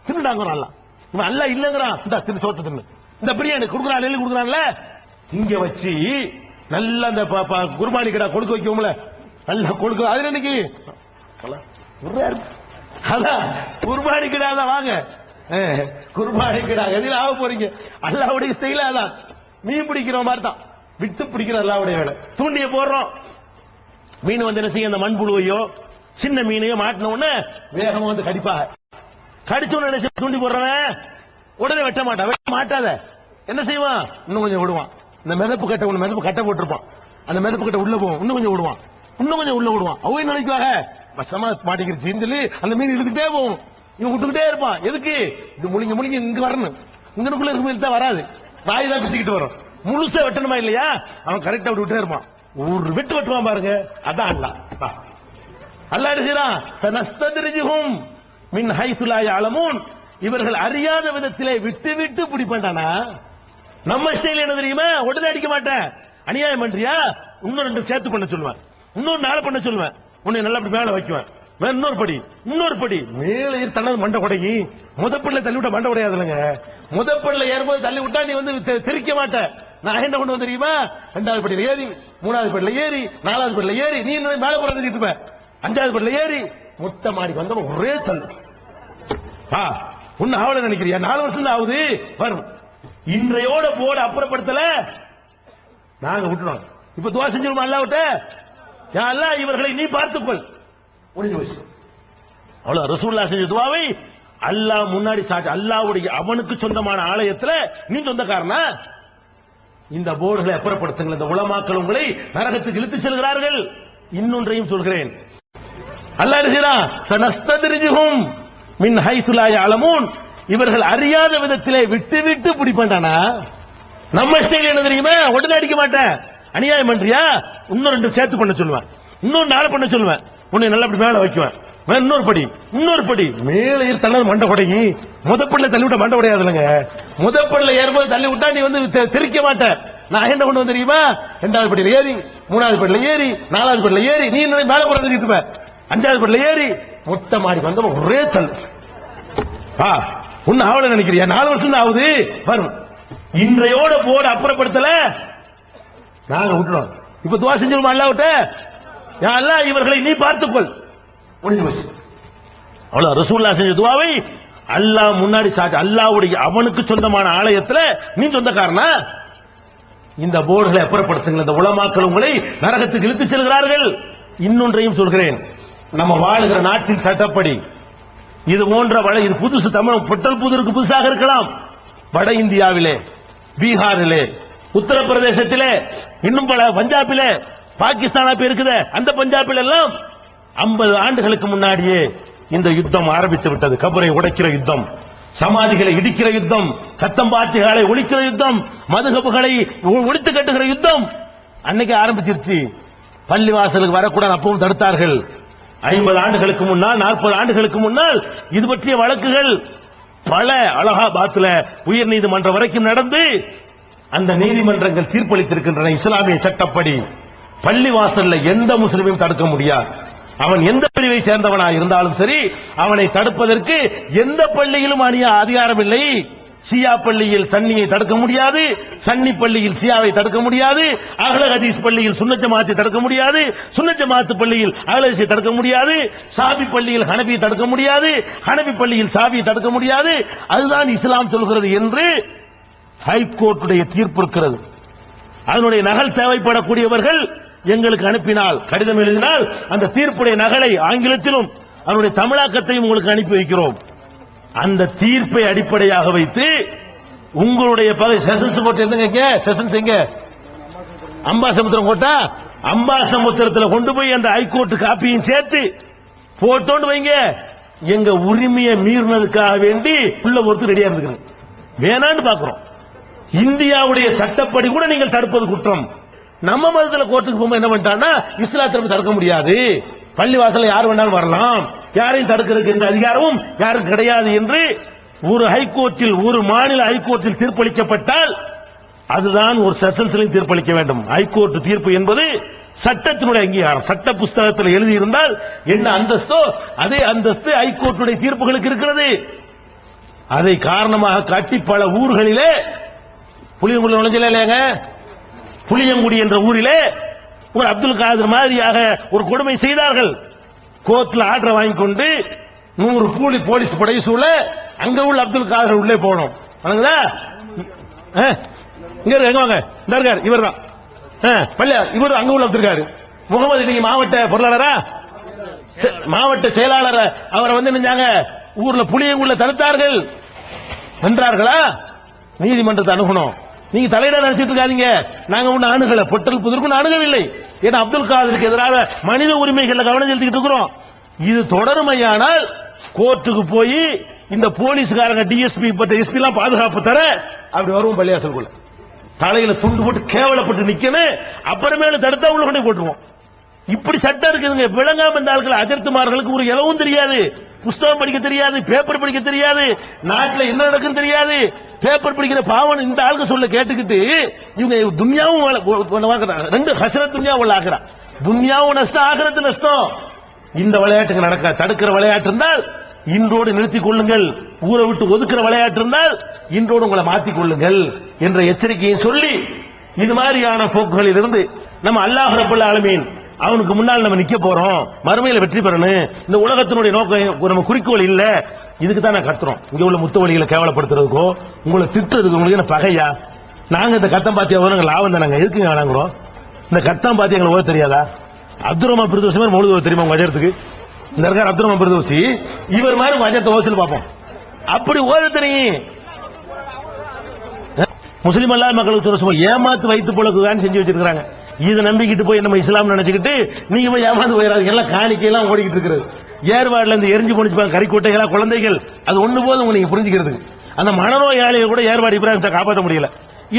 தின்னுடாங்க அல்ல, இவன் அல்ல இல்லங்கிறான். இந்த தின்னு சோத்து தின்னு, இந்த பிரியாணி கொடுக்குறான், நெல்லு கொடுக்குறான்ல, இங்க வச்சு நல்ல அந்த குர்பானி கடை கொடுக்க வைக்கும்ல, நல்ல கொடுக்க. அது இன்னைக்கு அதான் குர்பானி கடை தான். வாங்க குர்பானி கடை எதில் ஆக போறீங்க? அல்லாஹ்வுடைய ஸ்டைல அதான். மீன் பிடிக்கிற மாதிரி தான், விட்டு பிடிக்கிற அல்லாஹ்வுடைய வேலை. தூண்டிய போடுறோம், மீன் வந்து என்ன செய்ய, அந்த மண்புழுவையோ சின்ன மீனையோ மாட்டின உடனே வேகமா வந்து கடிப்பாக. கடிச்ச உடனே என்ன செய்ய, தூண்டி போடுறவன் உடனே வெட்ட மாட்டான். வெட்ட மாட்டாத என்ன செய்வான்? இன்னும் கொஞ்சம் விடுவான். இந்த மிதப்பு கட்டை, ஒண்ணு மிதப்பு கட்டை போட்டிருப்பான், அந்த மிதப்பு கட்டை உள்ள போவோம், இன்னும் கொஞ்சம் விடுவான், இன்னும் கொஞ்சம் உள்ள விடுவான். அவங்க நினைக்குவாங்க வசமா மாட்டிக்கிருச்சு சொல்லி அந்த மீன் இழுத்துட்டே போகும். இவன் விட்டுக்கிட்டே இருப்பான். எதுக்கு? இது முழுங்கி முழுங்கி இங்க வரணும், இங்கனுக்குள்ள இருக்க மீன் தான் வராது, வாய் தான் பிச்சுக்கிட்டு வரும். முழுசா வெட்டணுமா இல்லையா? அவன் கரெக்டா விட்டுட்டே இருப்பான். ஒரு வெட்டு வெட்டுவான் பாருங்க, அதான் அல்லாஹ். அல்லாஹ் செய்றான், சனஸ்தத்ரிஜுஹும் மின் ஹைஸு லா யஅலமூன். இவர்கள் அறியாத விதத்திலே விட்டு விட்டு பிடிப்பான்டானா. நம்ம ஸ்டைல் என்ன தெரியுமா? உடனே அடிக்க மாட்டேன். அநியாயம் பண்றியா, இன்னும் 2 சேர்த்து பண்ண சொல்லுவேன், இன்னொரு 4 பண்ண சொல்லுவேன், உன்னை நல்லா அப்படி மேல வைக்குவேன், இன்னொரு படி இன்னொரு படி மேல ஏறி தள்ளது மண்டை உடையி. முதப்பள்ள தள்ளி விட்ட மண்டை உடையாதுலங்க. முதப்பள்ள ஏறும்போது தள்ளி விட்டா நீ வந்து தெரிக்க மாட்ட. நான் என்ன கொண்டு வந்து தெரியுமா? 2வது படியில ஏறி, 3வது படியில ஏறி, 4வது படியில ஏறி, நீ மேல போற 5வது படியில ஏறி மொத்த மாடி வந்த ஒரே தள்ளு. உன்ன ஆவல நினைக்கிறியா? 4 வருஷம் தான் ஆகுது வரும். இன்றையோட போட அப்புறப்படுத்தல நாங்க விட்டுறோம். இப்ப துவா செஞ்சிருமா அல்லாஹ்விட்ட, யா அல்லாஹ் இவர்களை நீ பார்த்துக்கொள், முடிஞ்சு போச்சு. அவ்வளவு. ரசூலுல்லாஹ் செஞ்ச துவாவை அல்லாஹ் முன்னாடி சாட்சி. அல்லாஹ்வுடைய அவனுக்கு சொந்தமான ஆலயத்துல நீ சொந்தக்காரனா? இந்த போர்டுகளை அப்புறப்படுத்துங்கள். இந்த உலமாக்கள் உங்களை நரகத்துக்கு இழுத்து செல்கிறார்கள். இன்னொன்றையும் சொல்கிறேன், அல்லாஹ் சொல்றான், சனஸ்தத்ரிஜுஹும் மின் ஹைஸு லா யஅலமூன். இவர்கள் அறியாத விதத்திலே விட்டு விட்டு பிடிப்பான்டானா. நம்ம ஸ்டைல் என்ன தெரியுமா? உடனே அடிக்க மாட்டேன். அநியாயம் பண்றியா, இன்னும் 2 சேர்த்து பண்ண சொல்லுவேன், இன்னொரு 4 பண்ண சொல்லுவேன், உன்னை நல்லா அப்படி மேல வைக்குவேன், இன்னொரு படி இன்னொரு படி மேல ஏறி தள்ளது மண்டை உடையி. முதப்பள்ள தள்ளி விட்ட மண்டை உடையாதுலங்க. முதப்பள்ள ஏறும்போது தள்ளி விட்டா நீ வந்து தெரிக்க மாட்ட. நான் என்ன கொண்டு வந்து தெரியுமா? 2வது படியில ஏறி, 3வது படியில ஏறி, 4வது படியில ஏறி, நீ மேல போற 5வது படியில ஏறி மொத்த மாடி வந்த ஒரே தள்ளு. உன்ன ஆவல நினைக்கிறியா? 4 வருஷம் தான் ஆகுது வரும். இன்றையோட போட அப்புறப்படுத்தல நாங்க விட்டுறோம். இப்ப துவா செஞ்சிருமா அல்லாஹ்விட்ட, யா அல்லாஹ் இவர்களை நீ பார்த்துக்கொள், முடிஞ்சு போச்சு. அவ்வளவு. ரசூலுல்லாஹ் செஞ்ச துவாவை அல்லாஹ் முன்னாடி சாட்சி. அல்லாஹ்வுடைய அவனுக்கு சொந்தமான ஆலயத்துல நீ சொந்தக்காரனா? இந்த போர்டுகளை அப்புறப்படுத்துங்கள். இந்த உலமாக்கள் உங்களை நரகத்துக்கு இழுத்து செல்கிறார்கள். இன்னொன்றையும் சொல்கிறேன், நம்ம வாழுகிற நாட்டின் சட்டப்படி இது போன்ற இது புதுசு, தமிழ் புட்டல் புதிருக்கு புதுசாக இருக்கலாம். வட இந்தியாவிலே, பீகாரிலே, உத்தரப்பிரதேசத்திலே, இன்னும் பல பஞ்சாபிலே, பாகிஸ்தானா இருக்குது, அந்த பஞ்சாபில் எல்லாம் 50 ஆண்டுகளுக்கு முன்னாடியே இந்த யுத்தம் ஆரம்பித்து விட்டது. கபரை உடைக்கிற யுத்தம், சமாதிகளை இடிக்கிற யுத்தம், கத்தம்பாத்திகளை ஒழிக்கிற யுத்தம், மதுகபுகளை ஒழித்து கட்டுகிற யுத்தம் அன்னைக்கு ஆரம்பிச்சிருச்சு. பள்ளிவாசலுக்கு வரக்கூடாது, அப்பவும் தடுத்தார்கள். 50 ஆண்டுகளுக்கு முன்னால், 40 ஆண்டுகளுக்கு முன்னால் இது பற்றிய வழக்குகள் பல அலகாபாத்ல உயர் நீதிமன்றம் வரைக்கும் நடந்து அந்த நீதிமன்றங்கள் தீர்ப்பளித்திருக்கின்றன. இஸ்லாமிய சட்டப்படி பள்ளிவாசல்ல எந்த முஸ்லிமையும் தடுக்க முடியாது. அவன் எந்த பிரிவை சேர்ந்தவனாக இருந்தாலும் சரி, அவனை தடுப்பதற்கு எந்த பள்ளியிலும் அதிகாரம் இல்லை. ஷியா பள்ளியில் சன்னியை தடுக்க முடியாது, சன்னி பள்ளியில் ஷியாவை தடுக்க முடியாது, அஹ்ல ஹதீஸ் பள்ளியில் சுன்னத் ஜமாத்தை தடுக்க முடியாது, சுன்னத் ஜமாத் பள்ளியில் அஹ்ல ஹதீஸை தடுக்க முடியாது, ஷாஃபி பள்ளியில் ஹனபியை தடுக்க முடியாது, ஹனபி பள்ளியில் ஷாஃபியை தடுக்க முடியாது. அதுதான் இஸ்லாம் சொல்கிறது என்று ஹைகோர்ட்டுடைய தீர்ப்பு இருக்கிறது. அதனுடைய நகல் தேவைப்படக்கூடியவர்கள் எங்களுக்கு அனுப்பினால், கடிதம் எழுதினால் அந்த தீர்ப்புடைய நகலை ஆங்கிலத்திலும் அதனுடைய தமிழாக்கத்தையும் உங்களுக்கு அனுப்பி வைக்கிறோம். அந்த தீர்ப்பை அடிப்படையாக வைத்து உங்களுடைய பகுதி செஷன்ஸ் கோர்ட் எங்க, செஷன்ஸ் எங்க, அம்பாசமுத்திரம் கோட்டா, அம்பாசமுத்திரத்தில் கொண்டு போய் அந்த ஹைகோர்ட் காப்பியும் சேர்த்து போட்டோன்னு வைங்க. எங்க உரிமையை மீறினதுக்காக வேண்டி உள்ள ஒருத்தர் ரெடியா இருந்துக்கிறேன் வேணான்னு பாக்குறோம். இந்தியாவுடைய சட்டப்படி கூட நீங்கள் தடுப்பது குற்றம். நம்ம மதத்தில் கோர்ட்டுக்கு போகும்போது என்ன பண்ணிட்டான்னா, இஸ்லாத்தை தடுக்க முடியாது, பள்ளிவாசல யார் வேணாலும் வரலாம், யாரையும் தடுக்கிறதுக்கு எந்த அதிகாரமும் யாரும் கிடையாது என்று ஒரு ஹைகோர்ட்டில், ஒரு மாநில ஹைகோர்ட்டில் தீர்ப்பளிக்கப்பட்டால் அதுதான் ஒரு செஷன்ஸ்லையும் தீர்ப்பளிக்க வேண்டும். ஹைகோர்ட் தீர்ப்பு என்பது சட்டத்தினுடைய அங்கீகாரம். சட்ட புஸ்தகத்தில் எழுதியிருந்தால் என்ன அந்தஸ்தோ அதே அந்தஸ்து ஹைகோர்ட்டுடைய தீர்ப்புகளுக்கு இருக்கிறது. அதை காரணமாக காட்டி பல ஊர்களிலே, புளியங்குடி நுழைஞ்சல இல்லையாங்க, புளியங்குடி என்ற ஊரிலே ஒரு அப்துல் காதர் மாதிரியாக ஒரு கொடுமை செய்தார்கள். கோர்ட்ல ஆர்டர் வாங்கி கொண்டு 100 போலீஸ் படை சூழ அங்க உள்ள அப்துல் காதர் உள்ளே போனோம். இங்க எங்க வாங்க, இந்த இருக்காரு, இவர் தான் இவர் அங்க உள்ள இருக்காரு. முகமது நீங்க மாவட்ட பொருளாளரா, மாவட்ட செயலாளர், அவரை வந்து நினைஞ்சாங்க ஊர்ல புளியங்குள்ள தடுத்தார்கள். வென்றார்களா? நீதிமன்றத்தை அணுகணும். நீங்க தலையிட நினைச்சிட்டு இருக்காதீங்க, நாங்க ஒண்ணு அணுகல, பொட்டல் புதற்கு அணுகவில்லை. ஏன்னா அப்துல் காதருக்கு எதிராக மனித உரிமைகள் கவனம் செலுத்திட்டு இருக்கிறோம். இது தொடருமையானால் கோர்ட்டுக்கு போய் இந்த போலீஸ்காரங்க டிஎஸ்பி எஸ்பி எல்லாம் பாதுகாப்பு தர அப்படி வருவோம். பள்ளியாசலுக்குள்ள தலையில துண்டு போட்டு கேவலப்பட்டு நிக்கணும். அப்புறமேல தடுத்தா உள்ள கொண்டு போட்டுருவோம். இப்படி சட்டம் இருக்குதுங்க. விளங்காம இந்த ஆட்கள் அஜர்த்துமார்களுக்கு ஒரு இலவும் தெரியாது, புஸ்தகம் படிக்க தெரியாது, பேப்பர் படிக்க தெரியாது, நாட்டில் என்ன நடக்குன்னு தெரியாது. பேப்பர் படிக்கிற பாவன் இந்த ஆளுக்கு சொல்ல கேட்டுக்கிட்டு இவங்க துன்யாவும் ரெண்டு ஹசரத் துன்யா உள்ள ஆகிறான். துன்யாவும் நஷ்டம், ஆகிரத்து நஷ்டம். இந்த விளையாட்டுக்கு நடக்க தடுக்கிற விளையாட்டு இருந்தால் இன்றோடு நிறுத்திக் கொள்ளுங்கள், ஊரை விட்டு ஒதுக்குற விளையாட்டு இருந்தால் இன்றோடு உங்களை மாற்றிக் கொள்ளுங்கள் என்ற எச்சரிக்கையை சொல்லி இது மாதிரியான போக்குகளில் இருந்து நம்ம அல்லாஹ் ரப்பல் ஆலமீன் அவனுக்கு முன்னால் நம்ம நிக்க போறோம், மறுமையில வெற்றி பெறணும், இந்த உலகத்தினுடைய நோக்கம் நம்ம குறிக்கோள் இல்ல. இதுக்கு தான் நான் கத்துறோம். இங்க உள்ள முத்தவழிகளை கேவலப்படுத்துறதுக்கோ உங்களை திட்டுறதுக்கு உங்களுக்கு என்ன பகையா? நாங்க இந்த கத்தம் பாத்தியா வரும் லாபம் தான், நாங்க எதுக்குங்க வழங்குறோம்? இந்த கத்தம் பாத்தி எங்களுக்கு ஓத தெரியாதா? அப்துல் ரஹ்மான் பிரதோசி மாதிரி மௌலூத் தெரியுமா உங்க அஜரத்துக்கு? இந்த இருக்கார் அப்துல் ரஹ்மான் பிரதோசி, இவர் மாதிரி உங்க அஜரத்தை ஓசல் பார்ப்போம். அப்படி ஓத தெரியும். முஸ்லிம் அல்லாத மக்களுக்கு ஏமாத்து வைத்து போல செஞ்சு வச்சிருக்காங்க. இதை நம்பிக்கிட்டு போய் நம்ம இஸ்லாம் நினைச்சுக்கிட்டு நீங்க போய் ஏமாந்து போயிடாது. எல்லாம் காணிக்கையெல்லாம் ஓடிக்கிட்டு இருக்கிறது. ஏர்வாடுல இருந்து எரிஞ்சு போனிச்சுப்பாங்க கறிக்கோட்டைகளா குழந்தைகள். அது ஒண்ணு போதும் நீங்க புரிஞ்சுக்கிறதுக்கு. அந்த மனநோயாளியை கூட ஏர்வாடு இப்ராஹிம் காப்பாற்ற முடியல.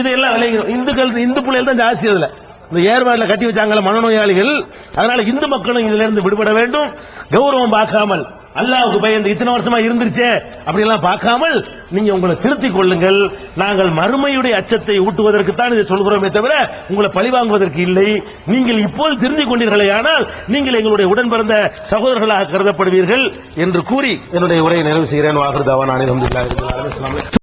இதெல்லாம் இந்து பிள்ளைகள் தான் ஜாஸ்தி. அதுல இந்த ஏர்வாடுல கட்டி வச்சாங்கல்ல மனநோயாளிகள். அதனால இந்து மக்களும் இதுல இருந்து விடுபட வேண்டும். கௌரவம் பார்க்காமல், அல்லாஹ்வுக்கு பயந்து இத்தனை வருஷமா இருந்துருச்சே அப்படி எல்லாம் பார்க்காமல் நீங்க உங்களை திருத்திக் கொள்ளுங்கள். நாங்கள் மறுமையுடைய அச்சத்தை ஊட்டுவதற்கு தான் இதை சொல்கிறோமே தவிர உங்களை பழிவாங்குவதற்கு இல்லை. நீங்கள் இப்போது தெரிந்து கொண்டீர்களே ஆனால் நீங்கள் எங்களுடைய உடன் பிறந்த சகோதரர்களாக கருதப்படுவீர்கள் என்று கூறி என்னுடைய உரையை நிறைவு செய்கிறேன். வாஹிர் தவானா அல்ஹம்துலில்லாஹி ரப்பில் ஆலமீன்.